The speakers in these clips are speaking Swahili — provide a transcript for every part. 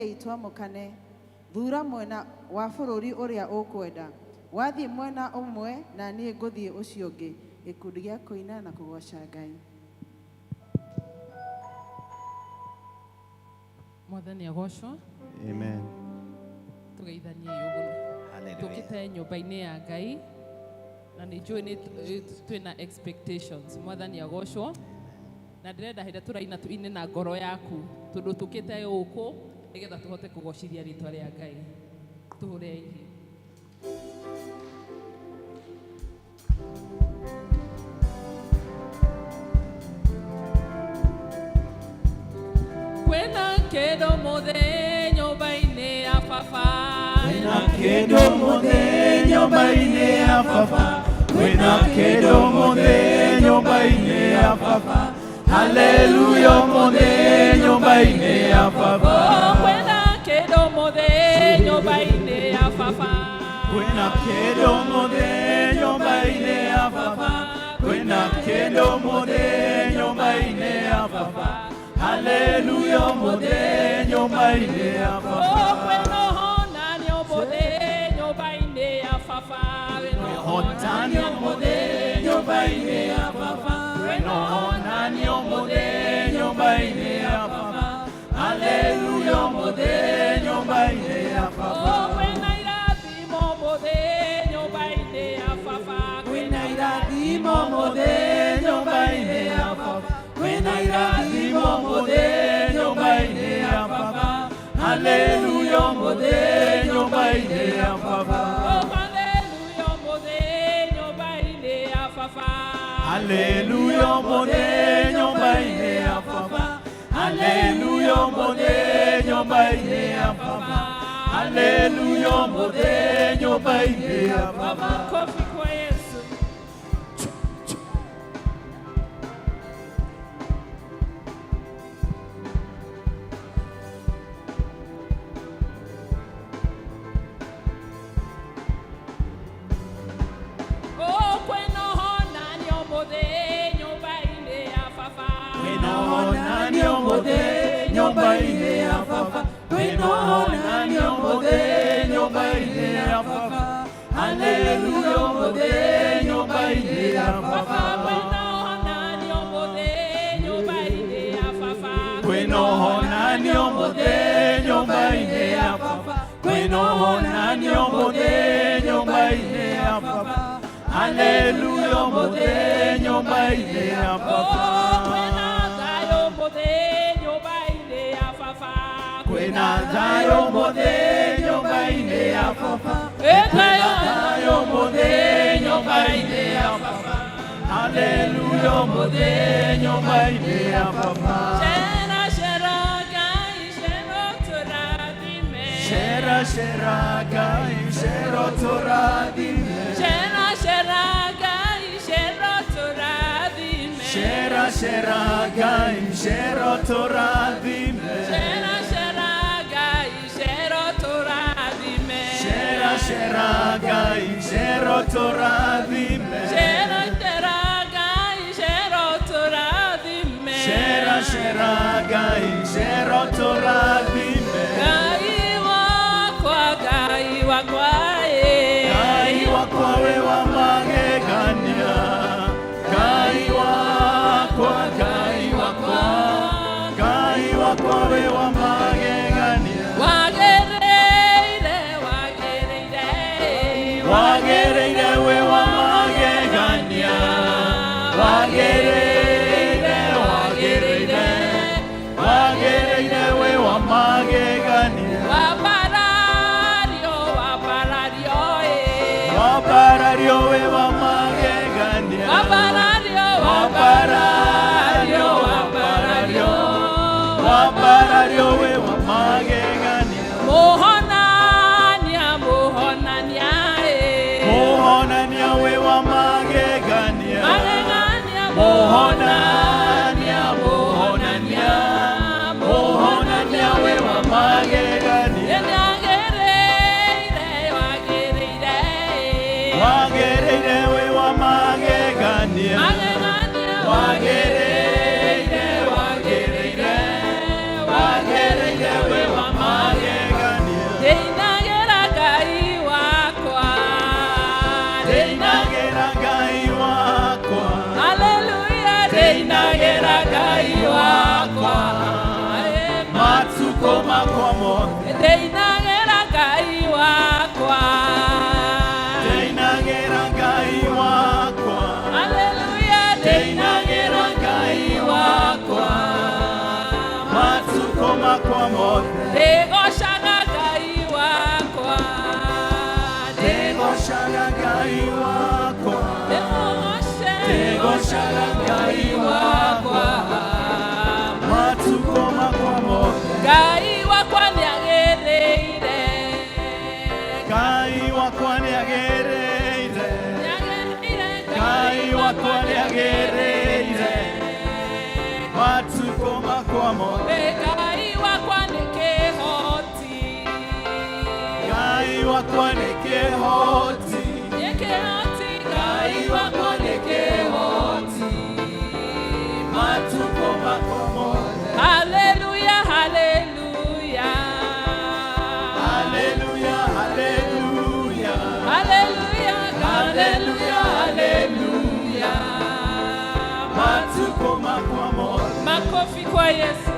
Twamukane thura mwena wa bururi uria ukwenda wathie mwena umwe na nie nguthie ucio ungi gikundi gia kuina na kugoca Ngai. Mwathani agocwo. Amen. Tugeithanie iguru. Tukite nyumba-ini ya Ngai na ni njui ni twina expectations. Mwathani agocwo. Na ndirenda hĩndĩ tũraina tuine na ngoro yaku tondu tukite guku nigetha tuhote kugocithia ritwa ria Ngai. Tuhure ihi. Kwena kĩndũ mũthĩ nyũmba-inĩ ya baba. Kwena kĩndũ mũthĩ nyũmba-inĩ ya baba. Kwena kĩndũ mũthĩ nyũmba-inĩ ya baba. Hallelujah mũthĩ nyũmba-inĩ ya baba. Kwena kĩndũ mũthĩ nyũmba-inĩ ya baba. Kwena kĩndũ mũthĩ nyũmba-inĩ ya baba. Kwena kĩndũ mũthĩ nyũmba-inĩ ya baba. Hallelujah mũthĩ nyũmba-inĩ ya baba. Kwena honanio mũthĩ nyũmba-inĩ ya baba. Honanio mũthĩ nyũmba-inĩ ya baba. Kwena honanio mũthĩ nyũmba-inĩ ya baba. Hallelujah mũthĩ nyũmba-inĩ ya baba. Kwena irathimo mũthĩ nyũmba-inĩ ya baba. Kwena irathimo mũthĩ nyũmba-inĩ ya baba. Kwena irathimo mũthĩ nyũmba-inĩ ya baba. Hallelujah mũthĩ nyũmba-inĩ ya baba. Hallelujah mũthĩ nyũmba-inĩ ya baba. Hallelujah mũthĩ nyũmba-inĩ ya baba. Hallelujah mũthĩ nyũmba-inĩ ya baba. Hallelujah mũthĩ nyũmba-inĩ ya baba. Kofi kwa Yesu. Kwena honanio mũthĩ nyũmba-inĩ ya baba. Kwena honanio mũthĩ nyũmba-inĩ ya baba. Kwena honanio mũthĩ nyũmba-inĩ ya baba. Hallelujah mũthĩ nyũmba-inĩ ya baba. Kwena honanio mũthĩ nyũmba-inĩ ya baba. Kwena honanio mũthĩ nyũmba-inĩ ya baba. Kwena honanio mũthĩ nyũmba-inĩ ya baba. Hallelujah mũthĩ nyũmba-inĩ ya baba. Kwena thayũ mũthĩ nyũmba-inĩ ya baba. Kwena thayũ mũthĩ nyũmba-inĩ ya baba. Kwena thayũ mũthĩ nyũmba-inĩ ya baba. Hallelujah mũthĩ nyũmba-inĩ ya baba. Shera shera Ngai shero tũrathime. Shera shera Ngai shero tũrathime. Shera shera Ngai shero tũrathime. Shera shera Ngai shero tũrathime. Shera shera Ngai shero tũrathime. Shera shera Ngai shero tũrathime. Shera shera Ngai shero tũrathime. Shera shera Ngai shero tũrathime. Ngai wakwa Ngai wakwa we wa magegania. Ngai wakwa Ngai wakwa we wa magegania. Wagereire we wa magegania. Wagereire we wa magegania. Nĩgocaga Ngai wakwa. Nĩgocaga Ngai wakwa. Nĩgocaga Ngai wakwa. Matukũ makwa mothe. Ngai wakwa nĩagĩrĩire. Ngai wakwa nĩagĩrĩire. Ngai wakwa nĩagĩrĩire. Matukũ makwa mothe. Ngai wakwa nĩ kĩhoti. Ngai wakwa nĩ kĩhoti. Ngai wakwa nĩ kĩhoti. Matukũ makwa mothe. Hallelujah, hallelujah. Hallelujah, hallelujah. Hallelujah, hallelujah, hallelujah. Matukũ makwa mothe. Makofi kwa Yesu.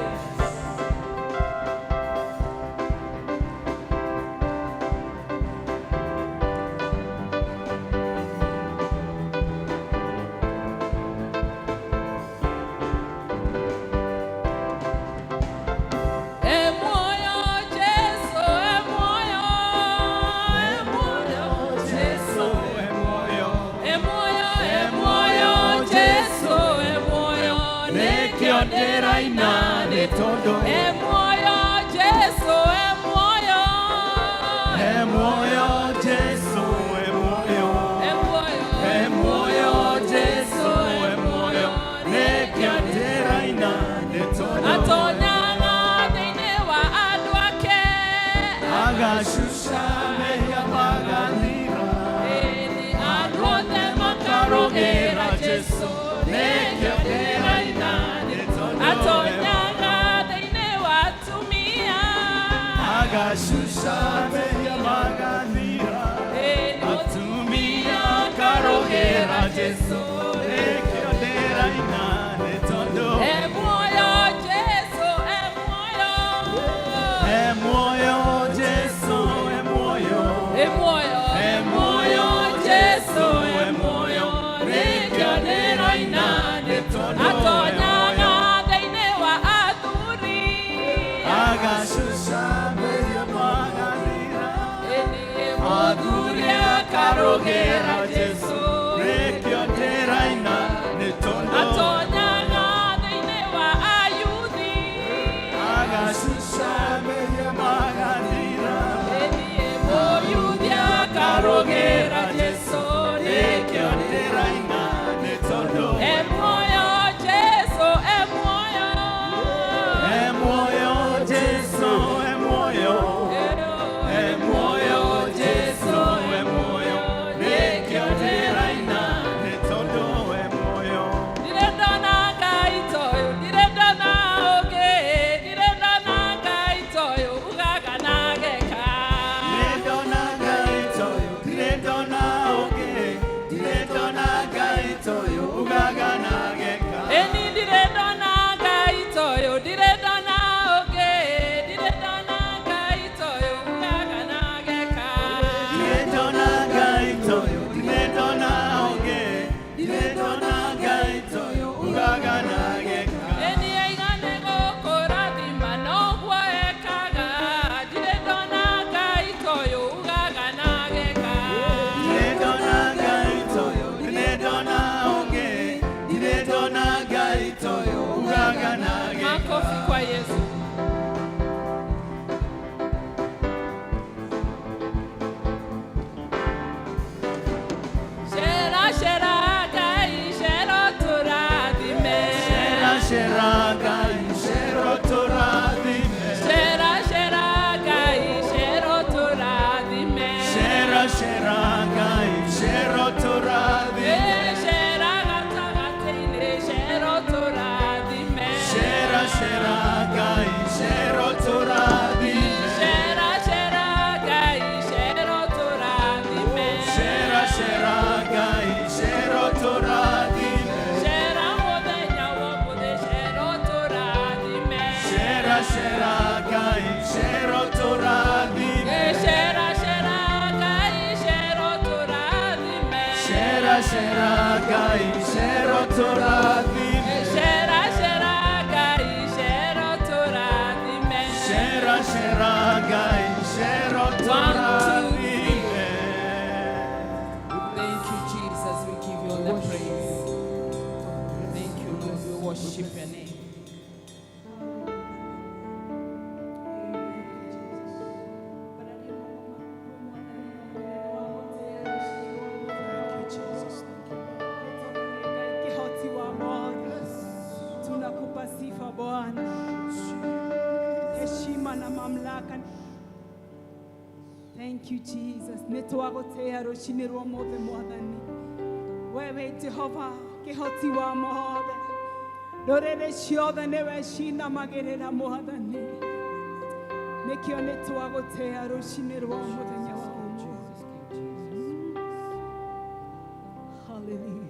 Todo. Emoyo Jesu, emoyo. Emoyo Jesu, emoyo. Emoyo Jesu, emoyo. Nekiatera ina de todo. Atonyanga dine wa adwake. Agashusha meya maganira. Eni adwote makarogera Jesu. Nekiatera ina de todo. Atonyanga dine wa tumia. Agashusha meya maganira. Eni Atumia karogera Jesu. Nekiatera ina de todo. emoyo Jesu, emoyo. Emoyo Jesu, emoyo. Emoyo Jesu, emoyo. Nekiatera ina de todo. Atonyanga dine wa aduri. Agashusha meya maganira. Aduria karogera Jesu. Nekiatera ina de todo. Atonyanga dine wa ayuthi. Agashusha meya maganira. Oyuthia karogera Jesu. Nekiatera ina de todo. Emoyo Jesu, emoyo. Emoyo Jesu, emoyo. Emoyo Jesu, emoyo. Nekiatera ina de todo, emoyo. Direndana Ngai toyo, direndana oge, direndana Ngai toyo, ugagana geka. Diredona gaitoyo, diredona oge, diredona gaitoyo, ugagana geka. Eni direndana Ngai toyo, direndana oge, direndana Ngai toyo, ugagana geka. Diredona gaitoyo, diredona oge, diredona gaitoyo, ugagana geka. Eni eigane gokorathima nogwo ekaga, direndana Ngai toyo, ugagana geka. Diredona gaitoyo, diredona oge, diredona gaitoyo, ugagana geka. Makofi kwa Yesu. Shera shera Ngai, shero turadime. Shera shera gai, shero toradime. Shera shera Ngai, shero turadime. Shera shera gai, shero toradime. Shera gatagateine, shero turadime. Shera shera gai, shero toradime. Shera shera Ngai, shero turadime. Shera shera gai, shero toradime. Shera muthenya woguthi, shero turadime. Shera shera gai, shero toradime. Shera shera Ngai, shero turadime. Shera shera gai, shero toradime. Shera shera Ngai, shero turadime. Shera shera mamlaka. Thank you, Jesus. Nitwagotea rushini rwa mothe mwathani. Wewe Jehova, kihoti wa mothe. Ndorere ciothe niwe cinamagĩrĩra mwathani. Nikĩo nitwagotea rushini rwa muthenya wa ũmũthĩ. Hallelujah.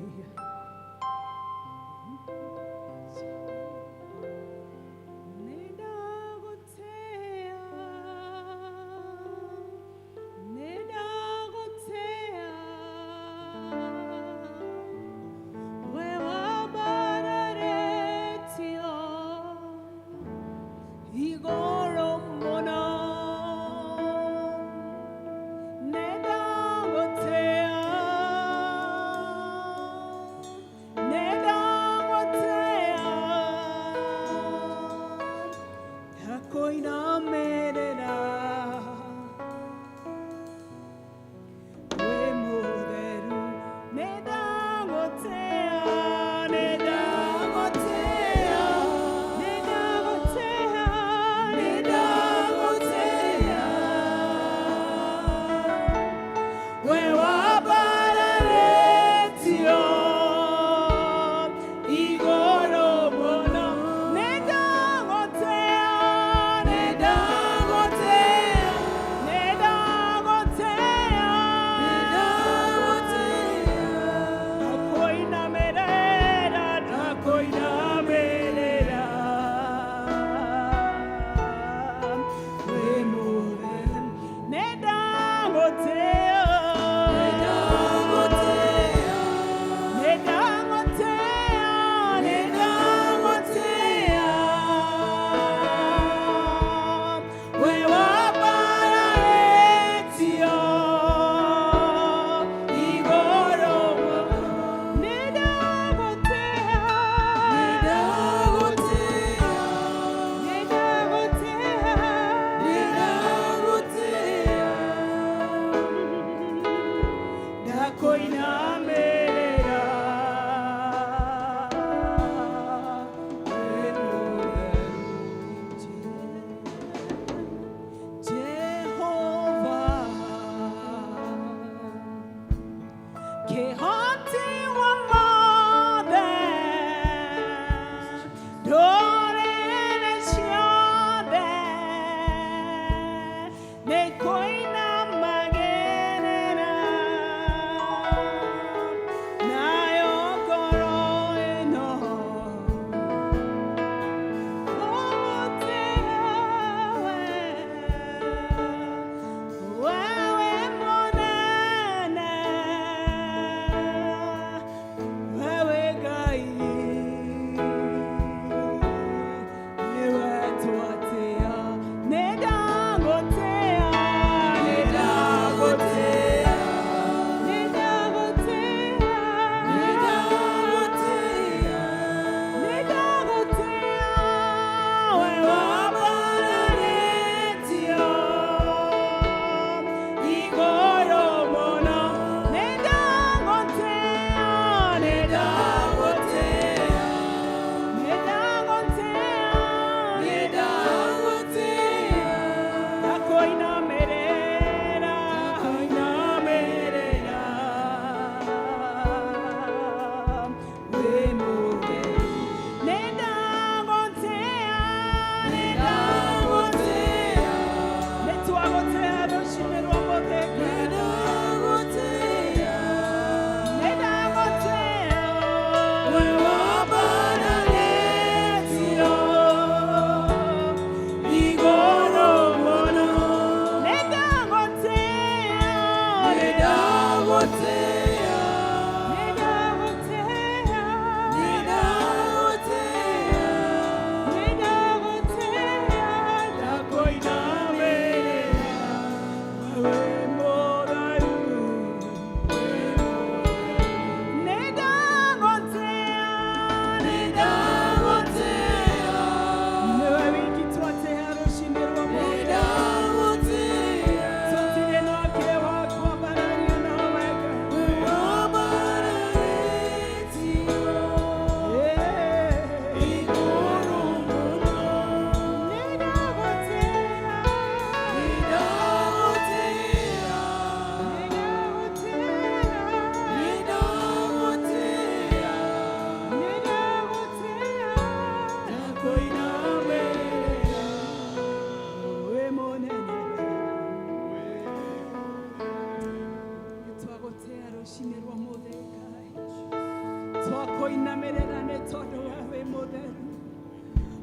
twakoinamerera nĩ tondũ we wĩ mũtheru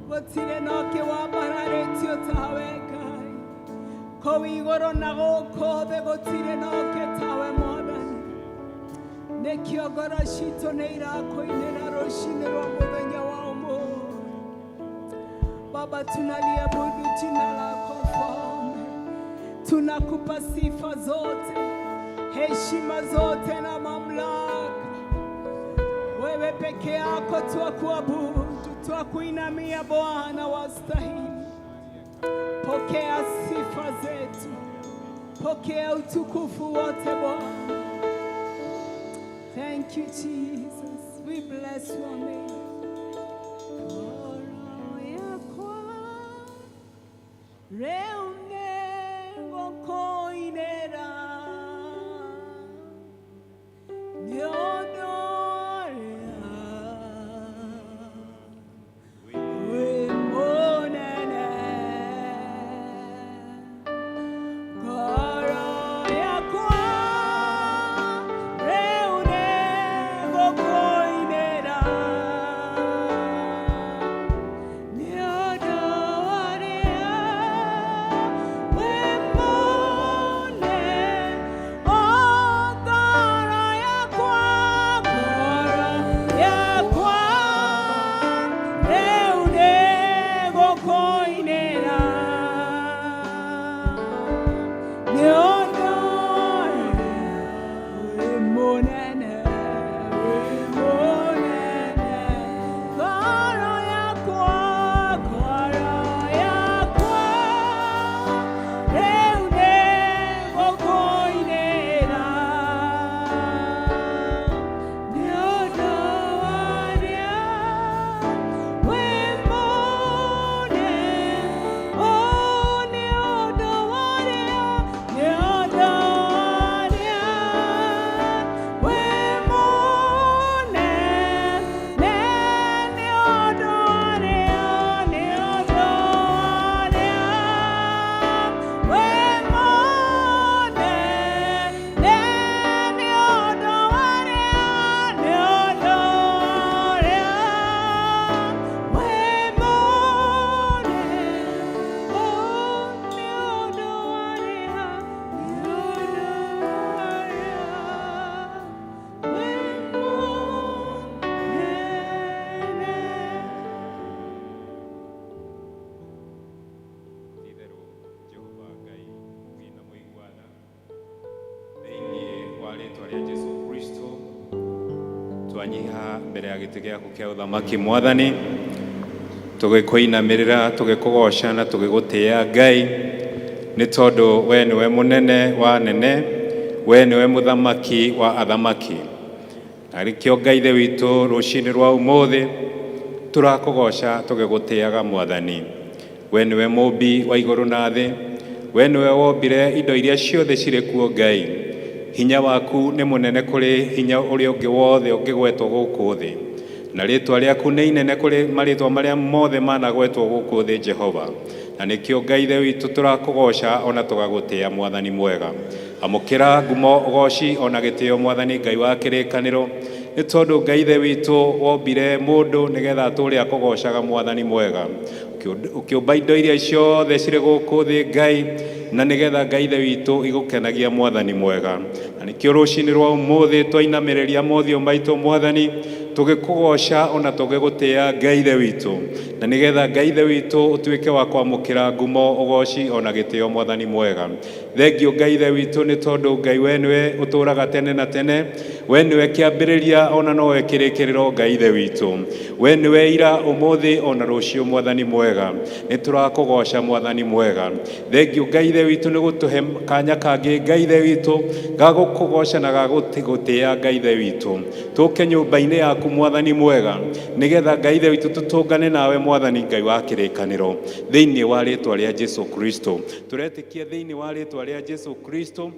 gũtirĩ na ũngĩ wambararĩtio tawe Ngai kũu igũrũ na gũkũ thĩ gũtirĩ na ũngĩ tawe Mwathani nĩkĩo ngoro citũ nĩ irakũinĩra rũcinĩ rwa mũthenya wa ũmũthĩ Baba tunaliabudu jina lako Mfalme tunakupa sifa zote heshima zote na mamlaka wewe peke yako twakuabudu twakuinamia Bwana wastahili pokea sifa zetu pokea utukufu wote Bwana. Thank you Jesus, we bless your name. Reune gokoinera twanyiha mbere ya gĩtĩ gĩaku kĩa ũthamaki Mwathani tũgĩkũinamĩrĩra tũgĩkũgoca na tũgĩgũtĩĩa Ngai nĩ tondũ we nĩwe mũnene wa anene we nĩwe mũthamaki wa athamaki arĩkĩo Ngai ithe witũ rũcinĩ rwa ũmũthĩ tũrakũgoca tũgĩgũtĩaga Mwathani we nĩwe mũmbi wa igũrũ na thĩ we nĩwe wombire indo iria ciothe cirĩ kuo Ngai hinya waku nĩ mũnene kũrĩ hinya ũrĩa ũngĩ wothe ũngĩgwetwo gũkũ thĩ na rĩtwa rĩaku nĩ inene kũrĩ marĩtwa marĩa mothe managwetwo gũkũ thĩ Jehova na nĩkĩo Ngai ithe witũ tũrakũgoca ona tũgagũtĩĩa Mwathani mwega amũkĩra ngumo ũgoci ona gĩtĩo Mwathani Ngai wa kĩrĩkanĩro nĩ tondũ Ngai ithe witũ wombire mũndũ nĩgetha atũũre akũgocaga Mwathani mwega ũkĩũmba indo iria ciothe cirĩ gũkũ thĩ Ngai na nĩgetha Ngai ithe witũ igũkenagia Mwathani mwega na nĩkĩo rũcinĩ rwa ũmũthĩ twainamĩrĩria mothiũ maitũ Mwathani tũgĩkũgoca ona tũgĩgũtĩĩa Ngai ithe witũ na nĩgetha Ngai ithe witũ ũtuĩke wa kwamũkĩra ngumo ũgoci ona gĩtĩo Mwathani mwega thengio Ngai ithe witũ nĩ tondũ Ngai we nĩwe ũtũũraga tene na tene we nĩwe kĩambĩrĩria ona nowe kĩrĩkĩrĩro Ngai ithe witũ we nĩwe ira ũmũthĩ ona rũciũ Mwathani mwega nĩ tũrakũgoca Mwathani mwega thengio Ngai ithe witũ nĩ gũtũhe kanya kangĩ Ngai ithe witũ gagũkũgoca na gagũtĩĩa Ngai ithe witũ tũke nyũmba-inĩ yaku Mwathani mwega nĩgetha Ngai ithe witũ tũtũngane nawe Mwathani Ngai wa kĩrĩkanĩro thĩinĩ wa rĩtwa rĩa Jesũ Kristo tũretĩkia thĩinĩ wa rĩtwa rĩa Jesũ Kristo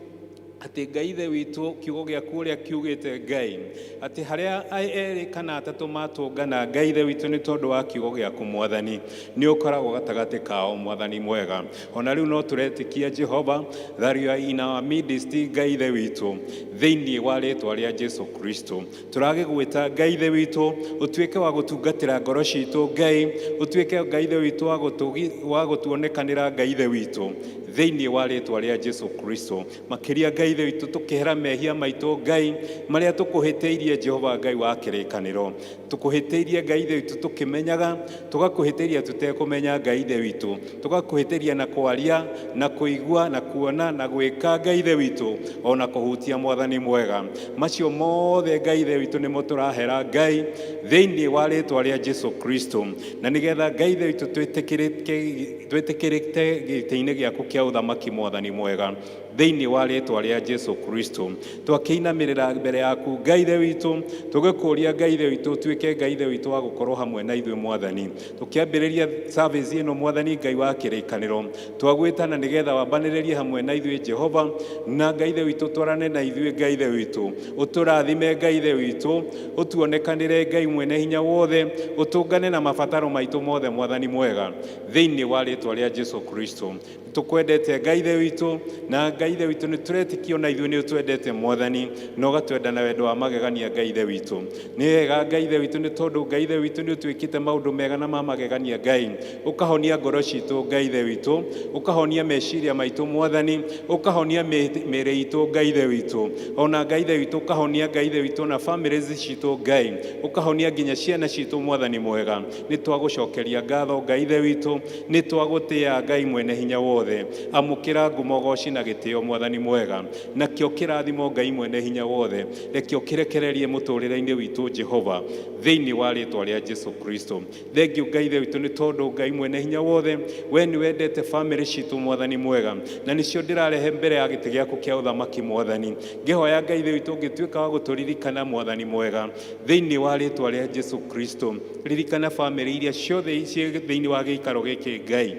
ati Ngai ithe witũ kiugo gĩaku ũrĩa kiugĩte Ngai ati harĩa erĩ kana atatũ matũngana Ngai ithe witũ nĩ tondũ wa kiugo gĩaku Mwathani nĩ ũkoragwo gatagatĩ kao Mwathani mwega. Ona rĩu no tũretĩkia Jehova that you are in our midst Ngai ithe witũ thĩinĩ wa rĩĩtwa rĩa Jesu Kristo. Tũragĩgwĩta Ngai ithe witũ ũtuĩke wa gũtungatĩra ngoro citũ Ngai, ũtuĩke Ngai ithe witũ wa gũtuonekanĩra Ngai ithe witũ thĩinĩ wa rĩĩtwa rĩa Jesu Kristo. Makĩria Ngai ithe witũ tũkĩhera mehia maitũ Ngai marĩa tũkũhĩtĩirie Jehova Ngai wa kĩrĩkanĩro. Tũkũhĩtĩirie Ngai ithe witũ tũkĩmenyaga, tũgakũhĩtĩria tũtekũmenya Ngai ithe witũ, tũgakũhĩtĩria na kwaria na kũigua na kuona na gwĩka Ngai ithe witũ ona kũhutia Mwathani mwega. Macio mothe Ngai ithe witũ nĩmo tũrahera Ngai thĩinĩ wa rĩĩtwa rĩa Jesu Kristo, na nĩgetha Ngai ithe witũ twĩtĩkĩrĩte gĩtĩ-inĩ gĩaku kĩa ũthamaki Mwathani mwega thĩinĩ wa rĩĩtwa rĩa Jesu Kristo. Twakĩinamĩrĩra mbere yaku Ngai ithe witũ tũgĩkũũria Ngai ithe witũ tuĩke Ngai ithe witũ wa gũkorwo hamwe na ithuĩ Mwathani. Tũkĩambĩrĩria service ĩno Mwathani Ngai wa kĩrĩkanĩro twagwĩtana nĩgetha wambanĩrĩrie hamwe na ithuĩ Jehova, na Ngai ithe witũ twarane na ithuĩ Ngai ithe witũ, ũtũrathime Ngai ithe witũ, ũtuonekanĩre Ngai mwene hinya wothe, ũtũngane na mabataro maitũ mothe Mwathani mwega thĩinĩ wa rĩĩtwa rĩa Jesu Kristo. Tũkwendete Ngai ithe witũ, na Ngai ithe witũ nĩ tũretĩkia na ithuĩ nĩ ũtwendete Mwathani na ũgatwenda na wendo wa magegania Ngai ithe witũ. Nĩ wega Ngai ithe witũ nĩ tondũ Ngai ithe witũ nĩ ũtwĩkĩte maũndũ mega na ma magegania Ngai, ũkahonia ngoro citũ Ngai ithe witũ, ũkahonia meciria maitũ Mwathani, ũkahonia mĩĩrĩ itũ Ngai ithe witũ, ona Ngai ithe witũ ũkahonia Ngai ithe witũ na families citũ Ngai, ũkahonia nginya ciana citũ Mwathani mwega. Nĩ twagũcokeria ngatho Ngai ithe witũ, nĩ twagũtĩĩa Ngai mwene hinya wothe. Amũkĩra ngumo goci na gĩtĩo Mwathani mwega, nakĩo kĩrathimo Ngai mwene hinya wothe rekĩo kĩrekererie mũtũrĩre-inĩ witũ Jehova thĩinĩ wa rĩĩtwa rĩa Jesu Kristo. Thengiũ Ngai ithe witũ nĩ tondũ Ngai mwene hinya wothe we nĩ wendete family citũ Mwathani mwega, na nĩcio ndĩrarehe mbere ya gĩtĩ gĩaku kĩa ũthamaki Mwathani, ngĩhoya Ngai ithe witũ ũngĩtuĩka wa gũtũririkana Mwathani mwega thĩinĩ wa rĩĩtwa rĩa Jesu Kristo. Ririkana family iria ciothe ciĩ thĩinĩ wa gĩikaro gĩkĩ Ngai,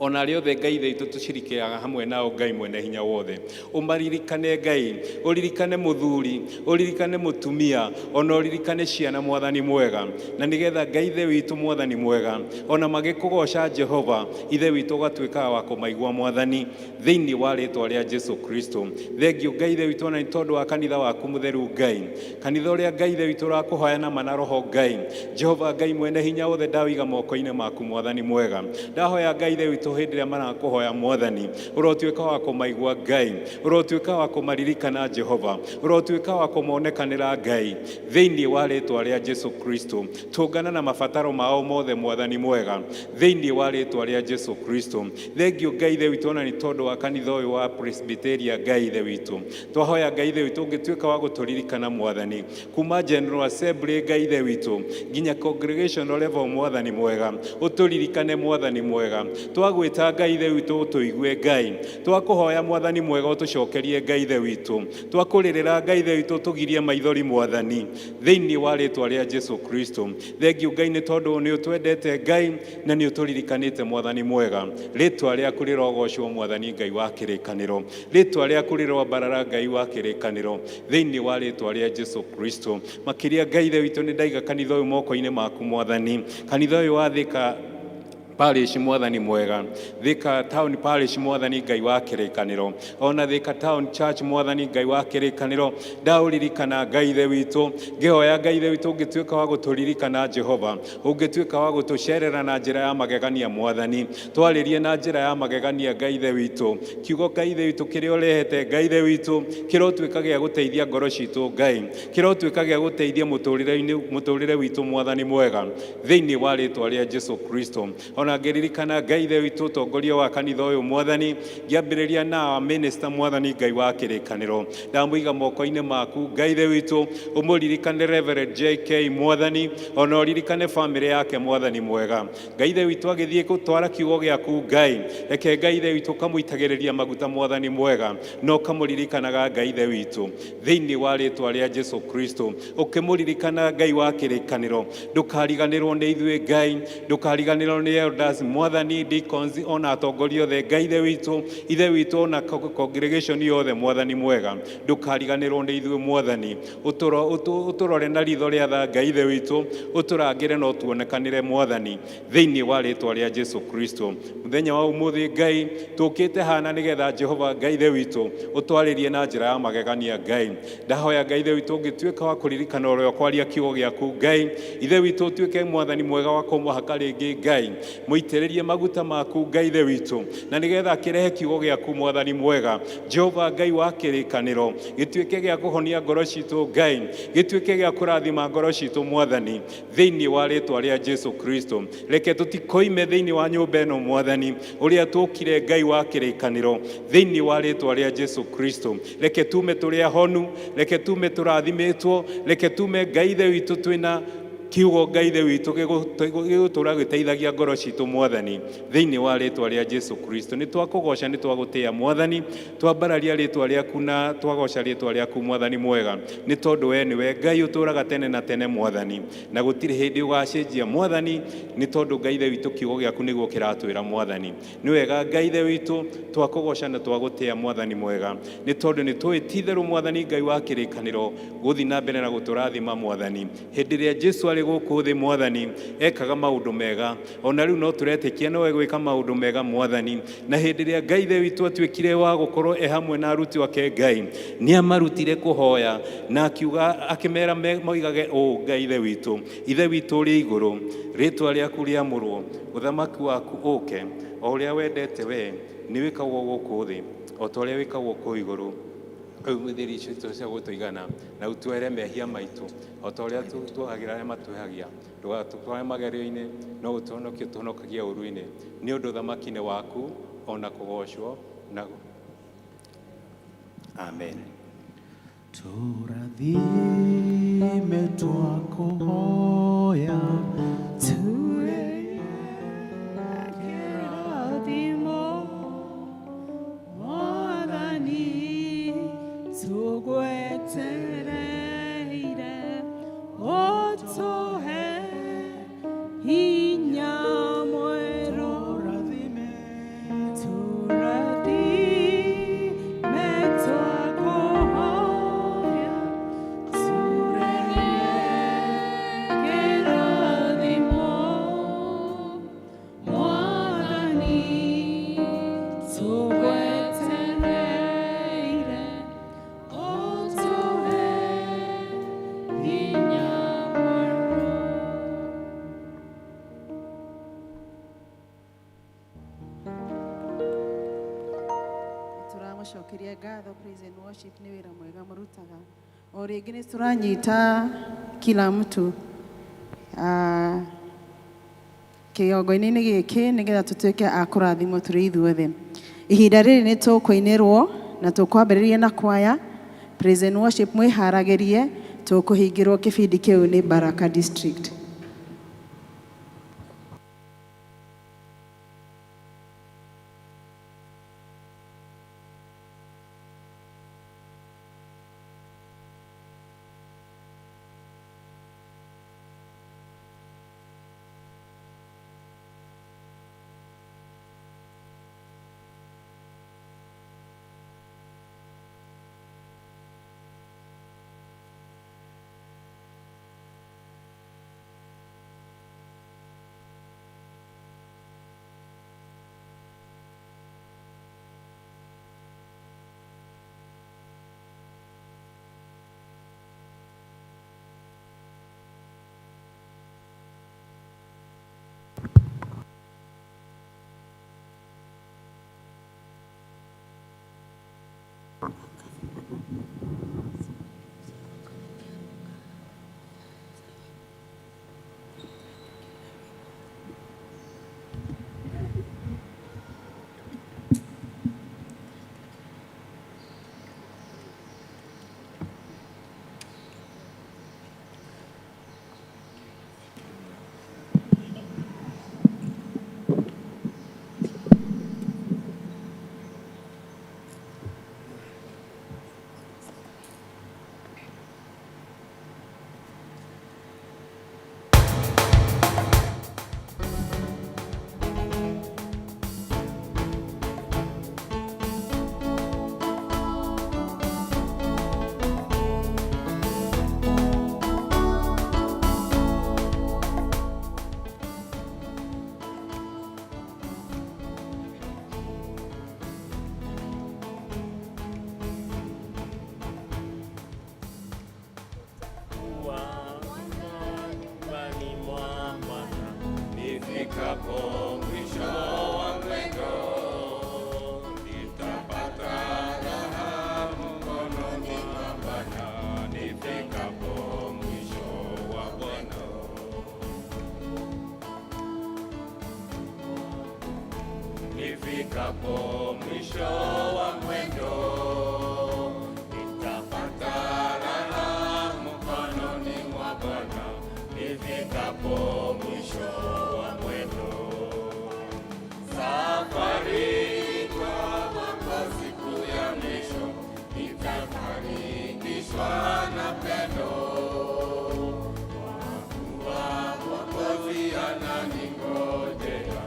ona rĩothe Ngai ithe witũ tũcirikĩraga hamwe nao Ngai mwene hinya wothe. Ũmaririkane Ngai, ũririkane mũthuri, ũririkane mũtumia, ona ũririkane ciana Mwathani mwega, na nĩgetha Ngai ithe witũ Mwathani mwega ona magĩkũgoca Jehova ithe witũ ũgatuĩkaga wa kũmaigua Mwathani thĩinĩ wa rĩĩtwa rĩa Jesu Kristo. Thengiũ Ngai ithe witũ ona nĩ tondũ wa kanitha waku mũtheru Ngai, kanitha ũrĩa Ngai ithe witũ ũrakũhoya na ma na roho Ngai. Jehova Ngai mwene hinya wothe ndawĩiga moko-inĩ maku Mwathani mwega, ndahoya Ngai ithe witũ hĩndĩ ĩrĩa marakũhoya Mwathani ũrotuĩka wa kũmaigua Ngai, ũrotuĩka wa kũmaririkana Jehova, ũrotuĩka wa kũmonekanĩra Ngai thĩinĩ wa rĩĩtwa rĩa Jesu Kristo. Tũngana na mabataro mao mothe Mwathani mwega thĩinĩ wa rĩĩtwa rĩa Jesu Kristo. Thengiũ Ngai ithe witũ ona nĩ tondũ wa kanitha ũyũ wa Presbyteria Ngai ithe witũ, twahoya Ngai ithe witũ ũngĩtuĩka wa gũtũririkana Mwathani kuma General Assembly Ngai ithe witũ nginya congregational level Mwathani mwega, ũtũririkane Mwathani mwega. Twagwĩta Ngai ithe witũ ũtũigue Ngai, twakũhoya Mwathani mwega ũtũcokerie Ngai ithe witũ, twakũrĩrĩra Ngai ithe witũ ũtũgirie maithori Mwathani thĩinĩ wa rĩĩtwa rĩa Jesu Kristo. Thengiũ Ngai nĩ tondũ nĩ ũtwendete Ngai na nĩ ũtũririkanĩte Mwathani mwega. Rĩĩtwa rĩaku rĩrogocwo Mwathani Ngai wa kĩrĩkanĩro, rĩĩtwa rĩaku rĩrombarara Ngai wa kĩrĩkanĩro thĩinĩ wa rĩĩtwa rĩa Jesu Kristo. Makĩria Ngai ithe witũ nĩ ndaiga kanitha ũyũ moko-inĩ maku Mwathani, kanitha ũyũ wa Thika Parish Mwathani mwega, Thika Town Parish Mwathani Ngai wa kĩrĩkanĩro, ona Thika Town Church Mwathani Ngai wa kĩrĩkanĩro, ndaũririkana Ngai ithe witũ, ngĩhoya Ngai ithe witũ ũngĩtuĩka wa gũtũririkana Jehova, ũngĩtuĩka wa gũtũcerera na njĩra ya magegania Mwathani, twarĩrie na njĩra ya magegania Ngai ithe witũ, kiugo Ngai ithe witũ kĩrĩa ũrehete Ngai ithe witũ kĩrotuĩka gĩa gũteithia ngoro citũ Ngai, kĩrotuĩka gĩa gũteithia mũtũrĩre witũ Mwathani mwega thĩinĩ wa rĩĩtwa rĩa Jesu Kristo. Ona ngĩririkana Ngai ithe witũ ũtongoria wa kanitha ũyũ Mwathani, ngĩambĩrĩria na minister Mwathani Ngai wa kĩrĩkanĩro, ndamũiga moko-inĩ maku Ngai ithe witũ, ũmũririkane Reverend JK Mwathani, ona ũririkane family yake Mwathani mwega. Ngai ithe witũ agĩthiĩ gũtwara kiugo gĩaku Ngai, reke Ngai ithe witũ ũkamũitagĩrĩria maguta Mwathani mwega, no ũkamũririkanaga Ngai ithe witũ thĩinĩ wa rĩĩtwa rĩa Jesu Kristo, ũkĩmũririkana Ngai wa kĩrĩkanĩro. Ndũkariganĩrwo nĩ ithuĩ Ngai, ndũkariganĩrwo nĩ elders mwathani deacons ona atongoria othe Ngai ithe witũ na congregation yothe mwathani mwega ndũkariganĩrwo nĩ ithuĩ mwathani ũtũrore na ritho rĩa tha Ngai ithe witũ ũtũrangĩre na ũtuonekanĩre mwathani thĩinĩ wa rĩtwa rĩa Jesu Kristo mũthenya wa ũmũthĩ Ngai tũkĩte hana nĩgetha Jehova Ngai ithe witũ ũtwarĩrie na njĩra ya magegania Ngai ndahoya Ngai ithe witũ ũngĩtuĩka wa kũririkana ũrĩa kwaria kiugo gĩaku Ngai ithe witũ ũtuĩke mwathani mwega wa kũmũhaka rĩngĩ Ngai mũitĩrĩrie maguta maku Ngai ithe witũ na nĩgetha kĩrehe kiugo gĩaku mwathani mwega Jehova Ngai wa kĩrĩkanĩro gĩtuĩke gĩa kũhonia ngoro citũ Ngai gĩtuĩke gĩa kũrathima ngoro citũ mwathani thĩinĩ wa rĩtwa rĩa Jesu Kristo reke tũtikoime thĩinĩ wa nyũmba ĩno mwathani ũrĩa tũkire Ngai wa kĩrĩkanĩro thĩinĩ wa rĩtwa rĩa Jesu Kristo reke tume tũrĩ ahonu reke tume tũrathimĩtwo reke tume Ngai ithe witũ twĩna kiugo Ngai ithe witũ gĩgũtũra gĩteithagia ngoro citũ mwathani thĩinĩ wa rĩtwa rĩa Jesu Kristo nĩ twakũgoca nĩ twagũtĩĩa mwathani twambararia rĩtwa rĩaku na twagoca rĩtwa rĩaku mwathani mwega nĩ tondũ we nĩwe Ngai ũtũraga tene na tene mwathani na gũtirĩ hĩndĩ ũgacenjia mwathani nĩ tondũ Ngai ithe witũ kiugo gĩaku nĩguo kĩratwĩra mwathani nĩ wega Ngai ithe witũ twakũgoca na twagũtĩĩa mwathani mwega nĩ tondũ nĩ tũĩ ti-itherũ mwathani Ngai wa kĩrĩkanĩro gũthiĩ na mbere na gũtũrathima mwathani hĩndĩ ĩrĩa Jesu arĩ gũkũ thĩ mwathani ekaga maũndũ mega ona rĩu no tũretĩkia no egwĩka maũndũ mega mwathani na hĩndĩ ĩrĩa Ngai ithe witũ atuĩkire wa gũkorwo hamwe na aruti ake Ngai nĩ amarutire kũhoya na akiuga akĩmera moigage ũũ Ngai ithe witũ ũrĩ igũrũ rĩtwa rĩaku rĩamũrwo ũthamaki waku ũke o ũrĩa wendete we nĩ wĩkagwo gũkũ thĩ o ta ũrĩa wĩkagwo kũu igũrũ ũmithiri citũ cia gũtũigana na ũtwere mehia maitũ o ta ũrĩa tuohagĩra arĩa matwĩhagia ndũgatũtware magerio-inĩ no ũtũhonokie ũtũhonokagia ũru-inĩ nĩ ũndũ ũthamaki-inĩ waku ona kũgocwo na amen tũrathime twakũhoya tuwe kĩrathimo mwathani tũgwetereire ũtũhe hinya mwerũ tũrathime twakũhoya turehe kĩrathimo mwathani tũgwetereire ũtũhe hinya mwerũ. Tũramũcokeria ngatho praise and worship nĩ wĩra mwega mũrutaga o rĩngĩ nĩ tũranyita kila mtu kĩgongo-inĩ gĩkĩ nĩgetha tũtuĩke a kũrathimwo tũrĩ ithuothe ihinda rĩrĩ nĩ tũkũinĩrwo na tũkwambĩrĩria na kwaya praise and worship mwĩharagĩrie tũkũhingĩrwo kĩbindi kĩu nĩ Baraka District. nifikapo mwisho wa mwendo, nitapatana na mkononi mwa Bwana. Nifikapo mwisho wa mwendo, safari kwa siku ya mwisho, nitakaribishwa na pendo. Mwokozi ananingojea,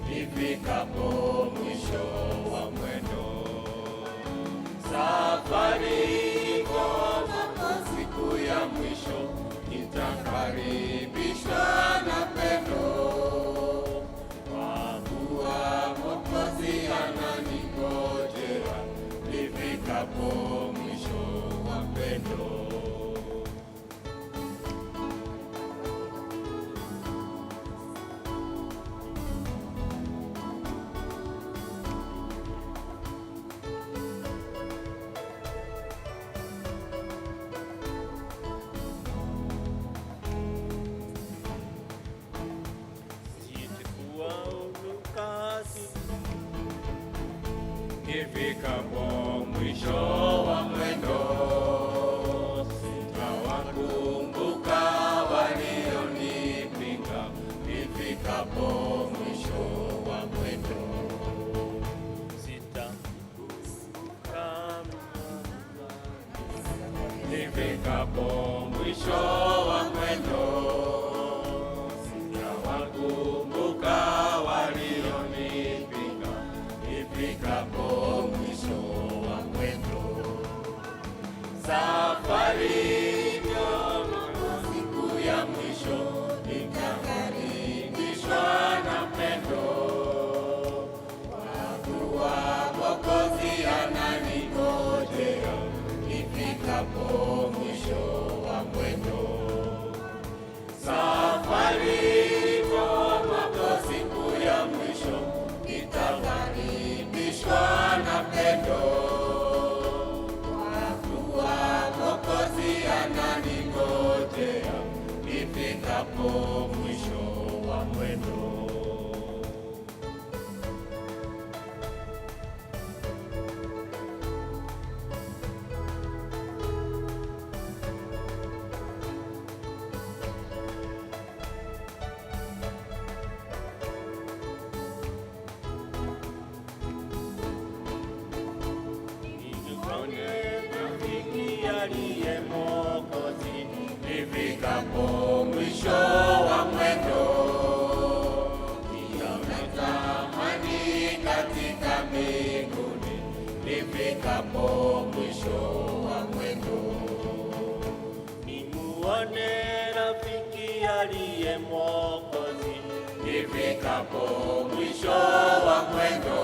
nifikapo mwisho wa mwendo. Safari iko siku ya mwisho, nitakaribishwa na pendo. Kwa kuwa Mwokozi ananingojea, nifikapo mwisho wa pendo. Nifikapo mwisho wa mwendo, sitawakumbuka walionipinga. Nifikapo mwisho wa mwendo, sitakumbuka. Nifikapo mwisho wa mwendo, sitawakumbuka walionipinga. Nifikapo mwisho wa mwendo, safari ndio siku ya mwisho, nitakaribishwa na pendo. Kwa kuwa Mwokozi ananingojea, nifikapo mwisho wa mwendo. Safari ndio siku ya mwisho, nitakaribishwa na pendo. Kwa kuwa Mwokozi ananingojea, nifikapo mwisho wa mwendo. Nifikapo mwisho wa mwendo, nitatamani katika mbinguni. Nifikapo mwisho wa mwendo, nimuone rafiki aliye Mwokozi. Nifikapo mwisho wa mwendo,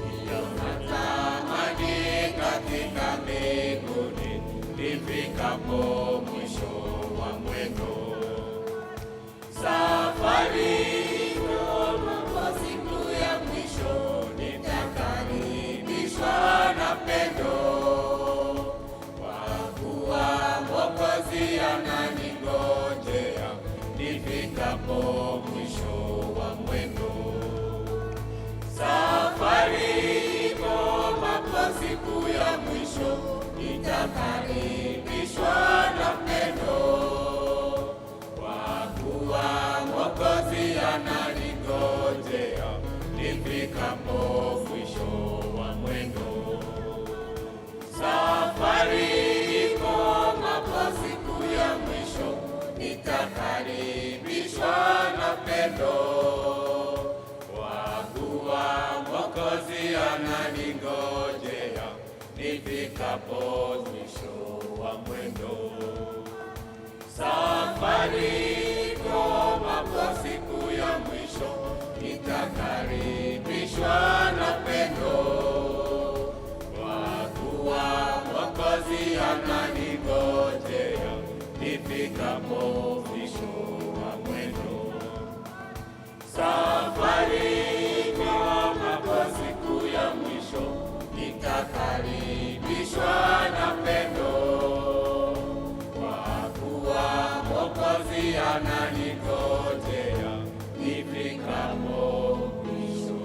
nitatamani katika mbinguni. Nifikapo mwisho wa mwendo, safari kwa siku ya mwisho, nitakaribishwa na pendo. Kwa kuwa Mwokozi ananingojea, nifikapo mwisho wa mwendo. Safari kwa siku ya mwisho, nitakaribishwa na pendo. Kwa kuwa Mwokozi ananingojea, nifikapo mwisho wa mwendo. Safari iko kwa siku ya mwisho, nitakaribishwa na pendo. Kwa kuwa Mwokozi ananingojea, nifikapo mwisho wa mwendo. Safari koma kwa siku ya mwisho, nitakaribishwa na pendo. Kwa kuwa Mwokozi ananingojea, nifikapo mwisho wa mwendo. Safari koma kwa siku ya mwisho, nitakaribishwa na pendo. Kwa kuwa Mwokozi ananingojea, nifikapo mwisho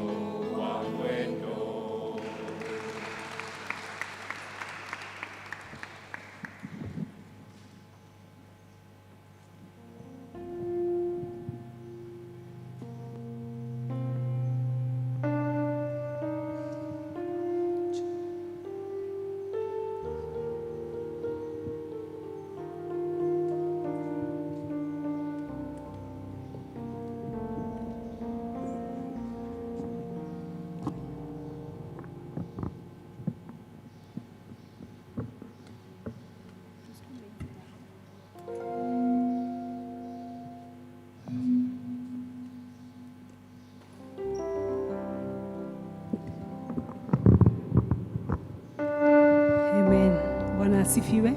asifiwe.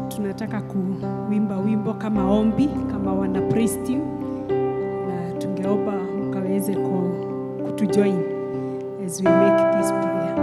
Tunataka kuimba wimbo kama ombi, kama wana praise team, na tungeomba mkaweze kutujoin as we make this prayer.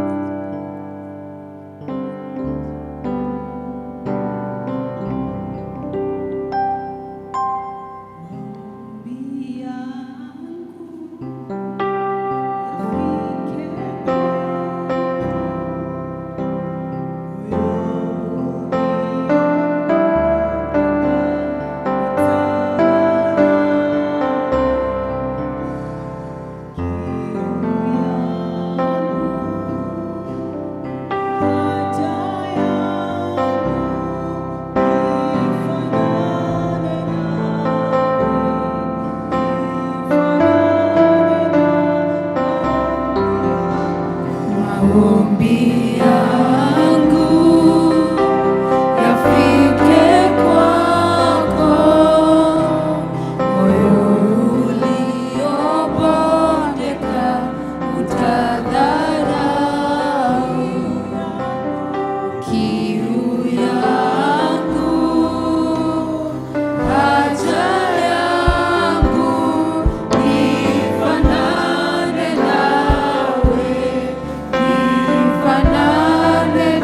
Fanane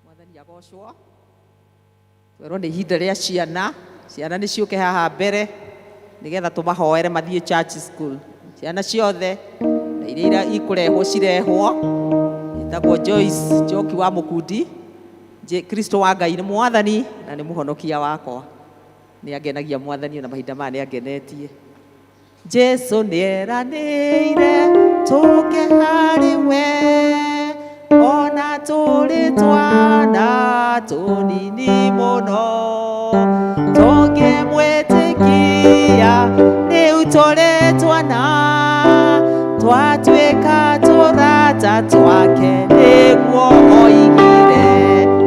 Mwathani agocwo. Twerwo nĩ ihinda rĩa ciana. Ciana nĩ ciũke haha mbere nigetha tũmahoere mathiĩ church school. Ciana ciothe na iria ikũrehwo cirehwo. Ndagwo Joyce Njoki wa Mũkundi. Kristo wa Ngai nĩ Mwathani na nĩ mũhonokia wakwa. Nĩ agenagia Mwathani na mahinda maya nĩ agenetie. Jesu nĩ eranĩire tũke harĩ we, ona tũrĩ twana tũnini mũno, tũngĩmwĩtĩkia rĩu tũrĩ twana, twatuĩka tũrata twake nĩguo oigire.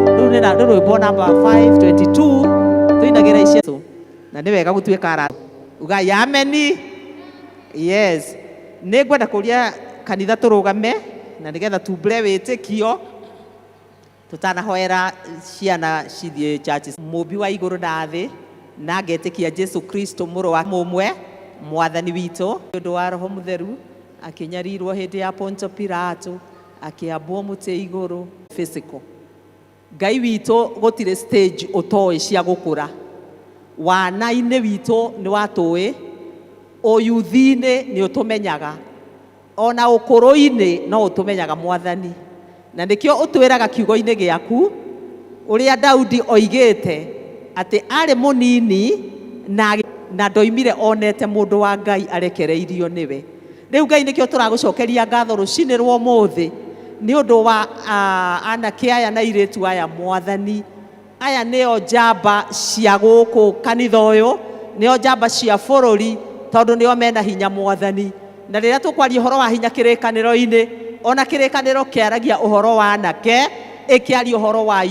Rĩu nĩ rwĩmbo namba 522 tũinagĩra icio na nĩ wega gũtuĩka arata. Ugai ameni. Yes. Nĩ ngwenda kũria kanitha tũrũgame na nĩgetha tumbure wĩtĩkio tutanahoera ciana cithiĩ churches. Mũmbi wa igũrũ na thĩ na ngetĩkia Jesu Kristo mũrũ wa mũmwe Mwathani witũ, ũndũ wa Roho Mũtheru akĩnyarirwo hĩndĩ ya Ponto Pilato, akĩambwo mũtĩ igũrũ physical. Ngai witũ gũtirĩ stage ũtoĩ cia gũkũra. Wana-inĩ witũ nĩ watũĩ, ũyuthi-inĩ nĩ ũtũmenyaga, ona ũkũrũ-inĩ no ũtũmenyaga Mwathani. Na nĩkĩo ũtwĩraga kiugo-inĩ gĩaku ũrĩa Daudi oigĩte atĩ arĩ mũnini na ndoimire onete mũndũ wa Ngai arekereirio nĩwe. Rĩu Ngai nĩkĩo tũragũcokeria ngatho rũcinĩ rwa ũmũthĩ nĩ ũndũ wa anake aya na airĩtu aya Mwathani. Aya nĩo njamba cia gũkũ kanitha ũyũ, nĩo njamba cia bũrũri tondũ nĩo mena hinya Mwathani. Na rĩrĩa tũkwaria ũhoro wa hinya kĩrĩkanĩro-inĩ, ona kĩrĩkanĩro kĩaragia ũhoro wa anake, ĩkĩaria ũhoro wa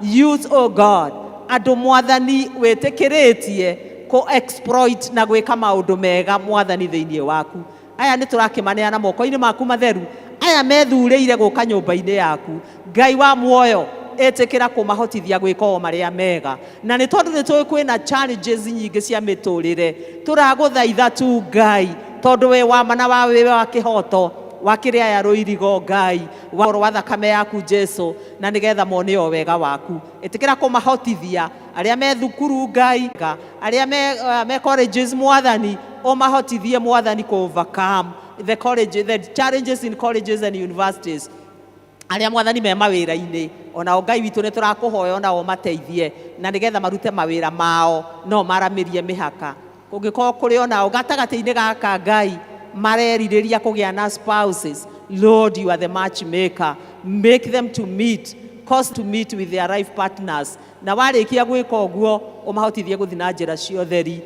youth, oh God, andũ Mwathani wĩtĩkĩrĩtie ku-exploit na gwĩka maũndũ mega Mwathani thĩinĩ waku. Aya nĩ tũrakĩmaneana moko-inĩ maku matheru. Aya methurĩire gũka nyũmba-inĩ yaku. Ngai wa muoyo ĩtĩkĩra kũmahotithia gwĩka o marĩa mega. Na nĩ tondũ nĩ tũĩ kwĩna challenges nyingĩ cia mĩtũrĩre, tũragũthaitha tu Ngai tondũ we wa mana wa wĩwe wa kĩhoto wa kĩrĩa ya rũirigo Ngai wa thakame yaku Jesu, na nĩgetha mone o wega waku. Ĩtĩkĩra kũmahotithia arĩa me thukuru Ngai, arĩa me colleges Mwathani, o mahotithie Mwathani ku overcome the challenges in colleges and universities. Arĩa Mwathani me mawĩra-inĩ, ona Ngai witũ nĩ tũrakũhoya ona o mateithie na nĩgetha marute mawĩra mao no maramĩrie mĩhaka. Kũngĩkorwo kũrĩ ona gatagatĩ-inĩ gaka Ngai marerirĩria kũgĩa na spouses, Lord, you are the matchmaker. Make them to meet, cause to meet with their life partners. Na warĩkia gwĩka ũguo ũmahotithie gũthiĩ na njĩra cia ũtheri.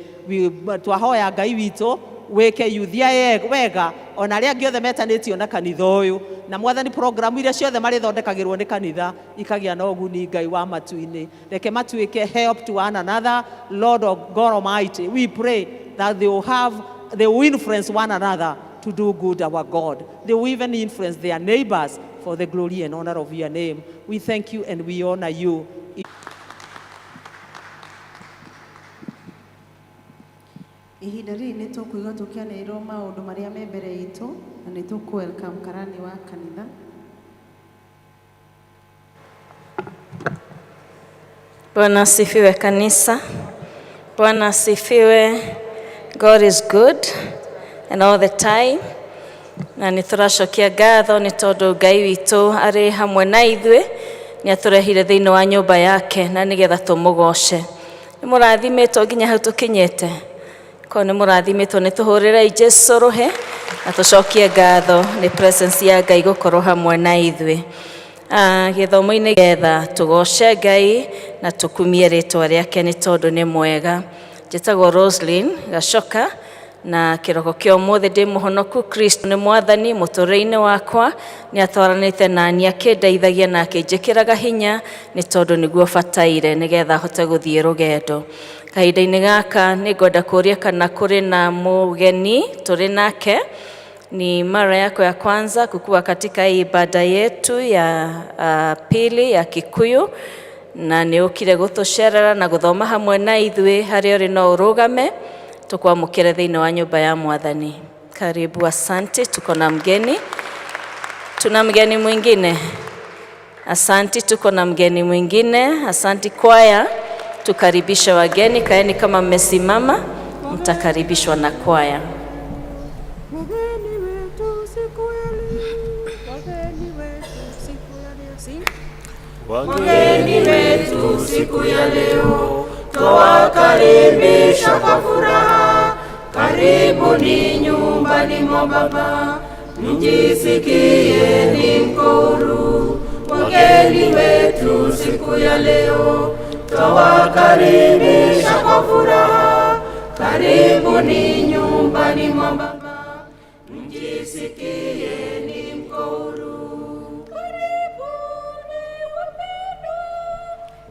Twahoya Ngai witũ weke yuthia wega ona arĩa angĩ othe metanĩtio na kanitha ũyũ, na Mwathani program iria ciothe marĩthondekagĩrwo nĩ kanitha ikagĩa na ũguni Ngai wa matu-inĩ. Reke matuĩke help to one another. Lord of God Almighty, we pray that they will influence one another to do good, our God. They will even influence their neighbors for the glory and honor of your name. We thank you and we honor you. Ihinda rĩrĩ nĩ tũkũigua tũkĩanĩrĩrwo maũndũ marĩa me mbere itũ na nĩ tũkũ-welcome karani wa kanitha. Bwana asifiwe kanisa. Bwana asifiwe. God is good and all the time. Na nĩ tũracokia ngatho nĩ tondũ Ngai witũ arĩ hamwe na ithuĩ, nĩ atũrehire thĩinĩ wa nyũmba yake na nĩgetha tũmũgoce. Nĩ mũrathimĩtwo nginya hau tũkinyĩte. Ko nĩ mũrathimĩtwo nĩ tũhũrĩre Jesũ rũhe na tũcokie ngatho nĩ presence ya Ngai gũkorwo hamwe na ithuĩ. Gĩthomo-inĩ getha tũgoce Ngai na tũkumie rĩtwa rĩake nĩ tondũ nĩ mwega. Njĩtagwo Roslyn Gacoka na kĩroko kĩa ũmũthĩ ndĩ mũhonoku. Kristo nĩ Mwathani mũtũrĩre-inĩ wakwa, nĩ atwaranĩte nani akĩndeithagia na akĩnjĩkĩraga hinya nĩ tondũ nĩguo bataire nĩgetha hote gũthiĩ rũgendo. Kahinda-inĩ gaka nĩ ngwenda kũria kana kũrĩ na mũgeni tũrĩ nake. Ni mara yako ya kwanza kukua katika ibada yetu ya pili ya Kikuyu, na nĩ ũkire gũtũcerera na gũthoma hamwe na ithuĩ. Harĩa ũrĩ no ũrũgame tukwamũkĩre thĩinĩ wa nyũmba ya Mwathani. Karibu, asante. Tuko na mgeni, tuna mgeni mwingine. Asanti, tuko na mgeni mwingine. Asanti kwaya, tukaribisha wageni. Kaeni kama mmesimama, mtakaribishwa na kwaya. Wageni wetu siku ya leo twawakaribisha kwa furaha. Karibuni nyumbani mwa Baba, mjisikie ni mko huru. Wageni wetu siku ya leo twawakaribisha kwa furaha. Karibuni nyumbani mwa Baba, mjisikie ni mko huru.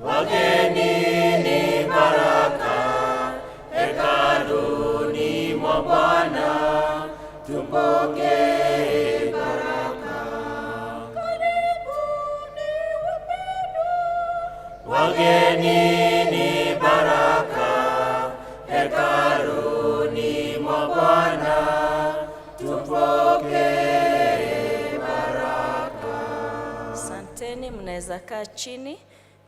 Wageni ni baraka hekaluni mwa Bwana, tupokee baraka. Wageni ni baraka hekaluni mwa Bwana, tupokee baraka. Asanteni, mnaweza kaa chini.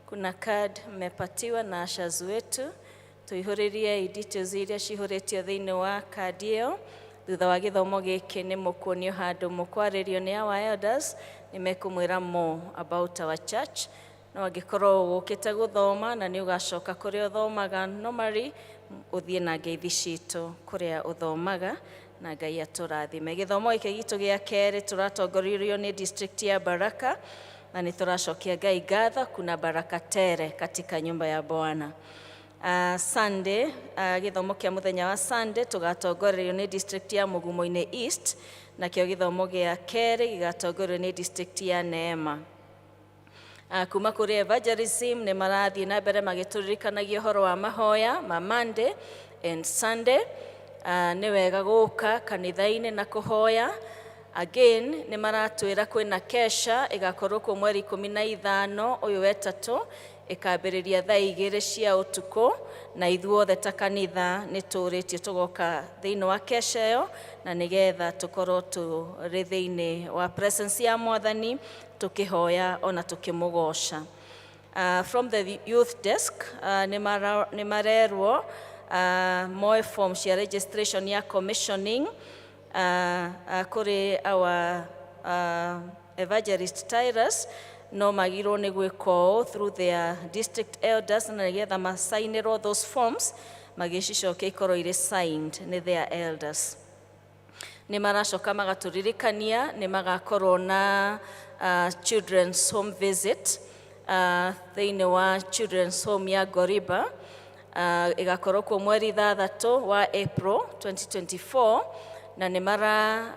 Kuna card mmepatiwa na ashes wetu. Tuihuririe details iria cihuritio thiini wa card iyo. Thutha wa githomo giki ni mukuonio handu mukwaririo ni our elders, ni mekumwira more about our church. No angikorwo ukite guthoma na ni ugacoka kuria uthomaga normally, uthie na ngeithi citu kuria uthomaga na Ngai aturathime. Githomo giki gitu gia keri turatongoririo ni district ya Baraka, na nituracokia Ngai ngatho. Kuna baraka tere katika nyumba ya Bwana. Sunday, githomo kia muthenya wa Sunday tugatongorerio ni district ya Mugumo-ini East, na kio githomo gia keri gigatongorerio ni district ya Neema. Kuma kuri evangelism ni marathie na mbere magituririkanagia uhoro wa mahoya ma Monday and Sunday. Ni wega guka kanitha-ini na kuhoya. Again, ni maratwira kwina kesha igakorwo ku mweri 15 uyu wetatu, ikambiriria thaa 2 cia utuku, na ithuothe ta kanitha ni turitie tugoka thiini wa kesha iyo, na nigetha tukorwo turi thiini wa presence ya Mwathani tukihoya ona tukimugosha. From the youth desk ni marerwo moe form cia registration ya commissioning kuri our evangelist Tyrus, no magiro ni gwiko through their district elders, na nigetha masainirwo those forms magishicoke ikorwo ire signed ni their elders. Ni maracoka magaturirikania ni magakorwo na children's home visit thiini wa children's home ya Goriba, igakorwo ku mweri 3 wa April 2024, na ni mara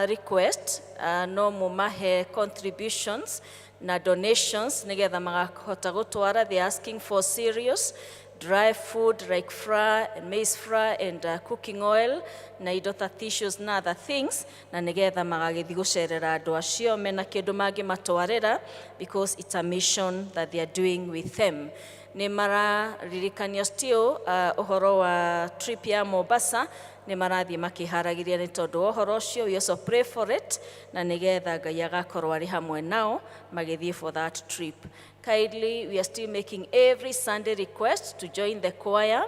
request no mumahe contributions na donations nigetha magahota gutwara. They asking for cereals, dry food like flour and maize flour and cooking oil, na indo ta tissues na other things, na nigetha magagithi gucerera andu acio mena kindu mangi matwarira, because it's a mission that they are doing with them. Ni mara ririkania still uhoro wa trip ya Mombasa, ni marathie makiharagiria ni tondu uhoro ucio. We also pray for it, na nigetha Ngai agakorwo ari hamwe nao magithie for that trip. Kindly, we are still making every Sunday request to join the choir,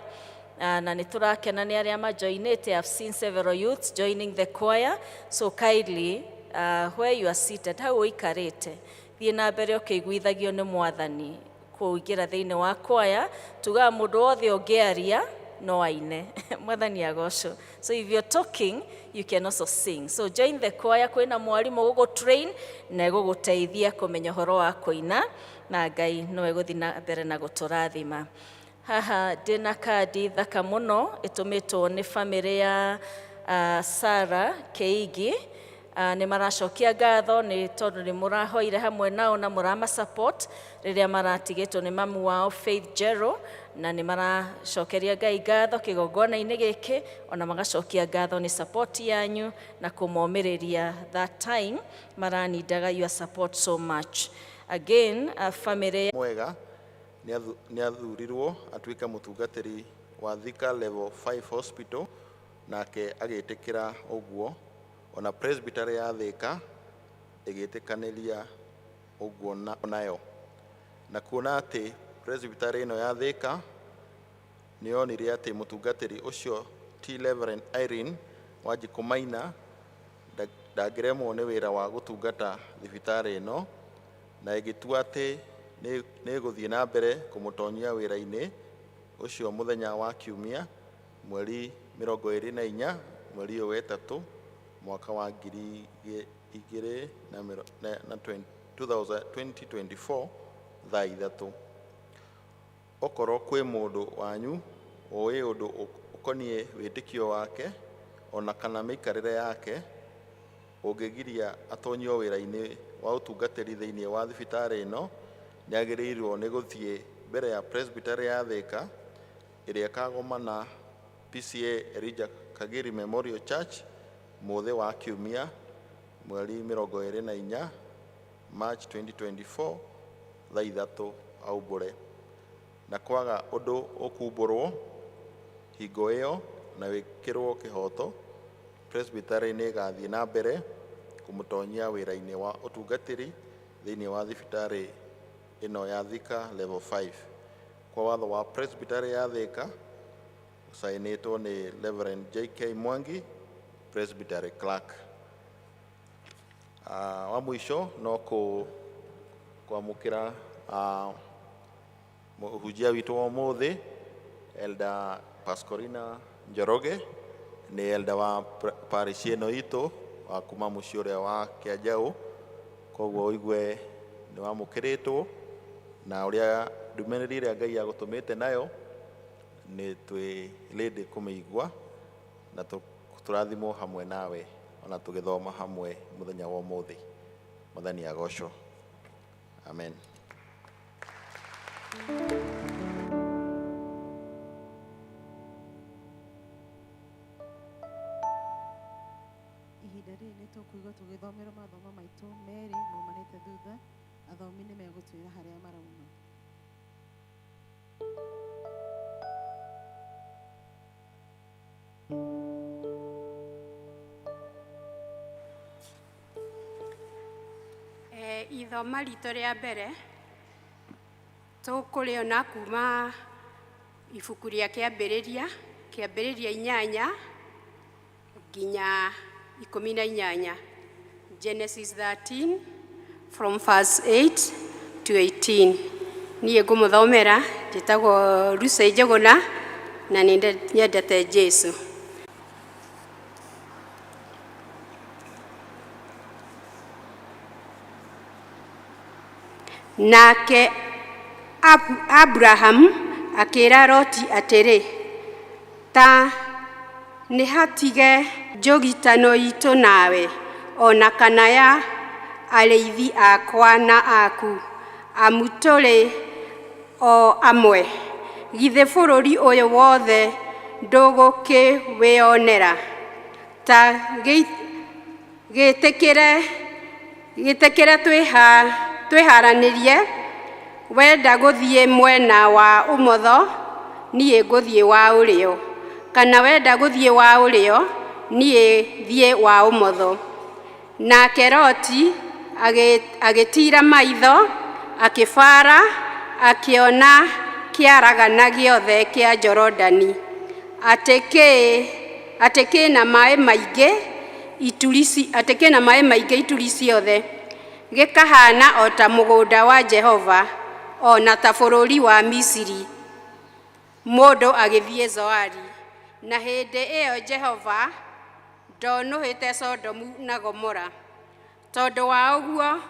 na niturakena ni aria majoinete. I've seen several youths joining the choir, so kindly where you are seated, how uikarite, thie na mbere ukiguithagio ni Mwathani kuingira thiini wa choir. Tuga mundu wothe ungiaria no aine Mwathani agocwo. So if you're talking, you can also sing. So join the choir. Kwina mwarimu gugu train na guguteithia kumenya horo wa kuina, na Ngai no eguthi na mbere na guturathima. Haha ndina kadi thaka muno itumitwo ni family ya Sarah Keigi. Ni maracokia ngatho ni tondu ni murahoire hamwe nao na murama support riria maratigitwo ni mamu wao Faith Jero, na ni maracokeria Ngai ngatho kigongona-ini giki, ona magacokia ngatho ni support yanyu na kumomiriria that time maranidaga your support so much. Again, family mwega ni athurirwo atuika mutungatiri wa Thika level 5 hospital, nake agitikira uguo. Ona presbytery ya Thika igitikaniria ũguo nayo. Na kuona atĩ presbytery ĩno ya Thika nĩ yonire atĩ mũtungatĩri ũcio ti Reverend Irene Wanjikũ Maina ndangĩremwo nĩ wĩra wa gũtungata thibitarĩ ĩno, na ĩgĩtua atĩ nĩ ĩgũthiĩ na mbere kũmũtonyia wĩra-inĩ ũcio mũthenya wa Kiumia mweri 24 mweri ũyũ wa ĩtatũ mwaka wa 2024 thaa 3. Okorwo kwĩ mũndũ wanyu ũĩ ũndũ ũkoniĩ wĩtĩkio wake ona kana mĩikarĩre yake ũngĩgiria atonyio wĩra-inĩ wa ũtungatĩri thĩinĩ wa thibitarĩ ĩno, nĩagĩrĩirwo nĩ gũthiĩ mbere ya presbytery ya Thika ĩrĩa kagomana P.C.E.A Elijah Kagiri Memorial Church mũthĩ wa Kiumia mweri 24 March 2024 thaa 3 aumbũre. Na kwaga ũndũ ũkumbũrwo hingo ĩyo na wĩkĩrwo kĩhoto, presbytery nĩ ĩgathiĩ na mbere kũmũtonyia wĩra-inĩ wa ũtungatĩri thĩinĩ wa thibitarĩ ĩno ya Thika level 5. Kwa watho wa presbytery ya Thika ũsainĩtwo nĩ Reverend J.K. Mwangi, presbytery clerk. Wa mũico no kwamũkĩra mũhunjia witũ wa ũmũthĩ Elder Pascorina Njoroge, nĩ elder wa parish ĩno itũ wa kuma mũciĩ ũrĩa wa Kĩanjaũ, koguo ũigue nĩ wamũkĩrĩtwo na ũrĩa ndũmĩrĩri ĩrĩa Ngai agũtũmĩte nayo nĩ twĩ ready kũmĩigua na tũrathimwo hamwe nawe ona tũgĩthoma hamwe mũthenya wa ũmũthĩ. Mwathani agocwo. Amen. Ihinda rĩrĩ nĩ tũkũigua tũgĩthomera mathomo maitũ merĩ maumanĩte thutha, athomi nĩ megũtwĩra harĩa marauma. Ithoma ritũ rĩa mbere tũkũrĩona kuma ibuku rĩa kĩambĩrĩria 8 nginya 18, Genesis 13 from verse 8 to 18. Niĩ ngũmũthomera, njĩtagwo Lucy Njũgũna na nĩnyendete Jesu. Nake Abraham akĩra Loti atĩrĩ, ta nĩ hatige njũgitano itũ nawe, ona kana ya arĩithi akwa na aku, amu tũrĩ o amwe. Githĩ bũrũri ũyũ wothe ndũgũkĩwĩonera? Ta gĩtĩkĩre twĩharanĩrie, wenda gũthiĩ mwena wa ũmotho, niĩ ngũthiĩ wa ũrĩo, kana wenda gũthiĩ wa ũrĩo, niĩ thiĩ wa ũmotho. Nake Loti agĩtira maitho, akĩbara, akĩona kĩaragana gĩothe kĩa Jorodani, atĩ kĩna maĩ maingĩ ituri ciothe, gĩkahana o ta mũgũnda wa Jehova, o na ta bũrũri wa Misiri. Mũndũ agĩthiĩ Zoari, na hĩndĩ ĩyo Jehova ndonũhĩte Sodomu na Gomora. Tondũ wa ũguo,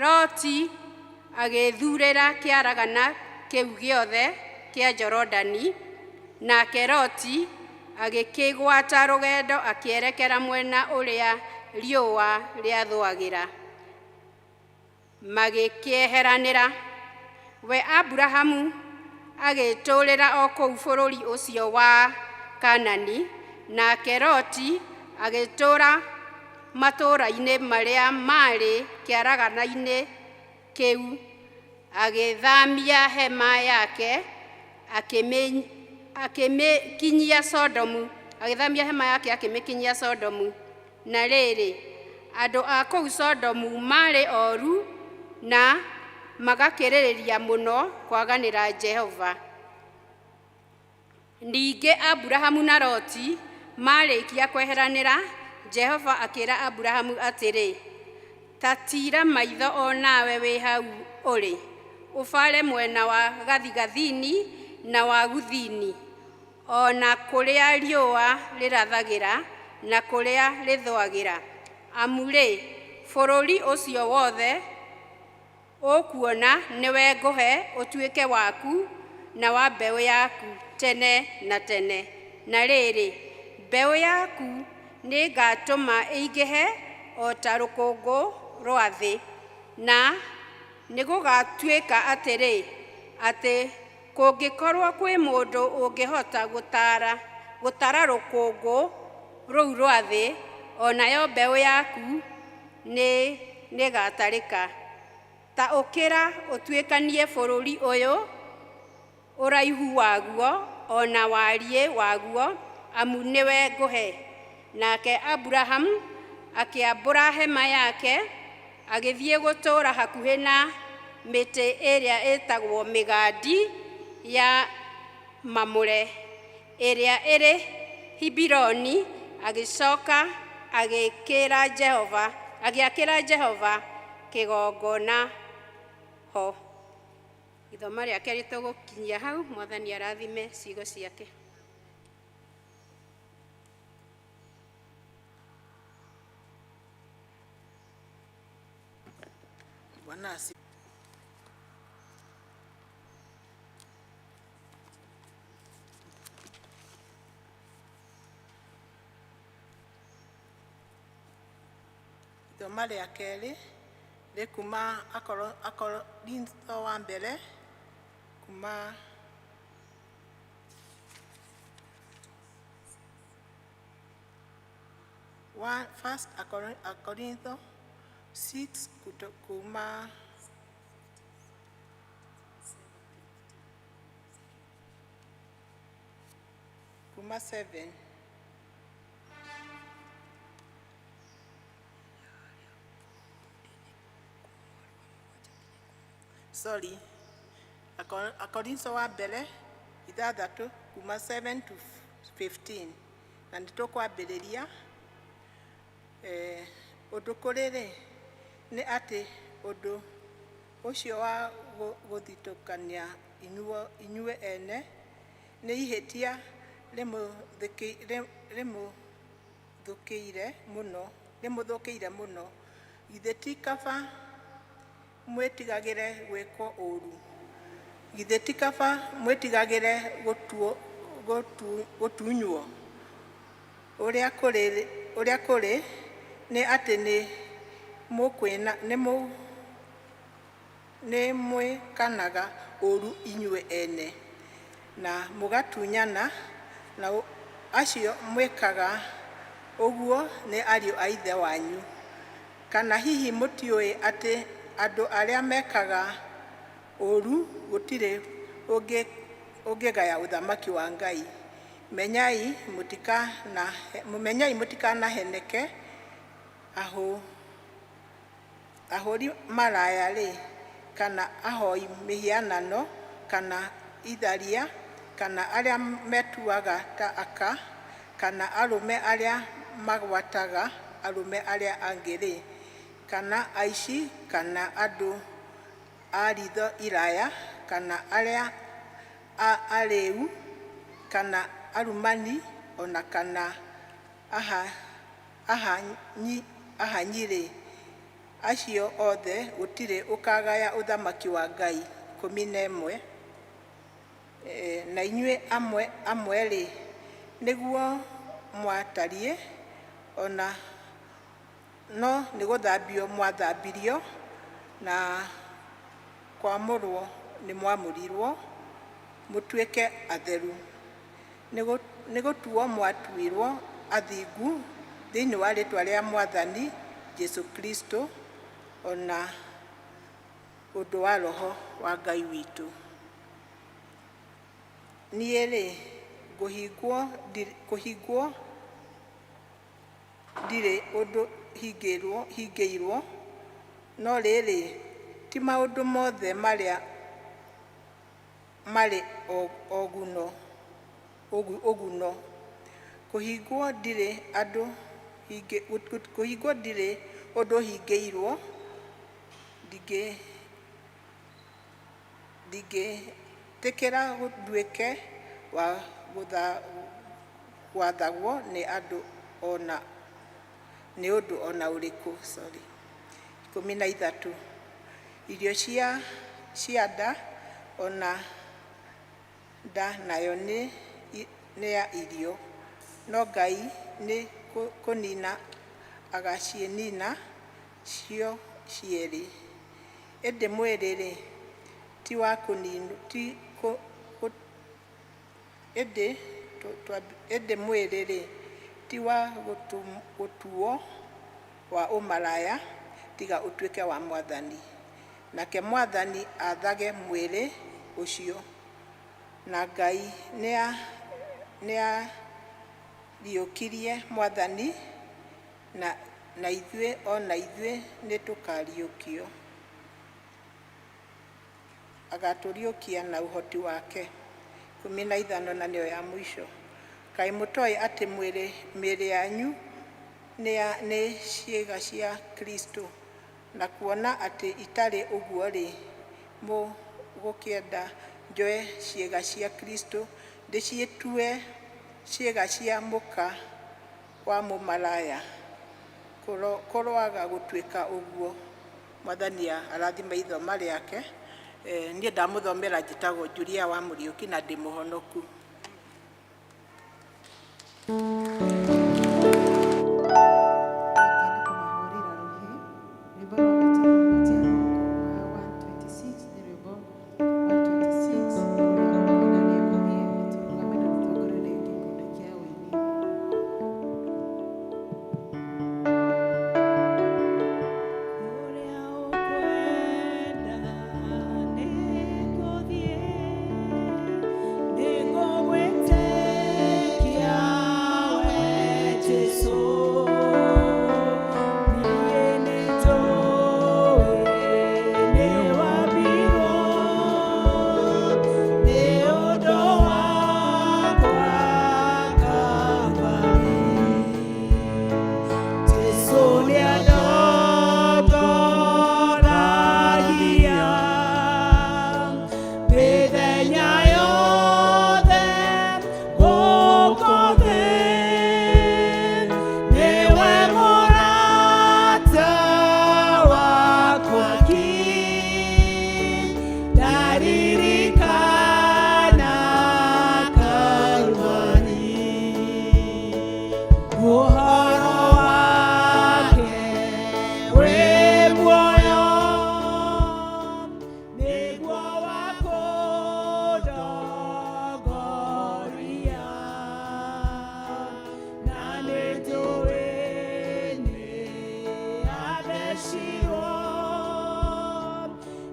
Loti agĩthurĩra kĩaragana kĩu gĩothe kĩa Jorodani, nake Loti agĩkĩgwata rũgendo akĩerekera mwena ũrĩa riũa rĩathũagĩra. Magĩkĩeheranĩra, we Abrahamu agĩtũũrĩra o kũu bũrũri ũcio wa Kanani, nake Loti agĩtũũra matũũra-inĩ marĩa marĩ kĩaragana-inĩ kĩu, agĩthamia hema yake akĩmĩkinyia Sodomu. Na rĩrĩ, andũ a kũu Sodomu marĩ oru na magakĩrĩrĩria mũno kwaganĩra Jehova. Ningĩ Aburahamu na Loti marĩkia kweheranĩra, Jehova akĩra Aburahamu atĩrĩ, ta tiira maitho o nawe wĩ hau ũrĩ, ũbare mwena wa gathigathini na wa guthini, ona kũrĩa riũa rĩrathagĩra na kũrĩa rĩthũagĩra, amu bũrũri ũcio wothe ũkuona nĩwe ngũhe ũtuĩke waku na wa mbeũ yaku tene na tene. Na rĩrĩ, mbeũ yaku nĩngatũma ĩingĩhe o ta rũkũngũ rwa thĩ, na nĩgũgatuĩka atĩ kũngĩkorwo kwĩ mũndũ ũngĩhota gũtara rũkũngũ rũu rwa thĩ, onayo mbeũ yaku nĩgatarĩka. Ta ũkĩra ũtuĩkanie bũrũri ũyũ ũraihu waguo ona wariĩ waguo, amu nĩwe ngũhe. Nake Aburahamu akĩambũra hema yake, agĩthiĩ gũtũũra hakuhĩ na mĩtĩ ĩrĩa ĩtagwo mĩgandi ya Mamũre, ĩrĩa ĩrĩ Hibironi, agĩcoka agĩakĩra Jehova kĩgongona ho. Ithoma rĩake rĩtũgũkinyia hau. Mwathani arathime ciugo ciake. Ithoma rĩa kerĩ rĩkuma Akorintho wa mbere kuma First Akorintho 6 kuma 7. Sorry, Akorintho wa mbere 6 kuma 7 to 15, na nĩtũkwambĩrĩria ũndũ kũrĩ nĩ atĩ ũndũ ũcio wa gũthitũkania inyuĩ ene nĩ ihĩtia rĩmũthũkĩire mũno. Githĩ ti kaba mwĩtigagĩre gwĩkwo ũũru? Githĩ ti kaba mwĩtigagĩre gũtunywo? Ũrĩa kũrĩ nĩ atĩ nĩ mwĩkanaga ũũru inyuĩ ene na mũgatunyana, na acio mwĩkaga ũguo nĩ ariũ a ithe wanyu. Kana hihi mũtiũĩ atĩ andũ arĩa mekaga ũũru gũtirĩ ũngĩgaya ũthamaki wa Ngai? Menyai mũtikanaheneke ahũri maraya kana ahoi mĩhianano, kana itharia, kana arĩa metuaga ta aka, kana arũme arĩa magwataga arũme arĩa angĩ kana aici, kana andũ a ritho iraya, kana arĩa arĩu, kana arumani, ona kana ahanyirĩ. Acio othe gũtirĩ ũkagaya ũthamaki wa Ngai. 11. Na inyuĩ amwe nĩguo mwatariĩ, ona no nĩ gũthambio mwathambirio, na kwamũrwo nĩ mwamũrirwo mũtuĩke atheru. Nĩ gũtuo mwatuirwo athingu thĩinĩ wa rĩtwa rĩa Mwathani Jesu Kristo, ona ũndũ wa Roho wa Ngai witũ. Niĩ kũhingwo ndirĩ ũndũ hingĩirwo, no rĩrĩ ti maundu mothe marĩ oguno kuhingwo ndirĩ ũndũ hingĩirwo ndingĩtĩkĩra nduĩke wa gwathagwo nĩ andũ nĩ ũndũ ona ũrĩkũ. 13 irio cia nda ona nda nayo nĩ ya irio, no Ngai nĩ kũnina agaciĩnina cio cierĩ. Ĩndĩ mwĩrĩ-rĩ ti wa kũninwo ĩndĩ mwĩrĩ-rĩ ti wa gũtuo wa ũmaraya, tiga ũtuĩke wa Mwathani. Nake Mwathani athage mwĩrĩ ũcio, na Ngai nĩariũkirie Mwathani, na ithuĩ nĩtũkariũkio. Agatũriũkia na ũhoti wake. 15 na nĩyo ya mũico. Kaĩ mũtoĩ atĩ mĩĩrĩ yanyu nĩ ciĩga cia Kristo, na kuona atĩ itarĩ ũguo-rĩ, mũgũkĩenda njoe ciĩga cia Kristo ndĩciĩtue ciĩga cia mũka wa mũmaraya. Kũroaga gũtuĩka ũguo. Mwathani arathime ithoma rĩake. Niĩ ndamũthomera njĩtagwo Julia wa Mũriũki na ndĩ mũhonoku.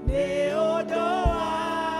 Neodoa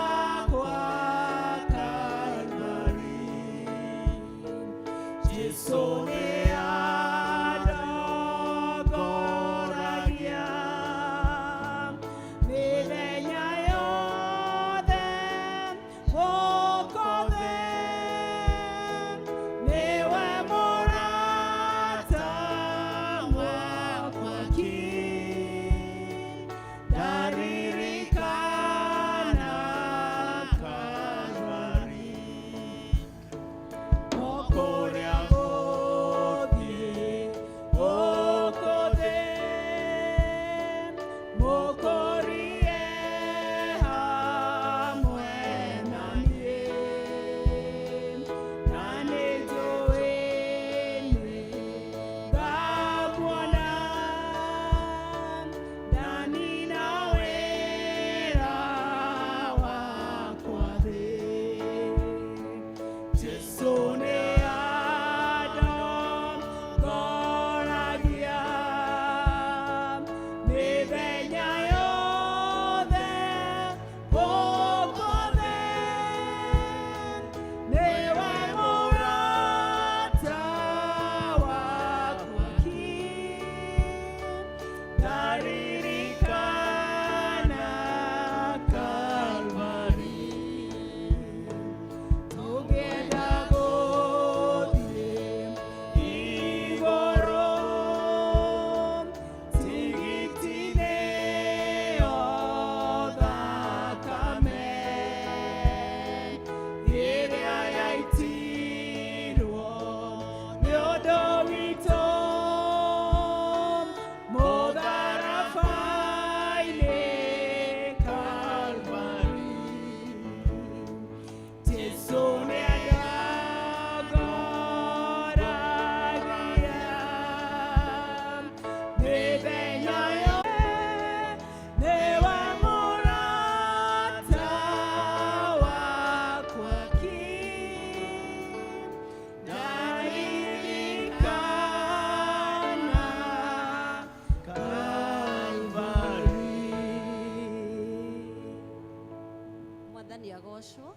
Mwathani agocwo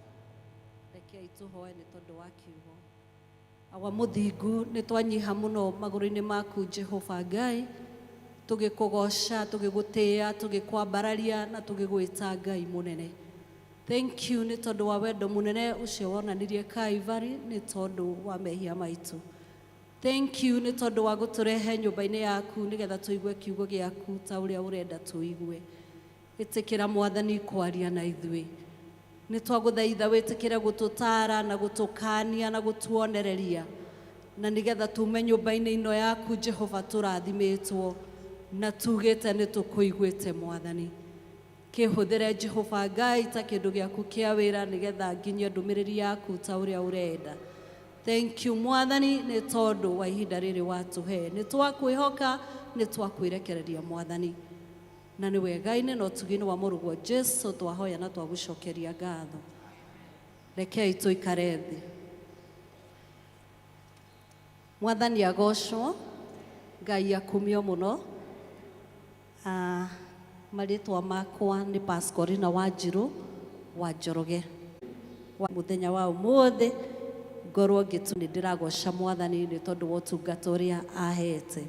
rekei tuhoe nĩ tondũ wa kiugo. Awa mũthingu nĩ twanyiha mũno magũrũ-inĩ maku Jehova Ngai, tũgĩkũgoca, tũgĩgũtĩĩa, tũgĩkwambararia na tũgĩgwĩta Ngai mũnene. Thank you nĩ tondũ wa wendo mũnene ũcio wonanirie Calvary, nĩ tondũ wa mehia maitũ. Thank you nĩ tondũ wa gũtũrehe nyũmba-inĩ yaku nĩgetha tũigue kiugo gĩaku ta ũrĩa ũrenda tũigue. Ĩtĩkĩra Mwathani kwaria na ithuĩ. Nĩ twagũthaitha wĩtĩkĩre gũtũtara na gũtũkania na gũtuonereria, na nĩgetha tume nyũmba-inĩ ĩno yaku Jehova tũrathimĩtwo na tugĩte nĩ tũkũiguĩte Mwathani. Kĩhũthĩre Jehova Ngai ta kĩndũ gĩaku kĩa wĩra nĩgetha nginyie ndũmĩrĩri yaku ta ũrĩa ũrenda. Thank you Mwathani nĩ tondũ wa ihinda rĩrĩ watũhe. Nĩ twakwĩhoka, nĩ twakwĩrekereria Mwathani. Na nĩ wega-inĩ na ũtugi-inĩ wa mũrũgwo Jesu twahoya na twagũcokeria ngatho. Rekei tũikare thĩ. Mwathani agocwo, Ngai akumio mũno. Marĩtwa makwa nĩ Pascorina Wanjirũ wa Njoroge. Mũthenya wa ũmũthĩ ngorwo ngĩtu nĩ ndĩragoca Mwathani nĩ tondũ wa ũtungata ũrĩa ahete.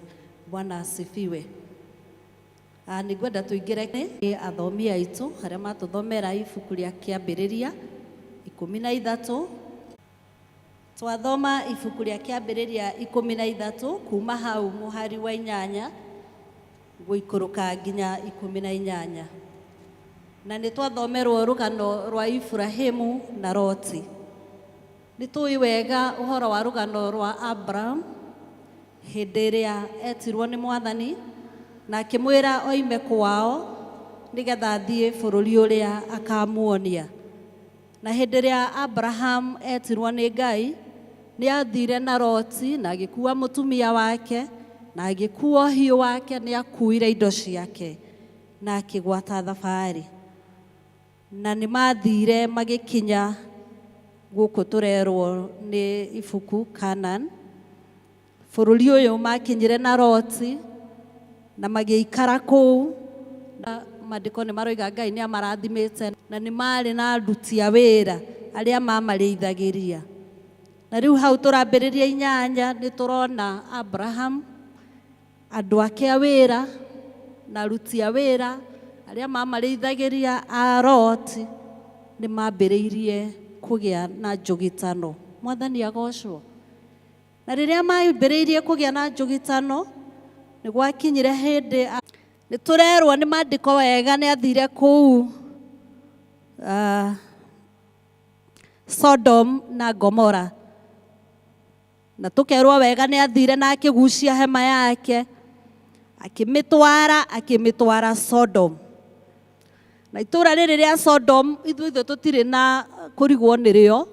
Bwana asifiwe. Nĩngwenda tũingĩre nĩ athomi aitũ arĩa matũthomera ibuku rĩa kĩambĩrĩria 13. Twathoma ibuku rĩa kĩambĩrĩria 13 kuma hau mũhari wa 8 gũikũrũka nginya 18. Na nĩ twathomerwo rũgano rwa Ibrahimu na Loti. Nĩ tũĩ wega ũhoro wa rũgano rwa Abraham hĩndĩ ĩrĩa etirwo nĩ Mwathani na akĩmwĩra oime kwao nĩgetha athiĩ bũrũri ũrĩa akamuonia. Na hĩndĩ ĩrĩa Abraham etirwo nĩ Ngai, nĩ athire na Loti na agĩkua mũtumia wake na agĩkua ũhiũ wake, nĩ akuire indo ciake na akĩgwata thabarĩ. Na nĩ mathire magĩkinya gũkũ tũrerwo nĩ ibuku Canaan. Bũrũri ũyũ makinyire na Loti na magĩikara kũu, na maandĩko nĩ maroiga Ngai nĩ amarathimĩte na nĩ marĩ na aruti a wĩra arĩa mamarĩithagĩria. Na rĩu hau tũrambĩrĩria 8 nĩ tũrona Abraham, andũ ake a wĩra na aruti a wĩra arĩa mamarĩithagĩria a Loti nĩ mambĩrĩirie kũgĩa na njũgĩtano. Mwathani agocwo. Na rĩrĩa mambĩrĩirie kũgĩa na njũgĩtano, nĩ gwakinyire hĩndĩ nĩ tũrerwo nĩ maandĩko wega nĩ athire kũu Sodom na Gomora. Na tũkerwo wega nĩ athire na akĩgucia hema yake akĩmĩtwara Sodom. Na itũũra rĩrĩ rĩa Sodom ithuĩ tũtirĩ na kũrigwo nĩrĩo,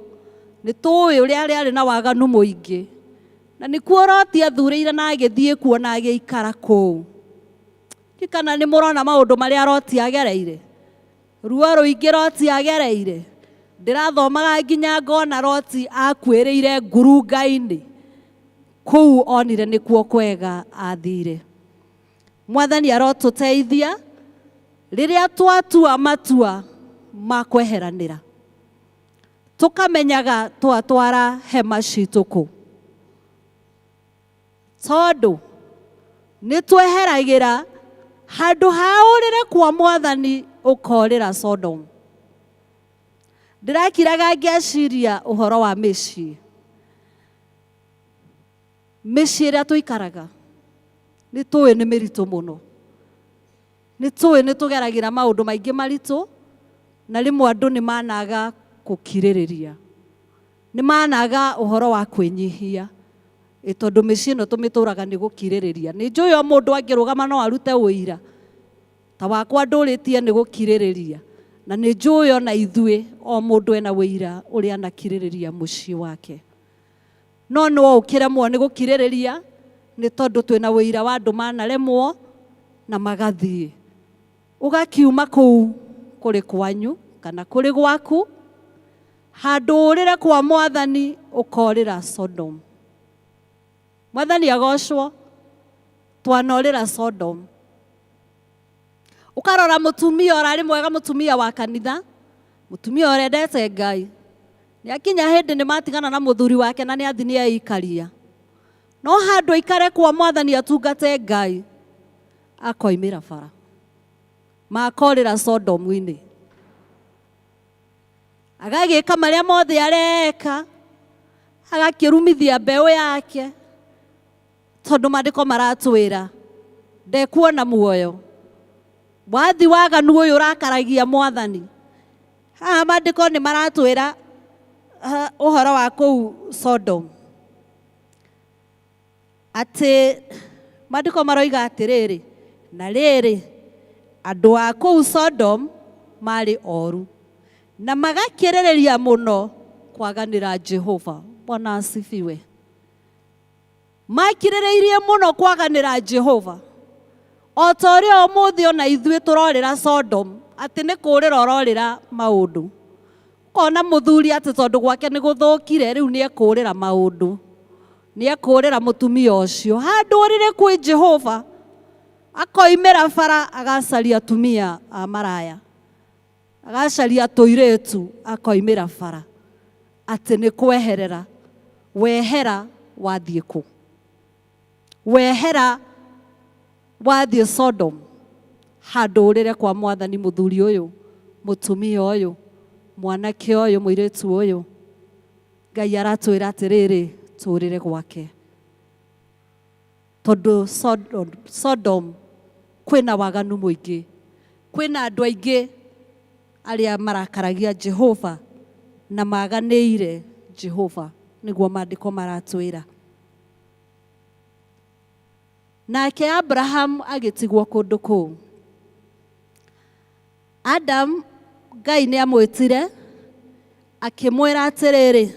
nĩ tũĩ ũrĩa rĩarĩ na waganu mũingĩ. Na nĩkuo Loti athurĩire na agĩthiĩ kuo na agĩikara kũu. Kana nĩ mũrona maũndũ marĩa Loti agereire, ruo rũingĩ Loti agereire. Ndĩrathomaga nginya ngona Loti akuĩrĩire ngurunga-inĩ, kũu onire nĩkuo kwega athire. Mwathani arotũteithia rĩrĩa twatua matua ma kweheranĩra, tũkamenyaga twatwara hema citũ kũ. Tondũ nĩ tweheragĩra handũ ha ũrĩre kwa Mwathani ũkorĩra Sodom. Ndĩrakiraga ngĩciria ũhoro wa mĩciĩ ĩrĩa tũikaraga. Nĩ tũĩ nĩ mĩritũ mũno, nĩ tũĩ nĩ tũgeragĩra maũndũ maingĩ maritũ, na rĩmwe andũ nĩ managa gũkirĩrĩria, nĩ managa ũhoro wa kwĩnyihia, tondũ mĩciĩ ĩno tũmĩtũraga nĩ gũkirĩrĩria. Nĩ njũĩ o mũndũ angĩrũgama no arute ũira, ta wakwa ndũrĩtie nĩ gũkirĩrĩria. Na nĩ njũĩ ona ithuĩ o mũndũ ena ũira ũrĩa anakirĩrĩria mũciĩ wake. No no ũkĩremwo nĩ gũkirĩrĩria nĩ tondũ twĩna ũira wa andũ manaremwo na magathiĩ. Ũgakiuma kũu kũrĩ kwanyu kana kũrĩ gwaku, handũ ũrĩre kwa Mwathani ũkorĩra Sodom. Mwathani agocwo, twanorĩra Sodom. Ũkarora mũtumia ũrarĩ mwega, mũtumia wa kanitha, mutumia ũrĩa ndete Ngai nĩ akinya hĩndĩ nĩ matigana na mũthuri wake na nĩ athi nĩ eikaria, no handũ aikare kwa Mwathani atungate Ngai akoimĩra bara, makorĩra Sodomu-inĩ, agagĩka marĩa mothe areka, agakĩrumithia mbeũ yake, tondũ maandĩko maratwĩra ndekuona muoyo. Wathi waganu ũyũ ũrakaragia Mwathani. Haha maandĩko nĩ maratwĩra ũhoro wa kũu Sodom, atĩ maandĩko maroiga atĩrĩrĩ, na rĩrĩ andũ a kũu Sodom marĩ oru na magakĩrĩrĩria mũno kwaganĩra Jehova. Bwana asifiwe. Makirĩrĩirie mũno kwaganĩra Jehova, o ta ũrĩa ũmũthĩ ona ithuĩ tũrorĩra Sodom, atĩ nĩ kũũrĩra ũrorĩra maũndũ. Kona mũthuri atĩ tondũ gwake nĩ gũthũkire rĩu nĩ ekũũrĩra maũndũ, nĩ ekũũrĩra mũtumia ũcio. Handũ ũrĩrĩ kwĩ Jehova akoimĩra bara agacaria atumia a maraya, agacaria tũirĩtu akoimĩra bara, atĩ nĩ kweherera. Wehera wathiĩ kũ? Wehera wathiĩ Sodom, handũ ũrĩre kwa Mwathani mũthuri ũyũ, mũtumia ũyũ, mwanake ũyũ, mũirĩtu ũyũ. Ngai aratwĩra atĩrĩrĩ tũũrĩre gwake, tondũ Sodom kwĩna waganu mũingĩ, kwĩna andũ aingĩ arĩa marakaragia Jehova na maganĩire Jehova, nĩguo maandĩko maratwĩra. Nake Abraham agĩtigwo kũndũ kũu. Adam, Ngai nĩ amwĩtire akĩmwĩra atĩrĩrĩ,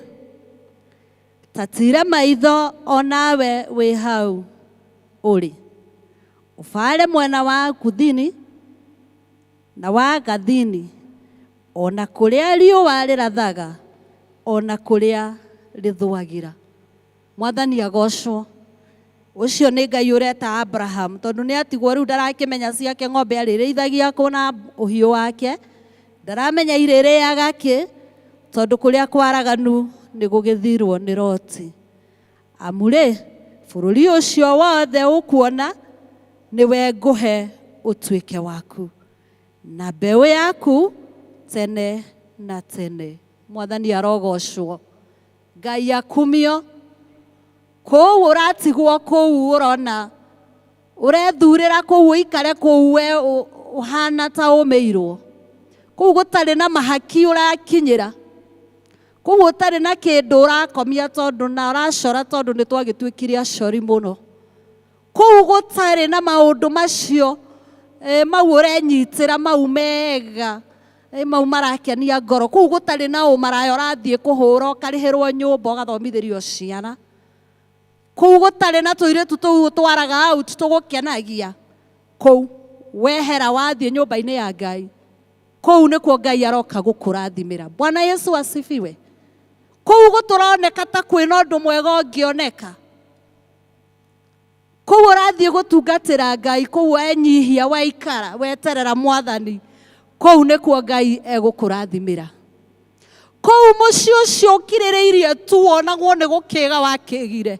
ta tire maitho onawe wĩ hau ũrĩ, ũbare mwena wa kuthini na wa gathini, ona kũrĩa riũa rĩrathaga, ona kũrĩa rĩthũagĩra. Mwathani agocwo. Ũcio nĩ Ngai ũreta Abraham, tondũ nĩ atigwo rĩu ndarakĩmenya ciake ng'ombe arĩrĩithagia kũ na ũhiũ wake, ndaramenya irĩrĩaga kĩ, tondũ kũrĩa kwaraganu nĩ gũgĩthirwo nĩ Loti. Amu rĩ, bũrũri ũcio wothe ũkuona nĩwe ngũhe ũtuĩke waku, na mbeũ yaku tene na tene. Mwathani arogocwo. Ngai akumio. Kũu ũratigwo kũu ũrona, ũrethurĩra kũu ũikare kũu we ũhana ta ũmĩirwo. Kũu gũtarĩ na mahaki ũrakinyĩra, kũu gũtarĩ na kĩndũ ũrakomia tondũ na ũracora tondũ nĩ twagĩtuĩkire acori mũno. Kũu gũtarĩ na maũndũ macio mau ũrenyitĩra, mau mega, mau marakenia ngoro. Kũu gũtarĩ na ũmaraya ũrathiĩ kũhũra ũkarĩhĩrwo nyũmba ũgathomithĩrio ciana. Kũu gũtarĩ na tũirĩtu tũu ũtwaraga out tũgũkenagia. Kũu wehera wathiĩ nyũmba-inĩ ya Ngai, kũu nĩkuo Ngai aroka gũkũrathimĩra. Bwana Yesu asifiwe. Kũu gũtũroneka ta kwĩna ũndũ mwega ũngĩoneka. Kũu ũrathiĩ gũtungatĩra Ngai, kũu wenyihia waikara weterera Mwathani, kũu nĩkuo Ngai egũkũrathimĩra. Kũu mũciĩ ũcio ũkirĩrĩirie tu wonagwo nĩ gũkĩga wakĩgire.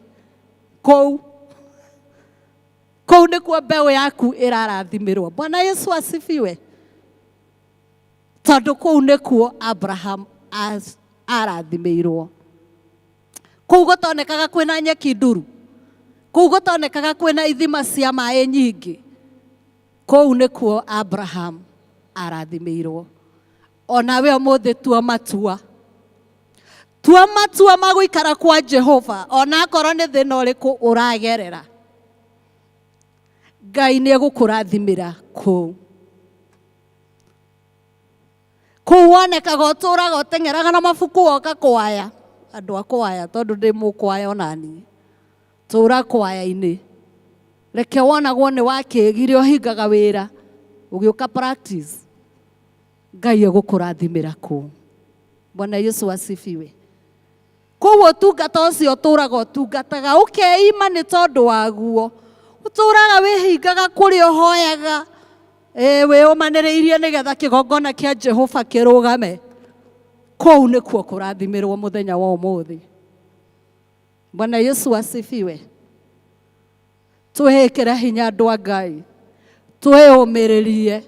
Kũu nĩkuo mbeũ yaku ĩrarathimĩrwo. Bwana Yesu asifiwe. Tondũ kũu nĩkuo Abraham arathimĩirwo. Kũu gũtonekaga kwĩna nyeki nduru, kũu gũtonekaga kwĩna ithima cia maĩ nyingĩ. Kũu nĩkuo Abraham arathimĩirwo. Onawe ũmũthĩ tua matua. Tua matua ma gũikara kwa Jehova, ona akorwo nĩ thĩna ũrĩkũ ũragerera. Ngai nĩ egũkũrathimĩra kũu. Kũu wonekaga ũtũraga ũteng'eraga na mabuku woka kwaya. Andũ a kwaya, tondũ ndĩ mũkwaya onaniĩ. Tũra kwaya-inĩ. Reke wonagwo nĩ wakĩgire ũhingaga wĩra, ũgĩũka practice. Ngai egũkũrathimĩra kũu. Bwana Yesu asifiwe. Kũu ũtungata ũcio ũtũraga ũtungataga ũkeima nĩ tondũ waguo. Ũtũraga wĩhingaga kũrĩa ũhoyaga, wĩũmanĩrĩirie nĩgetha kĩgongona kĩa Jehova kĩrũgame. kou nĩkuo kũrathimirwo mũthenya wa ũmũthĩ. Bwana Yesu asifiwe. Twĩkĩre hinya andũ a Ngai, twĩyũmĩrĩrie,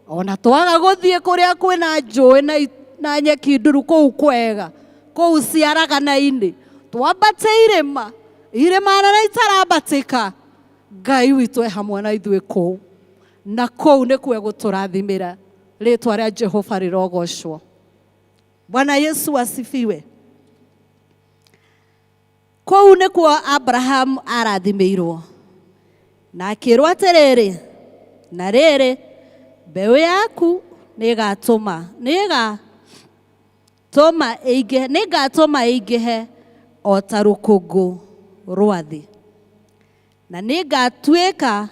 ona twaga gũthiĩ kũrĩa kwĩna njũĩ na nyeki nduru kũu kwega, kũu ciaragana-inĩ, twambate irĩma nene itarambatĩka, Ngai witũ e hamwe na ithuĩ kũu, na kũu nĩkuo egũtũrathimĩra, rĩtwa rĩa Jehova rĩrogocwo. Bwana Yesu asifiwe. Kũu nĩkuo Abraham arathimĩirwo, na akĩrwo atĩrĩrĩ, na rĩrĩ mbeũ yaku nĩĩgatũma ĩingĩhe o ta rũkũngũ rwa thĩ, na nĩgũgatuĩka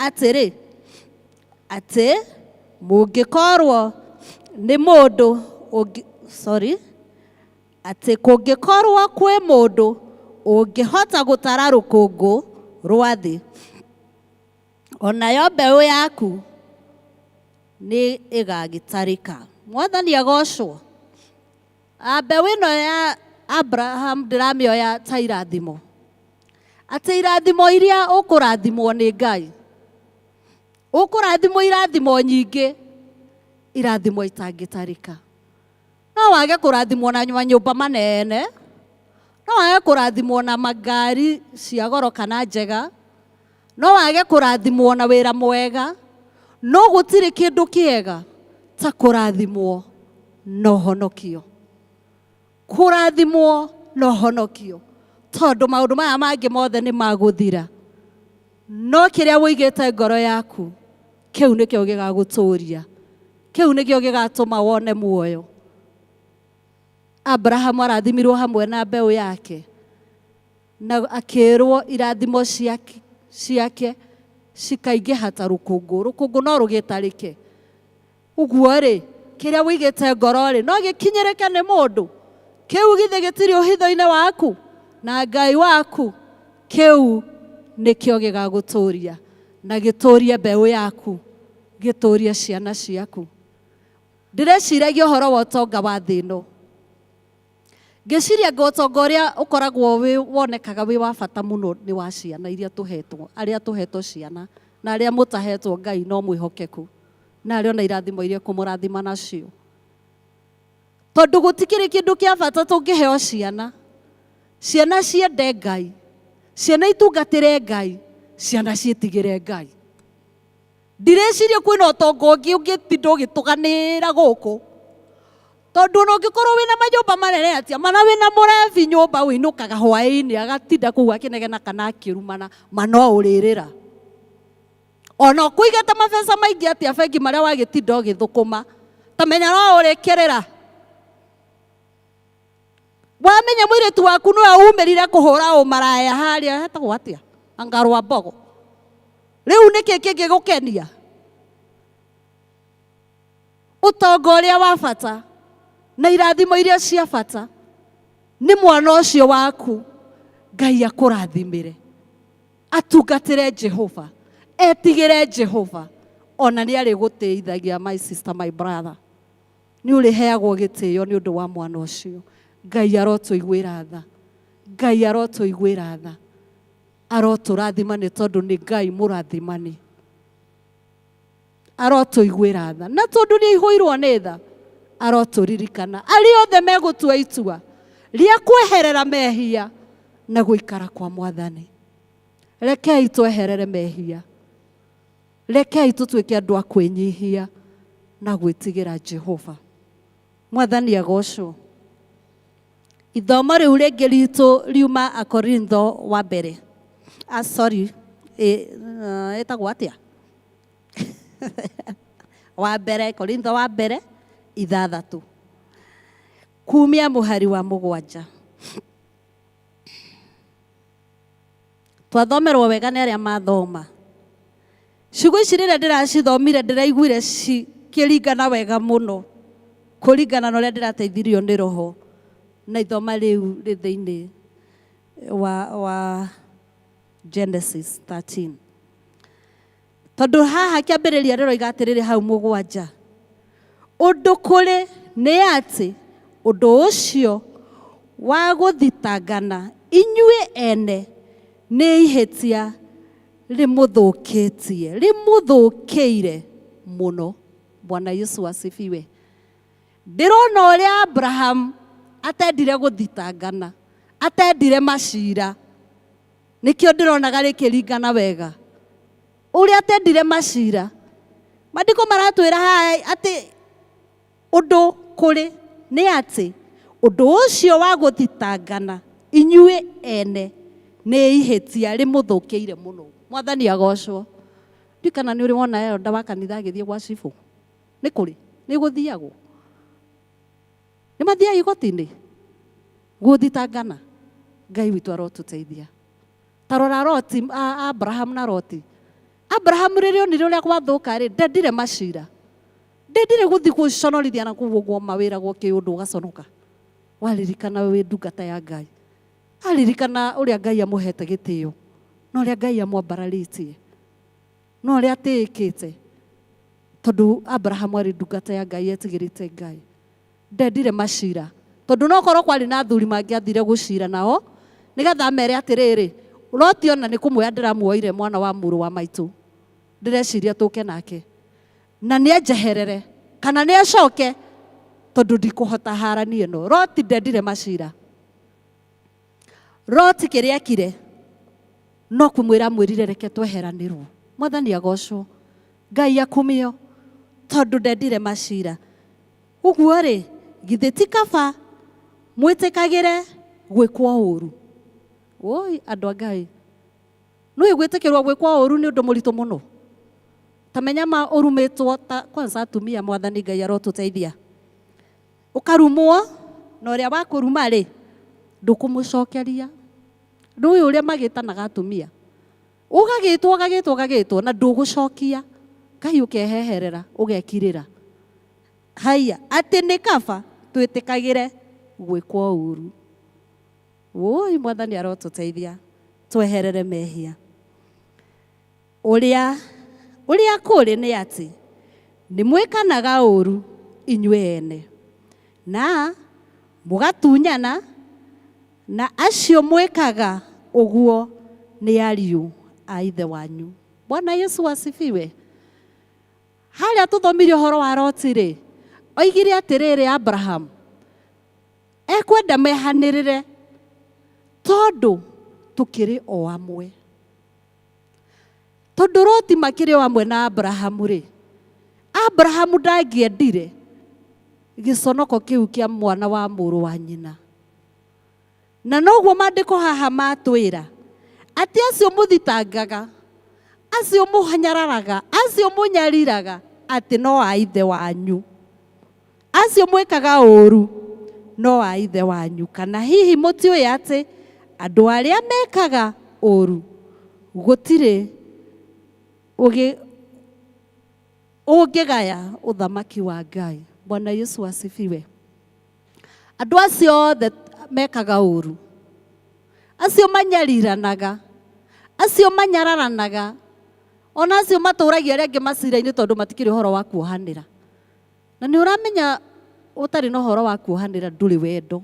atĩrĩ, atĩ mũngĩkorwo nĩ mũndũ atĩ kũngĩkorwo kwĩ mũndũ ũngĩhota gũtara rũkũngũ rwa thĩ, onayo mbeũ yaku nĩ ĩgagĩtarĩka. Mwathani agocwo. Mbeũ ĩno ya Abraham ndĩramĩoya ta irathimo, atĩ irathimo iria ũkũrathimwo nĩ Ngai, ũkũrathimwo irathimo nyingĩ, irathimo itangĩtarĩka. No wage kũrathimwo na nyũmba manene, no wage kũrathimwo na magari cia goro kana njega, no wage kũrathimwo na wĩra mwega, no gũtirĩ kĩndũ kĩega ta kũrathimwo na ũhonokio. Kũrathimwo na ũhonokio, tondũ maũndũ maya mangĩ mothe nĩ magũthira, no kĩrĩa wũigĩte ngoro yaku, kĩu nĩkĩo gĩgagũtũria, kĩu nĩkĩo gĩgatũma wone muoyo. Abraham arathimirwo hamwe na mbeũ yake, na akĩrwo irathimo ciake cikaingĩha ta rũkũngũ no rũgĩtarĩke. Ũguo-rĩ, kĩrĩa wũigĩte ngoro-rĩ no gĩkinyĩrĩke nĩ mũndũ, kĩu githĩ gĩtirĩ ũhitho-inĩ waku na Ngai waku, kĩu nĩkĩo gĩgagũtũria, na gĩtũrie mbeũ yaku, gĩtũrie ciana ciaku. Ndĩreciragia ũhoro wa ũtonga wa thĩ ĩno, ngĩciria ũtonga ũrĩa ũkoragwo wonekaga wĩ wa bata mũno nĩ wa ciana iria tũhetwo, arĩa tũhetwo ciana, na arĩa mũtahetwo Ngai no mwĩhokeku, na arĩa ona irathimo iria kũmũrathima nacio. Tondũ gũtikĩrĩ kĩndũ kĩa bata tũngĩheo ciana. Ciana ciende Ngai, ciana itungatĩre Ngai, ciana ciĩtigĩre Ngai. Ndireciria kwĩna ũtonga ũngĩ ũngĩtinda ũgĩtũganĩra gũkũ, tondũ ona ũngĩkorwo wĩna manyũmba manene atĩa, mana wĩna mũrebi nyũmba wĩinũkaga hwaĩ-inĩ agatinda kũu akĩnegena kana akĩrumana, no ũrĩrĩra. Ona ũkũigĩte mabeca maingĩ atĩa bengi marĩa wagĩtinda ũgĩthũkũma, tamenya no ũrĩkĩrĩra. Wamenya mũirĩtu waku nĩwe umĩrire kũhũra ũmaraya harĩa hetagwo atĩa, Angarwa Mbogo, rĩu nĩkĩ kĩngĩgũkenia? Ũtonga ũrĩa wa bata na irathimo iria cia bata nĩ mwana ũcio waku Ngai akũrathimĩre, atungatĩre Jehova, etigĩre Jehova, ona nĩ arĩgũteithagia. My sister, my brother, nĩ ũrĩheagwo gĩtĩo nĩ ũndũ wa mwana ũcio. Ngai arotũiguĩra tha, Ngai arotũiguĩra tha, arotũrathima nĩ tondũ nĩ Ngai mũrathimani, arotũiguĩra tha, na tondũ nĩ aihũirwo nĩ tha, arotũririkana arĩa othe megũtua itua rĩa kweherera mehia na gũikara kwa Mwathani. Rekei tweherere mehia, rekei tũtuĩke andũ a kwĩnyihia na gwĩtigĩra Jehova. Mwathani agocwo. Ithomo rĩu rĩngĩ ritũ riuma Akorintho wa mbere, ĩtagwo atĩa? Wa mbere, Korintho wa mbere 6, kumia mũhari wa 7. Twathomerwo wega nĩ arĩa mathoma. Ciugo ici rĩrĩa ndĩracithomire ndĩraiguire cikĩringana wega mũno, kũringana na ũrĩa ndĩrateithirio nĩ Roho na ithoma rĩu rĩ thĩinĩ wa Genesis 13. Tondũ haha kĩambĩrĩria rĩroiga atĩrĩrĩ hau 7, Ũndũ kũrĩ nĩ atĩ ũndũ ũcio wa gũthitangana inyuĩ ene nĩ ihĩtia rĩmũthũkĩire mũno. Bwana Yesu asifiwe. Ndĩrona ũrĩa Abraham atendire gũthitangana, atendire macira. Nĩkĩo ndĩronaga rĩkĩringana wega. Ũrĩa atendire macira. Maandĩko maratwĩra haha atĩ ũndũ kũrĩ nĩ atĩ ũndũ ũcio wa gũthitangana inyuĩ ene nĩ ihĩtia rĩmũthũkĩire mũno. Mwathani agocwo. Ndikana nĩ ũrĩ wona elda wa kanitha agĩthiĩ gwa cibũ. Nĩ kũrĩ? Nĩ gũthiagwo? Nĩ mathiaga igoti-inĩ gũthitangana? Ngai witũ arotũteithia. Ta rora Loti, Abraham na Loti. Abraham rĩrĩa onire ũrĩa gwathũka-rĩ, ndendire macira. Ndendire gũthiĩ gũconorithia na kũu ũguo mawĩra gwa kĩũndũ ũgaconoka. Waririkana wĩ ndungata ya Ngai. Aririkana ũrĩa Ngai amũhete gĩtĩo, na ũrĩa Ngai amwambararĩtie, na ũrĩa atĩĩkĩte. Tondũ Abraham arĩ ndungata ya Ngai, etigĩrĩte Ngai. Ndendire macira. Tondũ no korwo kwarĩ na athuri mangĩathire gũcira nao, nĩgetha mere atĩrĩrĩ, Loti ona nĩ kũmwoya ndĩramuoire mwana wa mũrũ wa maitũ. Ndĩreciria tũke nake. Na nĩ enjeherere, kana nĩ acoke, tondũ ndikũhota harania ĩno. Loti ndendire macira. Loti kĩrĩa ekire, no kũmwĩra amwĩrire reke tweheranĩrwo. Mwathani agocwo. Ngai akumio, tondũ ndendire macira. Ũguo-rĩ, githĩ ti kaba mwĩtĩkagĩre gwĩkwo ũũru? Oi, andũ a Ngai. Nĩ gwĩtĩkĩrwo gwĩkwo ũũru nĩ ũndũ mũritũ mũno. Tamenya ma ũrumĩtwo ta kwanza atumia, Mwathani Ngai arotũteithia. Ũkarumwo, na ũrĩa wakũruma-rĩ, ndũkũmũcokeria. Ndũĩ ũrĩa magĩtanaga atumia. Ũgagĩtwo na ndũgũcokia. Ngai ũkeheherera, ũgekirĩra. Haya, atĩ nĩ kaba twĩtĩkagĩre gwĩkwo ũũru. Oi, Mwathani arotũteithia tweherere mehia. Ũrĩa kũrĩ nĩ atĩ nĩ mwĩkanaga ũũru inyuĩ ene, na mũgatunyana, na acio mwĩkaga ũguo nĩ ariũ a ithe wanyu. Bwana Yesu asifiwe. Harĩa tũthomirie ũhoro wa Loti-rĩ, oigire atĩrĩrĩ Abraham, ekwenda mehanĩrĩre tondũ tũkĩrĩ o amwe. Tondũ Loti makĩrĩ o amwe na Abrahamu-rĩ, Abrahamu ndangĩendire gĩconoko kĩu kĩa mwana wa mũrũ wa nyina. Na noguo maandĩko haha matwĩra atĩ acio mũthitangaga, acio mũhanyararaga, acio mũnyariraga, atĩ no a ithe wanyu. Acio mwĩkaga ũũru no a ithe wanyu. Kana hihi mũtiũĩ atĩ andũ arĩa mekaga ũũru gũtirĩ ũngĩgaya ũthamaki wa Ngai. Bwana Yesu asifiwe. Andũ acio othe mekaga ũũru, acio manyariranaga, acio manyararanaga, ona acio matũragia arĩa angĩ macira-inĩ tondũ matikĩrĩ ũhoro wa kuohanĩra. Na nĩ ũramenya ũtarĩ na ũhoro wa kuohanĩra ndũrĩ wendo.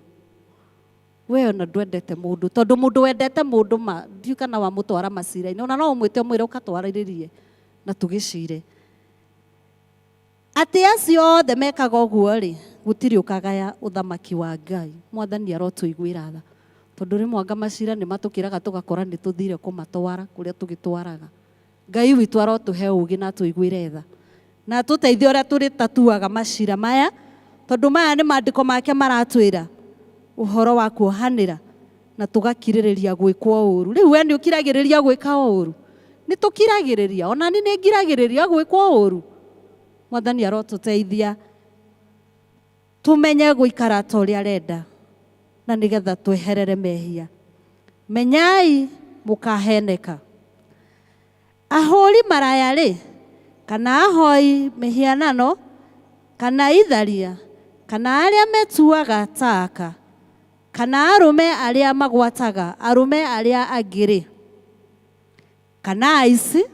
We ona ndwendete mũndũ, tondũ mũndũ wendete mũndũ ndiũ kana wamũtwara macira-inĩ, ona no ũmwĩte ũmwĩre ũkatwarĩrĩrie na tũgĩcire. Atĩ acio othe mekaga ũguo-rĩ, gũtirĩ ũkagaya ũthamaki wa Ngai. Mwathani arotũiguĩra tha, tondũ rĩmwe anga macira nĩ matũkĩraga tũgakora nĩ tũthire kũmatwara kũrĩa tũgĩtwaraga. Ngai witũ arotũhe ũũgĩ na atũiguĩre tha, na atũteithie ũrĩa tũrĩtatuaga macira maya, tondũ maya nĩ maandĩko make maratwĩra ũhoro wa kuohanĩra na tũgakirĩrĩria gwĩkwo ũũru. Rĩu we nĩ ũkiragĩrĩria gwĩka ũũru? Nĩ tũkiragĩrĩria, ona nĩ ngiragĩrĩria gwĩkwo ũũru. Mwathani arotũteithia tumenye gũikara ta ũrĩa arenda, na nĩgetha tweherere mehia. Menyai mũkaheneka. Ahũri maraya-rĩ, kana ahoi mĩhianano, kana itharia, kana arĩa metuaga ta aka, kana arũme arĩa magwataga arũme arĩa angĩ-rĩ, kana aici,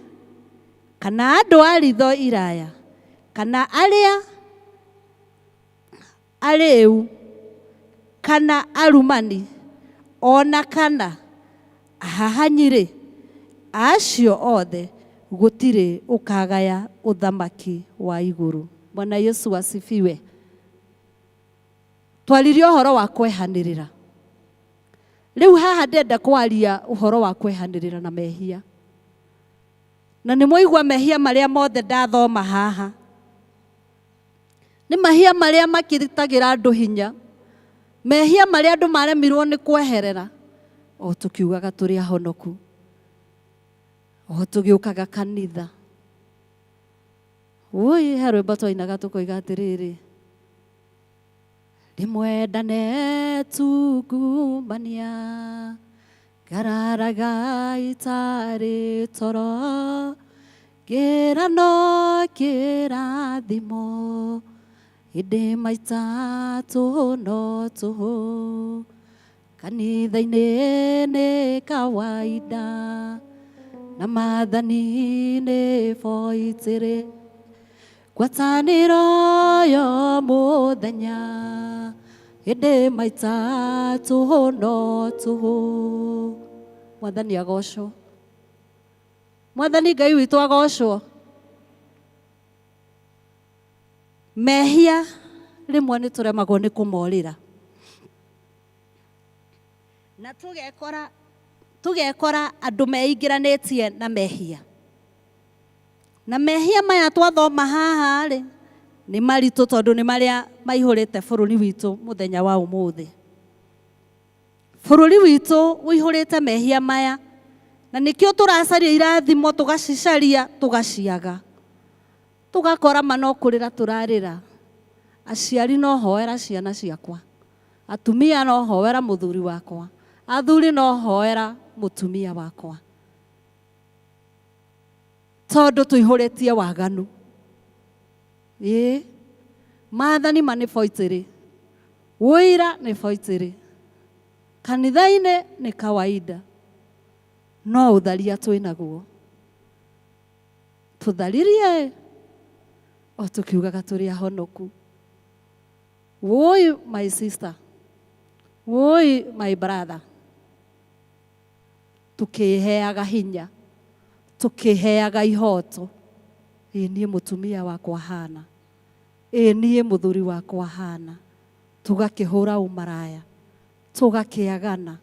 kana andũ a ritho iraya, kana arĩa arĩu kana arumani ona kana ahahanyirĩ acio othe gũtirĩ ũkagaya ũthamaki wa igũrũ. Bwana Yesu asifiwe. Twaririe ũhoro wa kwehanĩrĩra. Rĩu haha ndenda kwaria ũhoro wa kwehanĩrĩra na mehia. Na nĩ mũigua mehia marĩa mothe ndathoma haha nĩ mahia marĩa makĩritagĩra andũ hinya, mehia marĩa andũ maremirwo nĩ kweherera, o tũkiugaga tũrĩ ahonoku, o tũgĩũkaga kanitha. Ui, he rwĩmbo twainaga tũkoiga atĩrĩrĩ, rĩmwe tungumania ngararaga itarĩ toro, kĩrano kĩrathimo hĩndĩ maita tũno tũhũ, kanitha-inĩ nĩ kawaida na maathani nĩ boitĩrĩ, ngwatanĩro yo mũthenya hĩndĩ maita tũno tũhũ. Mwathani agocwo. Mwathani Ngai witũ agocwo. Mehia rĩmwe nĩ tũremagwo nĩ kũmorĩra na tũgekora andũ meingĩranĩtie na mehia. Na mehia maya twathoma haha rĩ nĩ maritũ tondũ nĩ marĩa maihũrĩte bũrũri witũ mũthenya wa ũmũthĩ. Bũrũri witũ ũihũrĩte mehia maya na nĩkĩo tũracaria irathimo tũgacicaria tũgaciaga. Tũgakora no kũrĩra tũrarĩra. Aciari no hoera ciana ciakwa, atumia no hoera mũthuri wakwa, athuri no hoera mũtumia wakwa, tondũ tũihũrĩtie waganu. Maathani nĩ boitĩrĩ, wũira nĩ boitĩrĩ, kanitha-inĩ nĩ kawaida, no ũtharia twĩnaguo. Tũtharirie o tũkiugaga tũrĩ ahonoku. Woi my sister, woi my brother, tukĩheaga hinya, tukĩheaga ihoto. Niĩ mũtumia wakwa hana, niĩ mũthuri wakwa hana. Tũgakĩhũra ũmaraya, tũgakĩagana.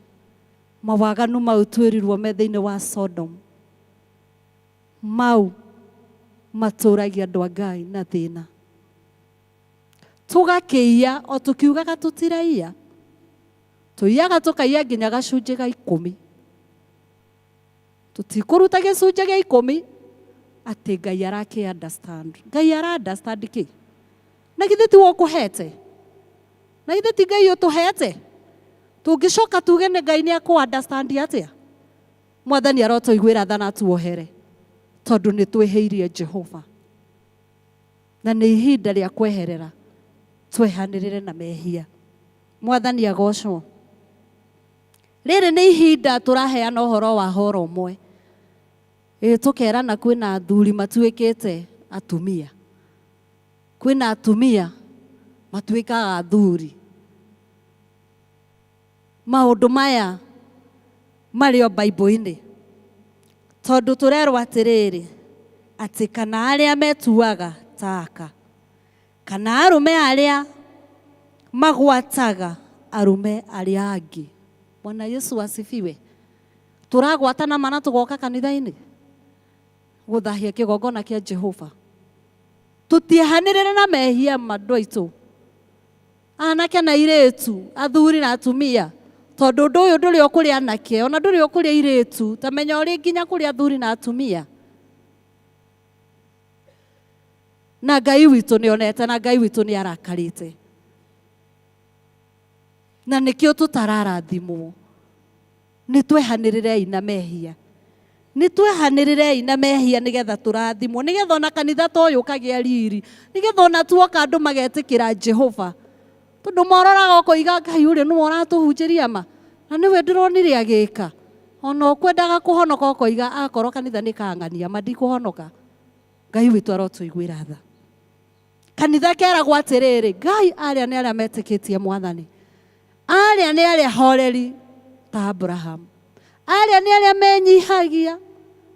Mawaganu mau twĩrirwo me thĩinĩ wa Sodom, mau matũragia andũ a Ngai na thĩna. Tũgakĩiya o tũkiugaga tũtiraiya, tũiyaga tũkaiya nginya gacunjĩ ga 10. Tũtikũruta gĩcunjĩ gĩa 10 atĩ Ngai arakĩ understand. Ngai ara understand kĩ? Na githĩ ti wokũhete? Na githĩ ti Ngai ũtũhete? Tũngĩcoka tuge nĩ Ngai nĩ akũ understand atĩa? Mwathani arotũiguĩra tha na tuohere, tondũ nĩ twĩhĩirie Jehova. Na nĩ ihinda rĩa kweherera, twehanĩrĩre na mehia. Mwathani agocwo. Rĩrĩ nĩ ihinda tũraheana ũhoro wa horo ũmwe. Tũkerana kwĩna athuri matuĩkĩte atumia, kwĩna atumia matuĩkaga athuri. Maũndũ maya marĩ o Bible-inĩ, tondũ tũrerwo atĩrĩrĩ, atĩ kana arĩa metuaga ta aka, kana arũme arĩa magwataga arũme arĩa angĩ. Bwana Yesu asifiwe. Tũragwatana mana tũgoka kanitha-inĩ gũthahia kĩgongona kĩa Jehova. Tũtiehanĩrĩre na mehia andũ aitũ, anake na airĩtu, athuri na atumia, tondũ ũndũ ũyũ ndũrĩ o kũrĩ anake, ona ndũrĩ o kũrĩ airĩtu, ta menya ũrĩ nginya kũrĩ athuri na atumia. Na Ngai witũ nĩ onete, na Ngai witũ nĩ arakarĩte. Na nĩkĩo tũtararathimwo. Nĩ twehanĩrĩrei na mehia. Nĩ twehanĩrĩrei na mehia nĩgetha tũrathimwo, nĩgetha ona kanitha ta ũyũ kagĩa riri, nĩgetha ona tuoka andũ magetĩkĩra Jehova. Tondũ mororaga ũkoiga Ngai ũrĩa nĩwe ũratũhunjĩria ma, na nĩwe ndĩronire agĩka. Ona ũkwendaga kũhonoka ũkoiga akorwo kanitha nĩ kang'ania ma ndikũhonoka. Ngai witũ arotũiguĩra tha. kanitha keragwo atiriri Ngai aria ni aria metikitie Mwathani, aria ni aria horeri ta Abraham, aria ni aria menyihagia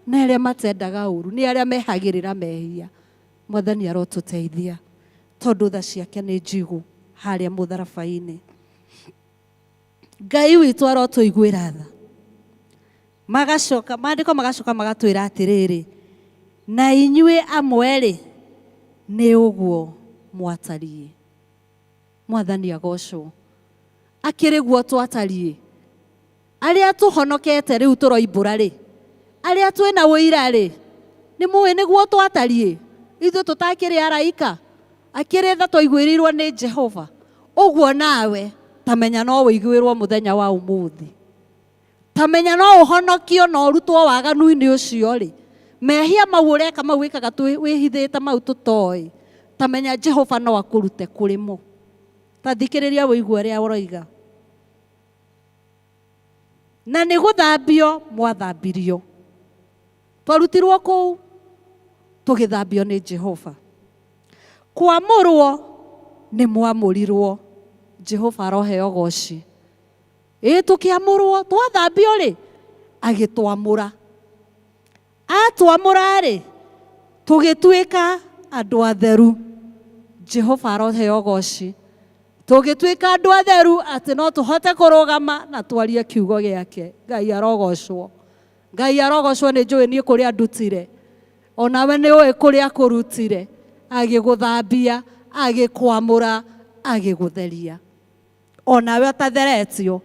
na aria matendaga uru, ni aria mehagirira mehia. Mwathani arotuteithia tondu tha ciake ni njigu haria mutharabai-ini. Ngai witu arotuiguira tha. Magacoka maandiko magacoka magatwira atiriri, na inyue amweri ni uguo mwatarie. Mwathani agocwo. Akiri guo twatarie. Aria tuhonokete riu turoimbura ri, aria twina wira ri, ni muwe niguo twatarie. Ithu tutakiri araika, akiri tha twaiguirirwo ni Jehova. Uguo nawe tamenya no wiguirwo muthenya wa umuthi. Tamenya no uhonokio no rutwo waganu-ini ucio ri. Mehia mau ureka mau wikaga wihithite mau tutoi. Tamenya Jehova no akurute kurimo. Tathikiriria wiigua ria uroiga. Na ni guthambio mwathambirio. Twarutirwo kuu tugithambio ni Jehova. Kwamurwo ni mwamurirwo. Jehova aroheo goci. Tukiamurwo twathambio ri agitwamura. Atwamura ri tugituika andu atheru. Jehova aroheo goci. Tugituika andu atheru ati no tuhote kurugama na twarie kiugo giake. Ngai arogocwo. Ngai arogocwo ni njui ni kuria ndutire. Onawe ni ui kuria kurutire. Agiguthambia, agikwamura, agigutheria. Onawe utatheretio,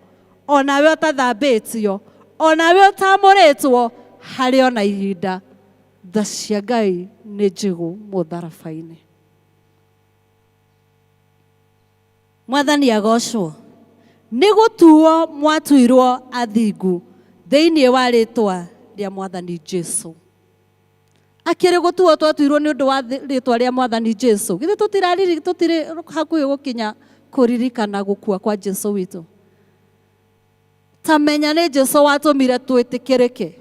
onawe utathambitio, onawe utamuritwo, hari ona ihinda tha cia Ngai ni njigu mutharabai-ini. Mwathani agocwo. Ni gutuo mwatuirwo athingu thiini wa ritwa ria Mwathani Jesu. Akiri gutuo twatuirwo ni undu wa ritwa ria Mwathani Jesu. Githe tutire hakuhi gukinya kuririkana gukua kwa Jesu witu. Tamenya ni Jesu watumire twitikirike.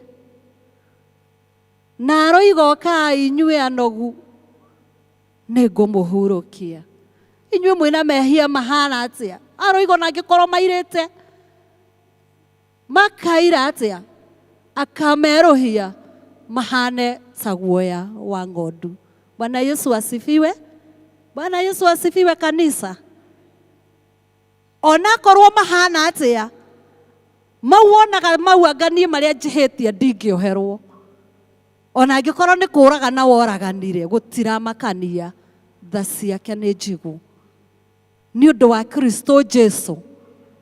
Na aroigoka inyue anogu ni ngumuhurukia. Inyue mwina mehia mahana atia. Aroigo na ngikorwo mairite makaira atia. Akameruhia mahane ta guoya wa ng'ondu. Bwana Yesu asifiwe. Bwana Yesu asifiwe kanisa. Ona korwo mahana atia. Mauonaga mauanganie maria njihitie ndingioherwo. Ona angikorwo ni kuraga na woraganire gutiramakania tha ciake ni njigu. Ni undu wa Kristo Jesu.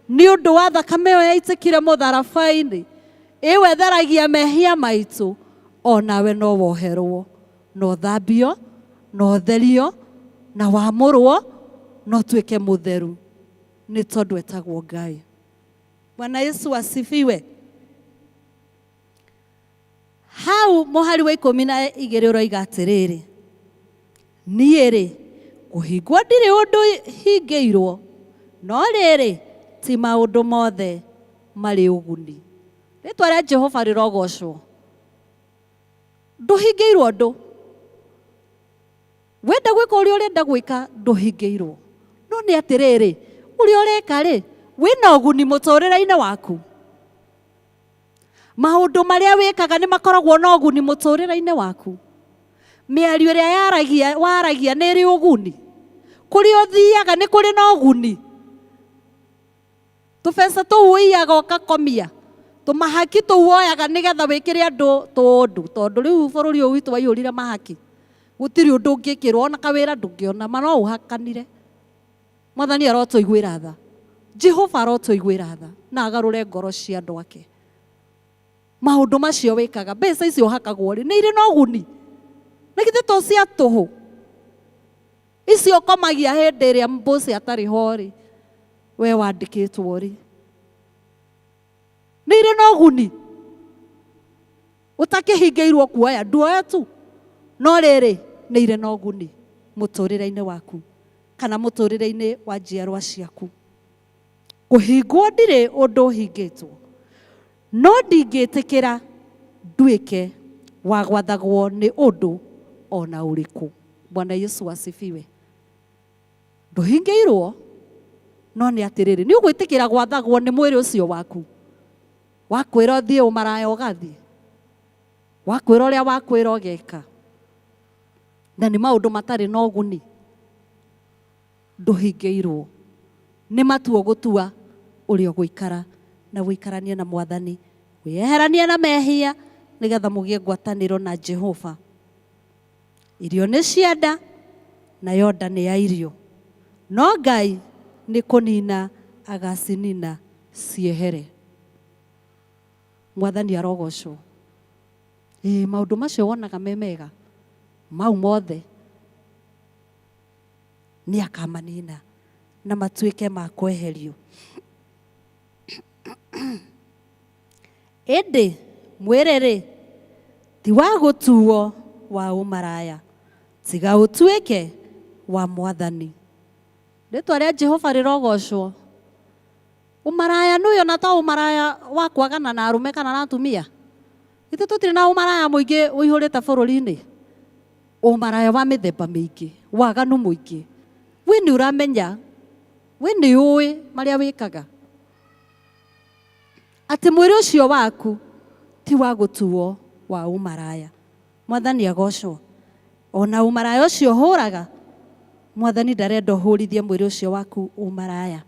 Ni undu wa thakame ĩyo yaitikire mutharabai-ini. Iwetheragia mehia maitu. Onawe no woherwo, no thambio, no therio, na wamurwo, no tuike mutheru. Ni tondu etagwo Ngai. Bwana Yesu asifiwe. Hau muhari wa 12 uroiga atiriri. Niĩ ri kuhingwo ndiri undu hingiirwo, no riri ti maundu mothe mari uguni. Ritwa ria Jehova rirogocwo. Nduhingiirwo ndu. Wenda gwika uria urenda gwika nduhingiirwo. No ni atiriri, uria ureka ri wina uguni muturire-ini waku. Maundu maria wikaga ni makoragwo na uguni muturire-ini waku. Miario iria waragia ni ri uguni. Kuria uthiaga ni kuri na uguni. Tubesa tu uiaga ugakomia. Tumahaki tuwoyaga nigetha wikire andu tundu tondu riu bururi uyu witu waiyurire mahaki. Gutiri undu ungikirwo ona kawira ndungiona mano uhakanire. Mwathani arotuiguira tha. Jehova arotuiguira tha na agarure ngoro cia andu ake. Maundu macio wikaga mbeca icio hakagwo ri ni iri na uguni. Na githe to cia tuhu. Icio komagia hindi iria mbosi atari ho ri we wandikitwo ri. Ni iri na uguni. Utakihingiirwo kuoya nduoya tu. No riri ni iri na uguni muturire-ini waku kana muturire-ini wa njiarwa ciaku. Kuhingwo ndiri undu hingitwo. No ndingitikira nduike wa gwathagwo ni undu ona uriku. Bwana Yesu asifiwe. Nduhingĩirwo no nĩ atĩrĩrĩ, nĩ ũgwĩtĩkĩra gwathagwo nĩ mwĩrĩ ũcio waku. Wakwĩra ũthiĩ ũmaraya ũgathiĩ, wakwĩra ũrĩa wakwĩra ũgeka, na nĩ maũndũ matarĩ na ũguni. Ndũhingĩirwo, nĩ matua ũgũtua ũrĩa ũgũikara na gũikarania na Mwathani, wĩyeherania na mehia nĩgetha mũgĩe ngwatanĩro na Jehova. Irio nĩ cia nda, nayo nda nĩ ya irio, no Ngai nĩ kũnina agacinina ciehere. Mwathani arogocwo. Maũndũ macio wonaga me mega, mau mothe nĩ akamanina na matuĩke ma kweherio. Ĩndĩ mwĩrĩ-rĩ ti wa gũtuo wa ũmaraya, tiga ũtuĩke wa Mwathani. Rĩtwa rĩa Jehova rĩrogocwo. Ũmaraya nĩũyũ na to ũmaraya wa kwagana na arũme kana na atumia. Ithuĩ tũtirĩ na ũmaraya mũingĩ ũihũrĩte bũrũri-inĩ. Ũmaraya wa mĩthemba mĩingĩ, waganu mũingĩ. We nĩ ũramenya, we nĩ ũĩ marĩa wĩkaga, atĩ mwĩrĩ ũcio waku ti wa gũtuo wa ũmaraya. Mwathani agocwo. Ona ũmaraya ũcio hũraga, Mwathani ndarenda ũhũrithie mwĩrĩ ũcio waku ũmaraya.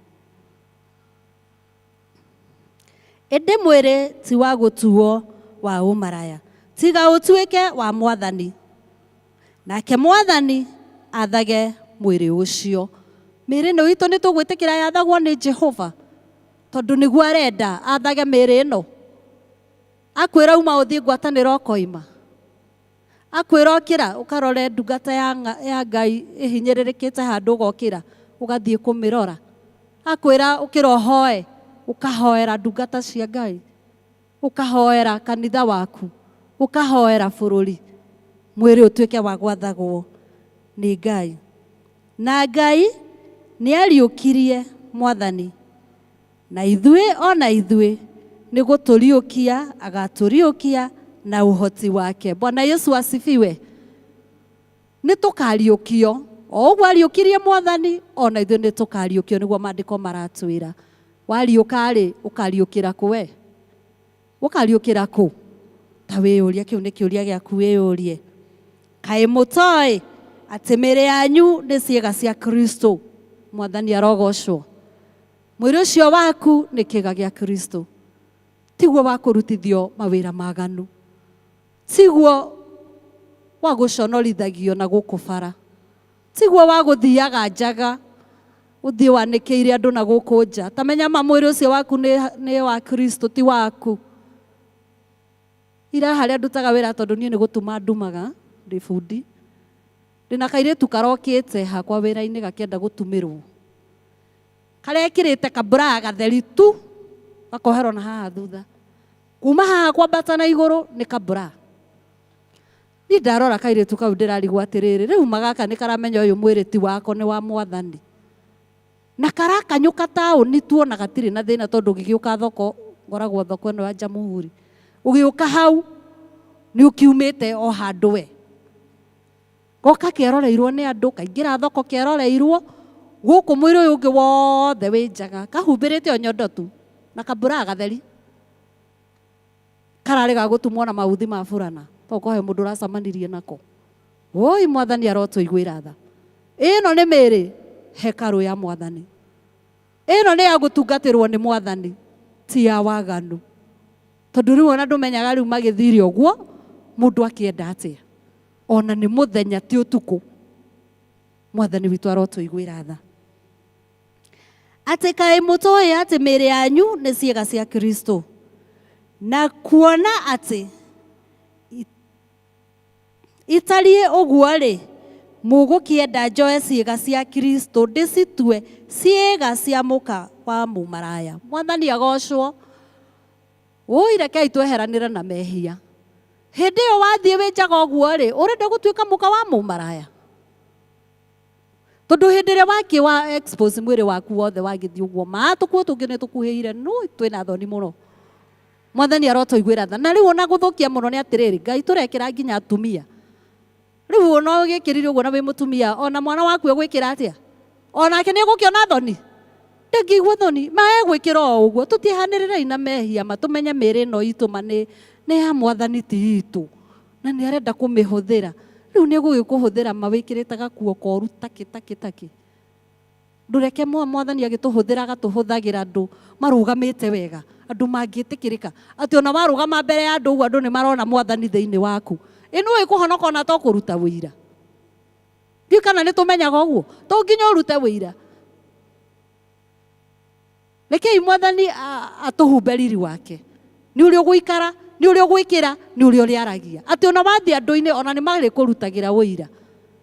Ĩndĩ mwĩrĩ ti wa gũtuo wa ũmaraya, tiga ũtuĩke wa Mwathani, nake Mwathani athage mwĩrĩ ũcio. Mĩĩrĩ ĩno itũ nĩ tũgwĩtĩkĩra yathagwo nĩ Jehova, tondũ nĩguo arenda athage mĩĩrĩ ĩno. Akwĩra uma ũthiĩ ngwatanĩro ũkoima, akwĩra ũkĩra ũkarore ndungata ya Ngai ĩhinyĩrĩrĩkĩte handũ ũgokĩra ũgathiĩ kũmĩrora. Akwĩra ũkĩra ũhoe ũkahoera ndungata cia Ngai, ũkahoera kanitha waku, ũkahoera bũrũri, mwĩrĩ ũtuĩke wa gwathagwo nĩ Ngai. Na Ngai nĩ ariũkirie Mwathani, na ithuĩ ona ithuĩ nĩ gũtũriũkia agatũriũkia na ũhoti wake. Bwana Yesu asifiwe. Nĩ tũkariũkio o ũguo ariũkirie Mwathani, ona ithuĩ nĩ tũkariũkio, nĩguo maandĩko maratwĩra. Wariũka-rĩ ũkariũkĩra kũ we? Ũkariũkĩra kũ? Ta wĩyũrie, kĩu nĩ kĩũria gĩaku wĩyũrie. Kaĩ mũtoĩ atĩ mĩĩrĩ yanyu nĩ ciĩga cia Kristo? Mwathani arogocwo. Mwĩrĩ ũcio waku nĩ kĩĩga gĩa Kristo. Tiguo wa kũrutithio mawĩra maganu, tiguo wa gũconorithagio na gũkũ bara, tiguo wa gũthiaga njaga ũthiĩ wanĩkĩire andũ na gũkũ nja. Tamenya ma mwĩrĩ ũcio waku nĩ wa Kristo, ti waku. Ira harĩa ndutaga wĩra, tondũ niĩ nĩ gũtuma ndumaga ndĩ bundi, ndĩna kairĩtu karokĩte hakwa wĩra-inĩ gakĩenda gũtumĩrwo, karĩa ekĩrĩte kabura gatheri tu, gakoherwo na haha thutha. Kuma haha kwambata na igũrũ nĩ kabura. Niĩ ndarora kairĩtu kau ndĩrarigwo atĩrĩrĩ, rĩu magaka nĩ karamenya ũyũ mwĩrĩ ti wako, nĩ wa Mwathani. Na karakanyũka taũni tu, ona gatirĩ na thĩna, tondũ ũgĩgĩũka thoko, ngoragwo thoko ĩno ya Jamhuri, ũgĩũka hau nĩ ũkiumĩte o handũ we. Goka keroreirwo nĩ andũ, kaingĩra thoko keroreirwo, gũkũ mwĩrĩ ũyũ ũngĩ wothe wĩ njaga, kahumbĩrĩte o nyondo tu na kabura gatheri. Kararĩ ga gũtumwo na mauthi ma burana, to kohe mũndũ ũracamanirie nako. Oi, Mwathani arotũiguĩra tha. Ĩno nĩ mĩĩrĩ hekarũ ya Mwathani. Ĩno nĩ ya gũtungatĩrwo nĩ Mwathani, ti ya waganu. Tondũ rĩu ona ndũmenyaga rĩu magĩthire ũguo mũndũ akĩenda atĩa. Ona nĩ mũthenya ti ũtukũ. Mwathani witũ arotũiguĩra tha. Atĩ kaĩ mũtoĩ atĩ mĩĩrĩ yanyu nĩ ciĩga cia Kristo, na kuona atĩ itariĩ ũguo-rĩ, mũgũkĩenda njoe ciĩga cia Kristo ndĩcitue ciĩga cia mũka wa mũmaraya. Mwathani agocwo. Ũi, rekei tweheranĩre na mehia. Hĩndĩ ĩyo wathiĩ wĩnjaga ũguo-rĩ, ũrenda gũtuĩka mũka wa mũmaraya? Tondũ hĩndĩ ĩrĩa wakĩwa expose mwĩrĩ waku wothe wagĩthiĩ ũguo, tũkuo tũngĩ nĩ tũkuhĩire, no twĩna thoni mũno. Mwathani arotũiguĩra tha. Na rĩu ona gũthũkia mũno nĩ atĩrĩrĩ, Ngai tũrekĩra nginya atumia. Rĩu ona ũgĩkĩrire ũguo na wĩ mũtumia, ona mwana waku egwĩkĩra atĩa? onake nĩ gũkĩona thoni ndangĩigua thoni magwĩkĩra o ũguo tũtihanĩrĩrai na mehia matũmenye mĩĩrĩ ĩno itũ ma nĩ ya Mwathani ti itũ na nĩ arenda kũmĩhũthĩra rĩu nĩ gũgĩkũhũthĩra mawĩkĩrĩte gakuo koru taki ndũreke Mwathani agĩtũhũthĩra agatũhũthagĩra andũ marũgamĩte wega andũ mangĩtĩkĩrĩka atĩ ona warũgama mbere ya andũ ũguo andũ nĩ marona Mwathani thĩinĩ waku ĩno ĩkũhonoka ona to kũruta wĩira ndiũ kana nĩ tũmenyaga ũguo to nginya ũrute wĩira rekei Mwathani atũhumbe riri wake nĩ ũrĩa ũgũikara nĩ ũrĩa ũgwĩkĩra nĩ ũrĩa ũrĩaragia atĩ ona wathiĩ andũ-inĩ ona nĩ marĩ kũrutagĩra wĩira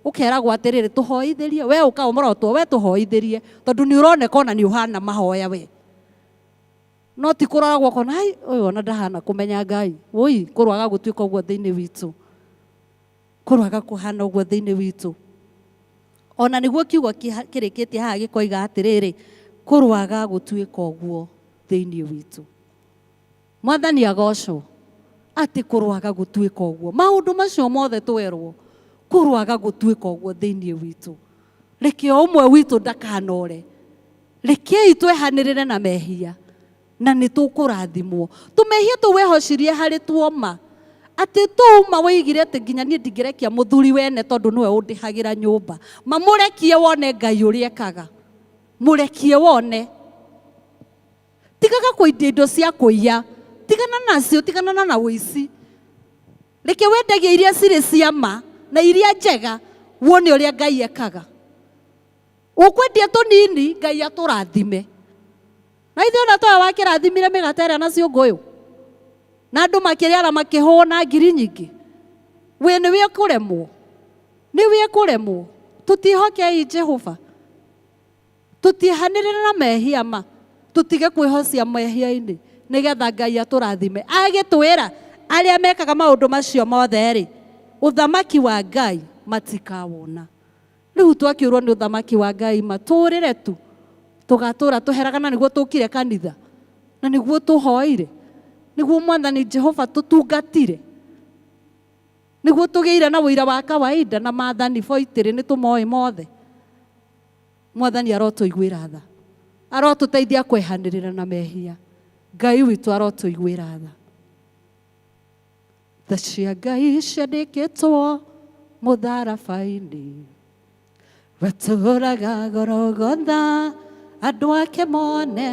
ũkeragwo atĩrĩrĩ tũhoithĩrie we ũkaũmorotwo we tũhoithĩrie tondũ nĩ ũroneka ona nĩ ũhana mahoya we no ti kũroragwo kona ũyũ ona ndahana kũmenya Ngai ũi kũrwaga gũtuĩka ũguo thĩinĩ witũ kũrwaga kũhana ũguo thĩinĩ witũ ona nĩguo kiugo kĩrĩkĩtie haha gĩkoiga atĩrĩrĩ kũrwaga gũtuĩka ũguo thĩinĩ witũ Mwathani agocwo atĩ kũrwaga gũtuĩka ũguo maũndũ macio mothe twerwo kũrwaga gũtuĩka ũguo thĩinĩ witũ reke ũmwe witũ ndakanore rekei twehanĩrĩre na mehia na nĩ tũkũrathimwo tũmehia tũwehocirie harĩ tuoma atĩ tũma woigire atĩ nginya niĩ ndingĩrekia mũthuri wene tondũ nĩwe ũndĩhagĩra nyũmba mamũrekie wone Ngai ũrĩa ekaga mũrekie wone tigaga kwendia indo cia kũiya tigana nacio tigana na ũici reke wendagie iria cirĩ cia ma na iria njega wone ũrĩa Ngai ekaga ũkwendia tũnini Ngai atũrathime na ithuĩ ona twa wakĩrathimire mĩgate ĩrĩa na ciũngũyũ na andũ makĩrĩara makĩhũa na ngiri nyingĩ we nĩwe kũremwo tũtihokei Jehova tũtihanĩrĩre na mehia ma tũtige kwĩhocia mehia-inĩ nĩgetha Ngai atũrathime agĩtwĩra arĩa mekaga maũndũ macio mothe-rĩ ũthamaki wa Ngai matikawona rĩu twakĩũrwo nĩ ũthamaki wa Ngai matũrĩre tu tũgatũra tũheragana nĩguo tũkire kanitha na nĩguo tũhoire nĩguo Mwathani Jehova tũtungatire nĩguo tũgĩire na wĩira wa kawaida na maathani boitĩrĩ nĩ tũmoĩ mothe Mwathani arotũiguĩra tha arotũteithia kwehanĩrĩra na mehia Ngai witũ arotũiguĩra tha tha cia Ngai ciandĩkĩtwo mũtharaba-inĩ batũraga Gologotha andũ ake mone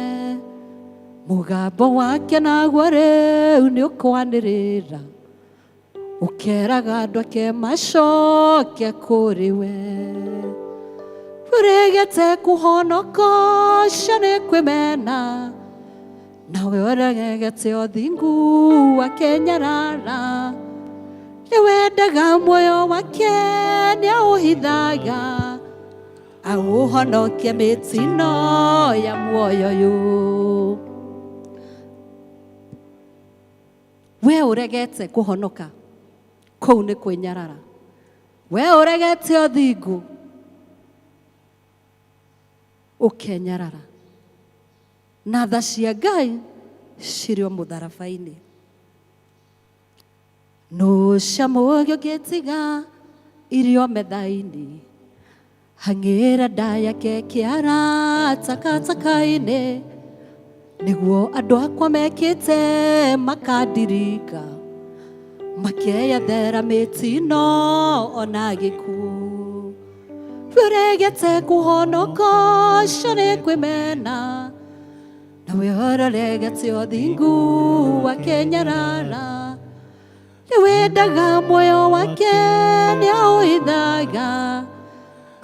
mũgambo wake naguo rĩu nĩ ũkwanĩrĩra ũkeraga andũ ake macoke kũrĩ we ũregete kũhonoka ũcio nĩ kwĩmena nawe ũregete ũthingu wake nyarara nĩ wendaga muoyo wake nĩ aũhithaga aũhonokie mĩtino ya muoyo ũyũ we ũregete kũhonoka kũu nĩ kwĩnyarara we ũregete ũthingu ũkenyarara na tha cia Ngai cirĩ o mũtharaba-inĩ nũcamũgĩ ũngĩtiga irio metha-inĩ hang'ĩra nda yake kĩara takataka-inĩ nĩguo andũ akwa mekĩte makandirika makeyethera mĩtino ona gĩkuũ ũregete kũhonoka ũcio nĩ kwĩmena nawe ũregete ũthingu wake nyarara nĩ wendaga muoyo wake nĩ aũhithaga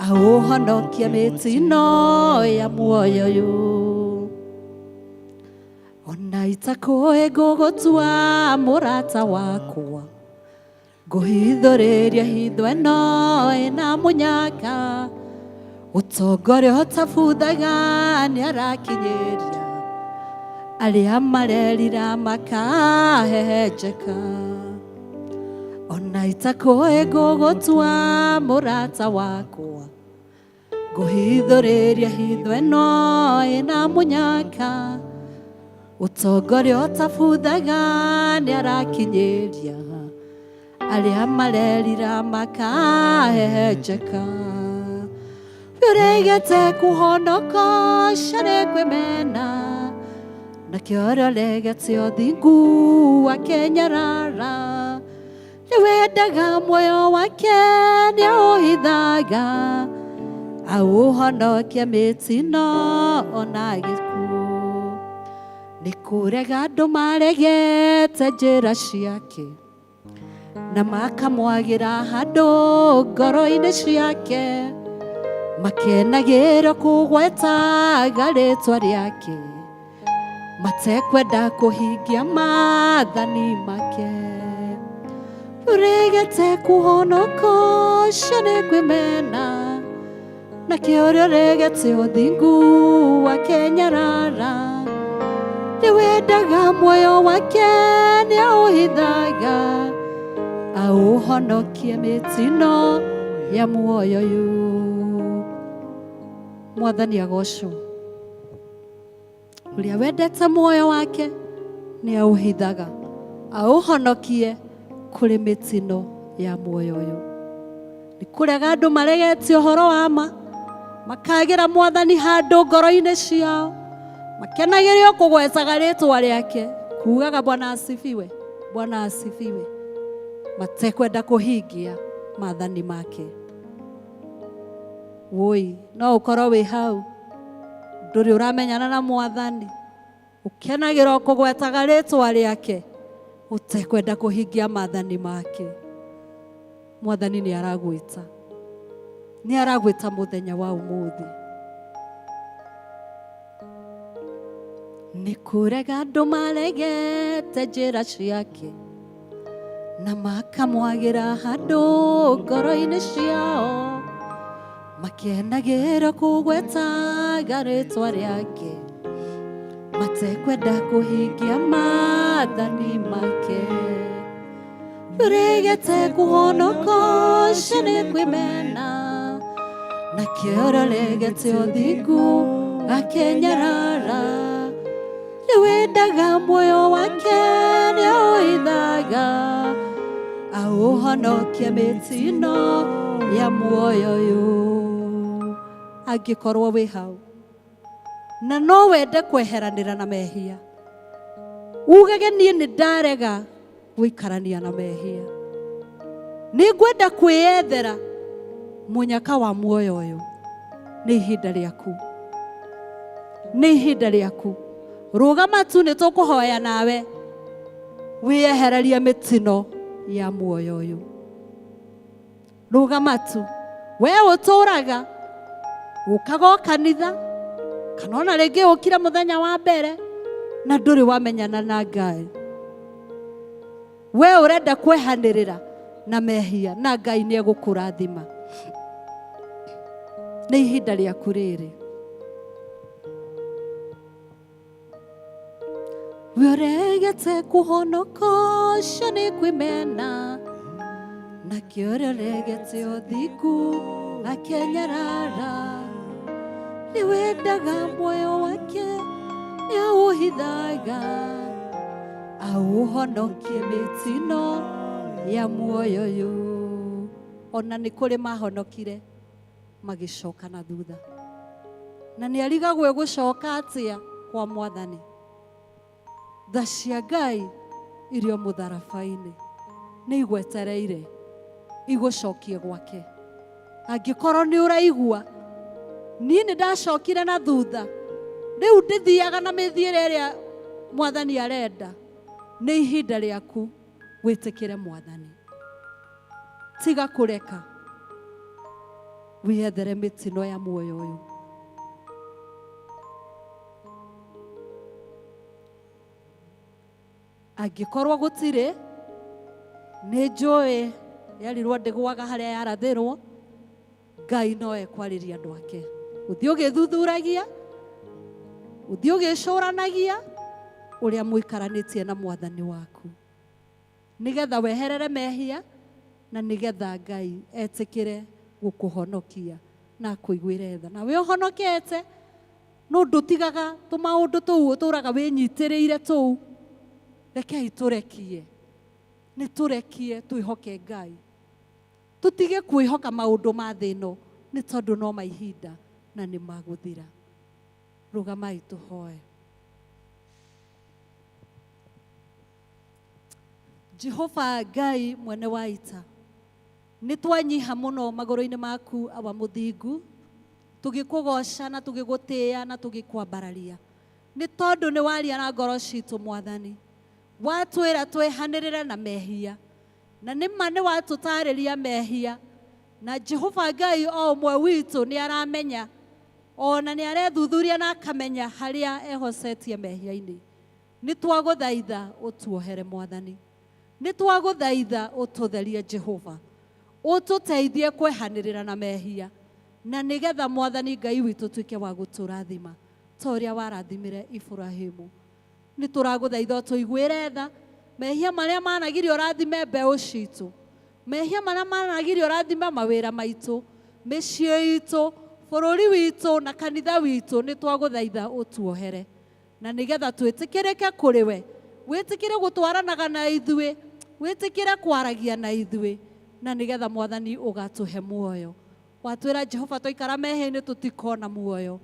aũhonokie mĩtino ya muoyo ũyũ ona itakũĩ ngũgũtua mũrata wakwa ngũhithũrĩria hitho ĩno ĩna mũnyaka ũtongoria ũtabuthaga nĩ arakinyĩria arĩa marerira makahehenjeka ona itakũĩ ngũgũtua mũrata wakwa ngũhithũrĩria hitho ĩno ĩna mũnyaka ũtongoria ũtabuthaga nĩ arakinyĩria arĩa marerira makahehenjeka Uregete kuhonoka shane kwemena na kioro legete odingu wa kenyarara niwendaga moyo wake nĩaũhithaga aũhonokia mĩtino ona gĩkuũ nĩkũrega andũ maregete njĩra ciake na makamwagĩra handũ ngoro-inĩ ciake makenagĩra kũgwetaga rĩtwa rĩake matekwenda kũhingia maathani make uregete kuhonoka shane kwimena na kĩorio regete ũthingu wa kenyarara nĩwendaga muoyo wake nĩaũhithaga aũhonokie mĩtino ya muoyo yu. Mwathani agocwo ũrĩa wendete muoyo wake nĩaũhithaga aũhonokie kũrĩ mĩtino ya muoyo ũyũ. Nĩ kũrega andũ maregetie ũhoro wa ma makagĩra Mwathani handũ ngoro-inĩ ciao makenagĩrio kũgwecaga rĩtwa rĩake kugaga Bwana asifiwe, Bwana asifiwe, matekwenda kũhingia maathani make. Woi no ũkorwo wĩ hau ndũrĩ ũramenyana na Mwathani ũkenagĩra kũgwetaga rĩtwa rĩake utekwenda kũhingia maathani make. Mwathani nĩ aragwĩta mũthenya wa ũmũthĩ. Nĩ kũrega andũ maregete njĩra ciake na makamwagĩra handũ ngoro-inĩ ciao makenagĩra kũgwetaga rĩtwa rĩake matekwenda kũhingia maathani make. Uregete kuhonoka shane kwimena na kĩoro regete ũthingu akenyarara nĩwendaga muoyo wake nĩaũhithaga aũhonokie mĩtino ya muoyo ũyũ. Angĩkorwo wĩ hau na no wende kweheranĩra na mehia ugage niĩ nĩ ndarega gũikarania na mehia nĩ ngwenda kwĩyethera mũnyaka wa muoyo ũyũ, nĩ ihinda rĩaku, nĩ ihinda rĩaku. Rũgama tu nĩ tũkũhoya nawe wĩyehererie mĩtino ya muoyo ũyũ. Rũgama tu we ũtũraga ũkaga kanitha kana ona rĩngĩ ũkira mũthenya wa mbere na ndũrĩ wamenyana na Ngai. We ũrenda kwehanĩrĩra na mehia na Ngai nĩ egũkũrathima. Nĩ ihinda rĩaku rĩrĩ. We ũregete kũhonoka shane kwimena na kĩorio regete ũthingu akenyarara nĩwendaga muoyo wake nĩaũhithaga aũhonokie mĩtino ya muoyo ũyũ. Ona nĩ kũrĩ mahonokire magĩcoka na thutha na nĩ arigagwo gũcoka atĩa kwa Mwathani. Tha cia Ngai irio mũtharaba-inĩ nĩ igwetereire igũcokie gwake. Angĩkorwo nĩ ũraigua niĩ nĩ ndacokire na thutha rĩu ndĩthiaga na mĩthiĩre ĩrĩa Mwathani arenda, nĩ ihinda rĩaku wĩtĩkĩre Mwathani. Tiga kũreka wĩyethere mĩtino ya muoyo ũyũ. Angĩkorwo gũtirĩ nĩ njũĩ yarirwo ndĩgwaga harĩa yarathĩrwo, Ngai no ekwarĩria andũ ake. Ũthiĩ ũgĩthuthuragia, ũthiĩ ũgĩcũranagia ũrĩa mũikaranĩtie na Mwathani waku, nĩgetha weherere mehia na nĩgetha Ngai etĩkĩre gũkũhonokia na kũiguĩre tha. Na wĩ ũhonokete no ndũtigaga tũmaũndũ tũu ũtũraga wĩnyitĩrĩire tũu. Rekei tũrekie, nĩ tũrekie twĩhoke Ngai. Tũtige kwĩhoka maũndũ ma thĩ ĩno nĩ tondũ no maihinda na nĩ magũthira. Rũgamai tũhoe. Jehova Ngai mwene wa ita, nĩ twanyiha mũno magũrũ-inĩ maku awa mũthingu, tũgĩkũgoca na tũgĩgũtĩĩa na tũgĩkwambararia, nĩ tondũ nĩ waria na ngoro citũ Mwathani, watwĩra twĩhanĩrĩre na mehia, na nĩma nĩ watũtarĩria mehia, na Jehova Ngai o ũmwe witũ nĩ aramenya, ona nĩ arethuthuria na akamenya harĩa ehocetie mehia-inĩ. Nĩ twagũthaitha ũtuohere Mwathani, nĩ twagũthaitha ũtũtherie Jehova, ũtũteithie kwehanĩrĩra na mehia, na nĩgetha Mwathani Ngai witũ tuĩke wa gũtũrathima ta ũrĩa warathimire Ibrahimu. Nĩ tũragũthaitha ũtũiguĩre tha mehia marĩa managirio ũrathime mbeũ citũ, mehia marĩa managirio ũrathime mawĩra maitũ, mĩciĩ itũ, bũrũri witũ na kanitha witũ. Nĩ twagũthaitha ũtuohere, na nĩgetha twĩtĩkĩrĩke kũrĩ we, wĩtĩkĩre gũtwaranaga na ithuĩ, wĩtĩkĩre kwaragia na ithuĩ, na nĩgetha Mwathani ũgatũhe muoyo. Watwĩra Jehova twaikara mehia-inĩ tũtikona muoyo,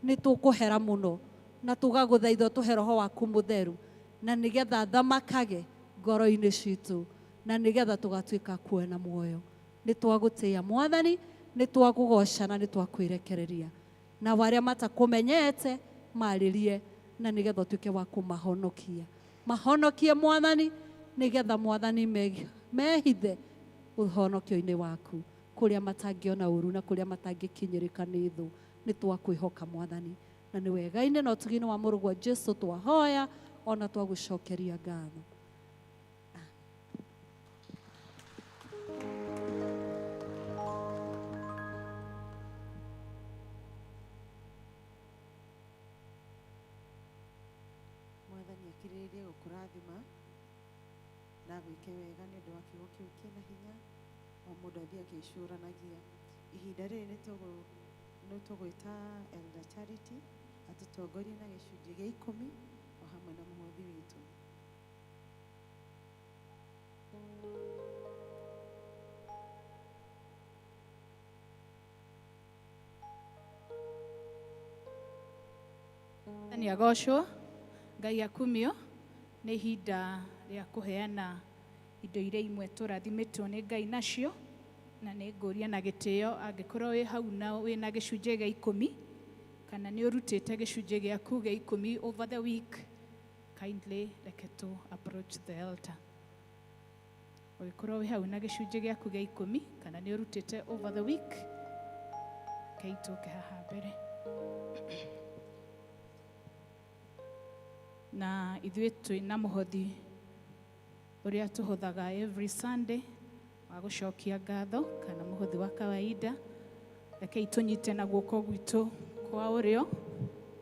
nĩ tũkũhera mũno, na tũgagũthaitha ũtũhe Roho waku mũtheru, na nĩgetha thamakage ngoro-inĩ citũ, na nĩgetha tũgatuĩka kuona muoyo. Nĩ twagũtĩĩa Mwathani, nĩ twakũgoca na nĩ twakwĩrekereria, na warĩa matakũmenyete marĩrie, na nĩgetha ũtuĩke wa kũmahonokia. Mahonokie Mwathani, nĩgetha Mwathani mehithe ũhonokio-inĩ waku, kũrĩa matangĩona ũru na kũrĩa matangĩkinyĩrĩka nĩ thũ. Nĩ twakwĩhoka Mwathani, na nĩ wega-inĩ na ũtugi-inĩ wa mũrũgwo Jesu twahoya, ona twagũcokeria ngatho. Mwathani akirĩrĩrie gũkũrathima na gwĩke wega nĩ ũndũ wa kiugo kĩu kĩna hinya, o mũndũ athiĩ agĩcũranagia. Ihinda rĩrĩ nĩ tũgwĩta Elder Charity atũtongorie na gĩcunjĩ gĩa 10 o hamwe na mũhothi witũ. Nĩ agocwo Ngai akumio, nĩ ihinda rĩa kũheana indo iria imwe tũrathimĩtwo nĩ Ngai nacio, na nĩ ngũria na gĩtĩo angĩkorwo wĩ hau na wĩna gĩcunjĩ gĩa 10 kana nĩ ũrutĩte gĩcunjĩ gĩaku gĩa 10 over the week, kindly reke tu approach the altar. Ũngĩkorwo wĩ hau na gĩcunjĩ gĩaku gĩa 10 kana nĩ ũrutĩte over the week, keitũke haha mbere. Na ithuĩ twĩna mũhothi ũrĩa tũhũthaga every Sunday wa gũcokia ngatho kana mũhothi wa kawaida, reke tũnyite na guoko gwitũ kwa ũrĩo,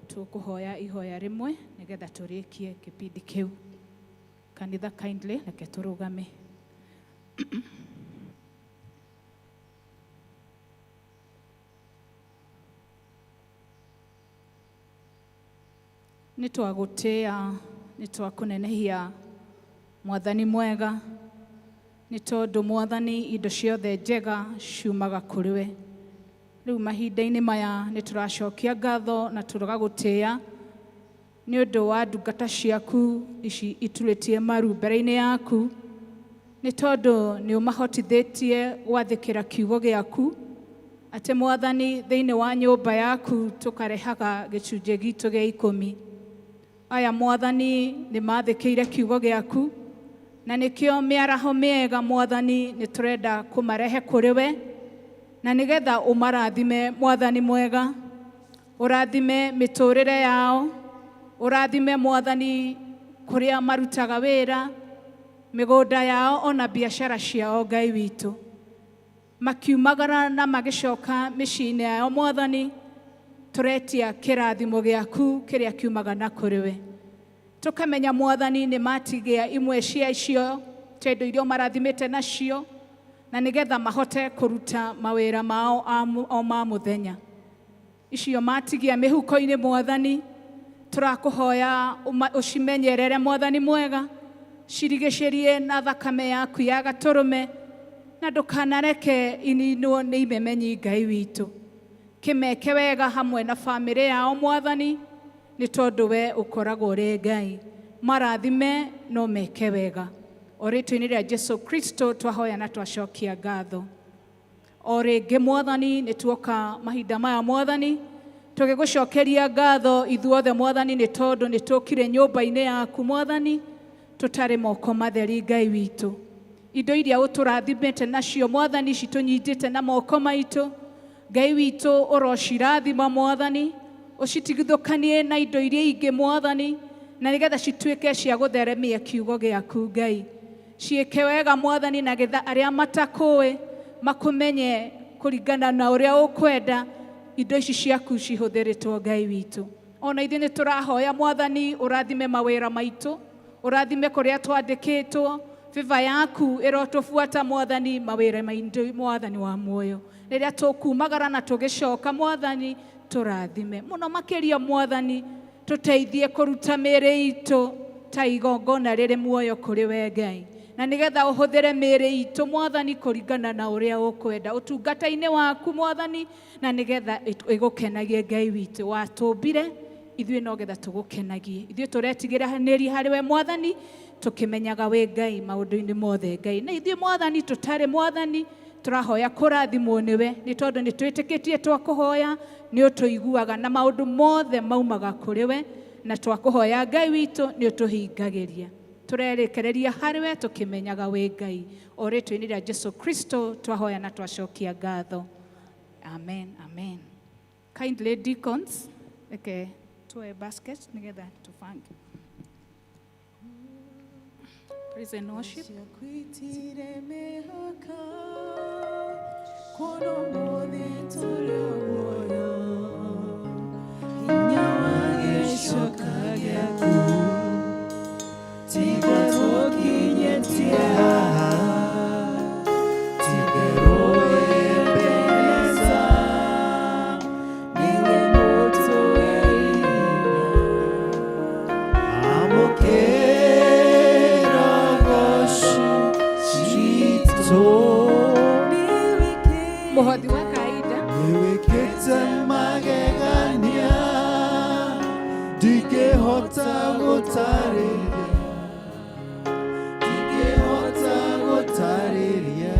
tũkũhoya ihoya rĩmwe nĩgetha tũrĩkie kĩbindi kĩu. Kanitha kindly reke tũrũgame. Nĩ twagũtĩĩa, nĩ twakũnenehia Mwathani mwega, nĩ tondũ Mwathani indo ciothe njega ciumaga kũrĩ we. Rĩu mahinda-inĩ maya nĩ tũracokia ngatho na tũgagũtĩĩa nĩ ũndũ wa ndungata ciaku ici iturĩtie maru mbere-inĩ yaku, nĩ tondũ nĩ ũmahotithĩtie gwathĩkĩra kiugo gĩaku, atĩ Mwathani thĩinĩ wa nyũmba yaku tũkarehaga gĩcunjĩ gitũ gĩa 10. Aya Mwathani nĩ mathĩkĩire kiugo gĩaku, na nĩkĩo mĩaraho mĩega Mwathani nĩ tũrenda kũmarehe kũrĩ we, na nĩgetha ũmarathime Mwathani mwega, ũrathime mĩtũrĩre yao, ũrathime Mwathani kũrĩa marutaga wĩra, mĩgũnda yao ona biacara ciao Ngai witũ, makiumagara na magĩcoka mĩciĩ-inĩ yao Mwathani, tũretia kĩrathimo gĩaku kĩrĩa kiumaga na kũrĩ we. Tũkamenya Mwathani nĩ matigĩa imwe cia icio tondũ irio marathimĩte nacio, na nĩgetha mahote kũruta mawĩra mao o ma mũthenya. Icio matigia mĩhuko-inĩ Mwathani, tũrakũhoya ũcimenyerere Mwathani mwega, cirigĩcĩrie na thakame yaku ya gatũrũme, na ndukanareke ininwo nĩ imemenyi Ngai witũ. Kĩmeke wega hamwe na bamĩrĩ yao Mwathani, nĩ tondũ we ũkoragwo ũrĩ Ngai. Marathime no meke wega. O rĩĩtwa-inĩ rĩa Jesu Kristo twahoya na twacokia ngatho. O rĩngĩ Mwathani, nĩ tuoka mahinda maya Mwathani, tũgĩgũcokeria ngatho ithuothe Mwathani, nĩ tondũ nĩ tũkire nyũmba-inĩ yaku Mwathani, tũtarĩ moko matheri Ngai witũ. Indo iria ũtũrathimĩte nacio Mwathani, citũnyitĩte na moko maitũ, Ngai witũ ũrocirathima Mwathani, ũcitigithũkanie na indo iria ingĩ Mwathani, na nĩgetha cituĩke cia gũtheremia kiugo gĩaku Ngai. Ciĩke wega Mwathani, na getha arĩa matakũĩ makũmenye kũringana na ũrĩa ũkwenda indo ici ciaku cihũthĩrĩtwo Ngai witũ. Ona ithuĩ nĩ tũrahoya Mwathani, ũrathime mawĩra maitũ, ũrathime kũrĩa twandĩkĩtwo, favor yaku ĩrotũbuata Mwathani mawĩra maitũ Mwathani wa muoyo. Rĩrĩa tũkumagara na tũgĩcoka Mwathani, tũrathime mũno makĩria Mwathani, tũteithie kũruta mĩĩrĩ itũ ta igongona rĩrĩ muoyo kũrĩ we Ngai, na nĩgetha ũhũthĩre mĩĩrĩ itũ Mwathani kũringana na ũrĩa ũkwenda ũtungata-inĩ waku Mwathani, na nĩgetha ĩgũkenagie Ngai witũ. Watũmbire ithuĩ no getha tũgũkenagie. Ithuĩ tũretigĩranĩria harĩ we Mwathani, tũkĩmenyaga we Ngai maũndũ-inĩ mothe Ngai. Na ithuĩ Mwathani tũtarĩ Mwathani, tũrahoya kũrathimwo nĩwe, nĩ tondũ nĩ twĩtĩkĩtie twakũhoya nĩ ũtũiguaga na maũndũ mothe maumaga kũrĩ we, na twakũhoya Ngai witũ nĩ ũtũhingagĩria. Tũrerekereria harĩ we tũkĩmenyaga we Ngai. O rĩĩtwa-inĩ rĩa Jesu Kristo twahoya na twacokia ngatho. Amen, amen. Kindly deacons, reke tuoe basket nĩgetha tũbange. Praise and worship. Muhodhi wa kaida niwekete magegania ndingĩhota gũtarĩria ndingĩhota gũtarĩria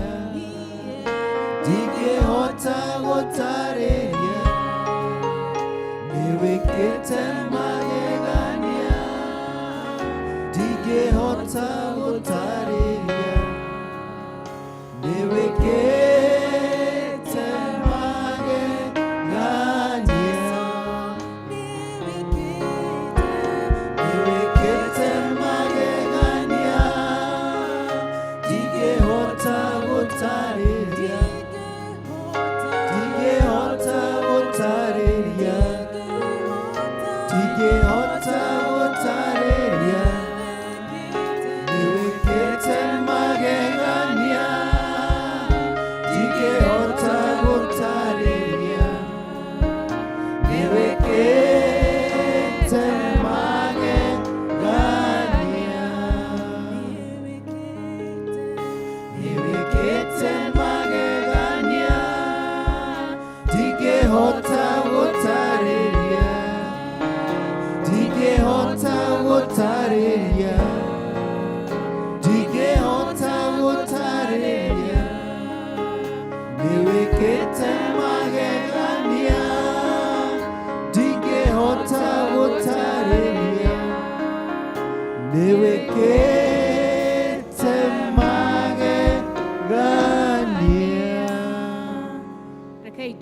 ndingĩhota gũtarĩria niwekete magegania ndingĩhota gũtarĩria niwekete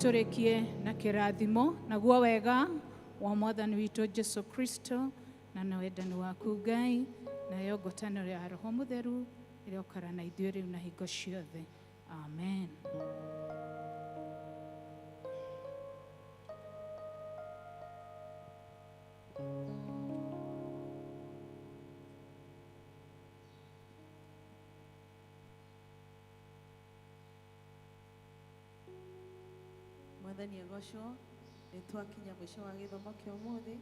Tũrĩkie na kĩrathimo naguo wega wa Mwathani witũ Jesu Kristo na na wendani waku Ngai na yo ngwatanĩro ya Roho Mũtheru ĩrĩa ũkara na ithuĩ rĩu na hingo ciothe. Amen. Mwathani agocwo, nĩ twakinya mũico wa gĩthomo kĩa ũmũthĩ,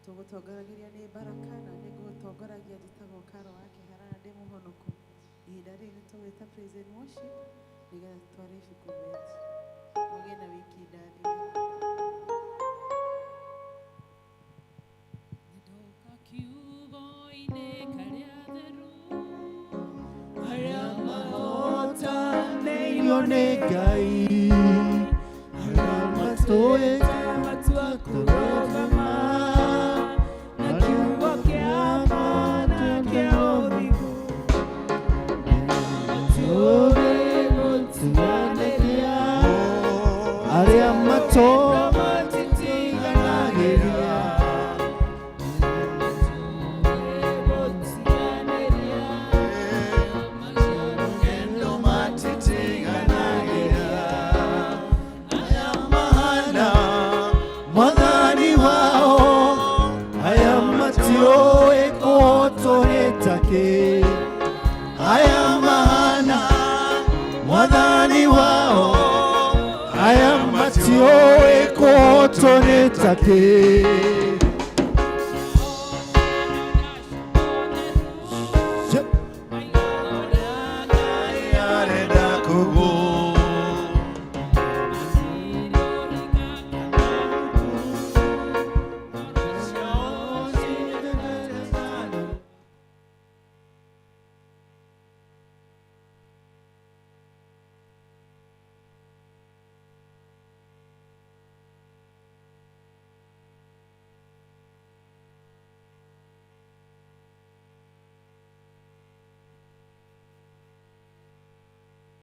tũgũtongoragĩria nĩ baraka na nĩ ngũgũtongoragia njĩtagwo Karo wa Kĩhara na ndĩ mũhonoku. ihinda rĩrĩ tũgwĩta praise and worship nĩgetha tware ibuku rĩtu. Mũgĩe na wiki ndathime. Ndoka kiugo-inĩ karĩa theru, arĩa mahotanĩirio nĩ Ngai, arĩa matũĩte matua kũrũgama na kiugo kĩa Mwana kĩa ũthingu, tũrĩ gũtuanĩria arĩa matitiganagĩria. Aya mahana mwathani wao, aya matioe kũhotwo nĩ takĩ.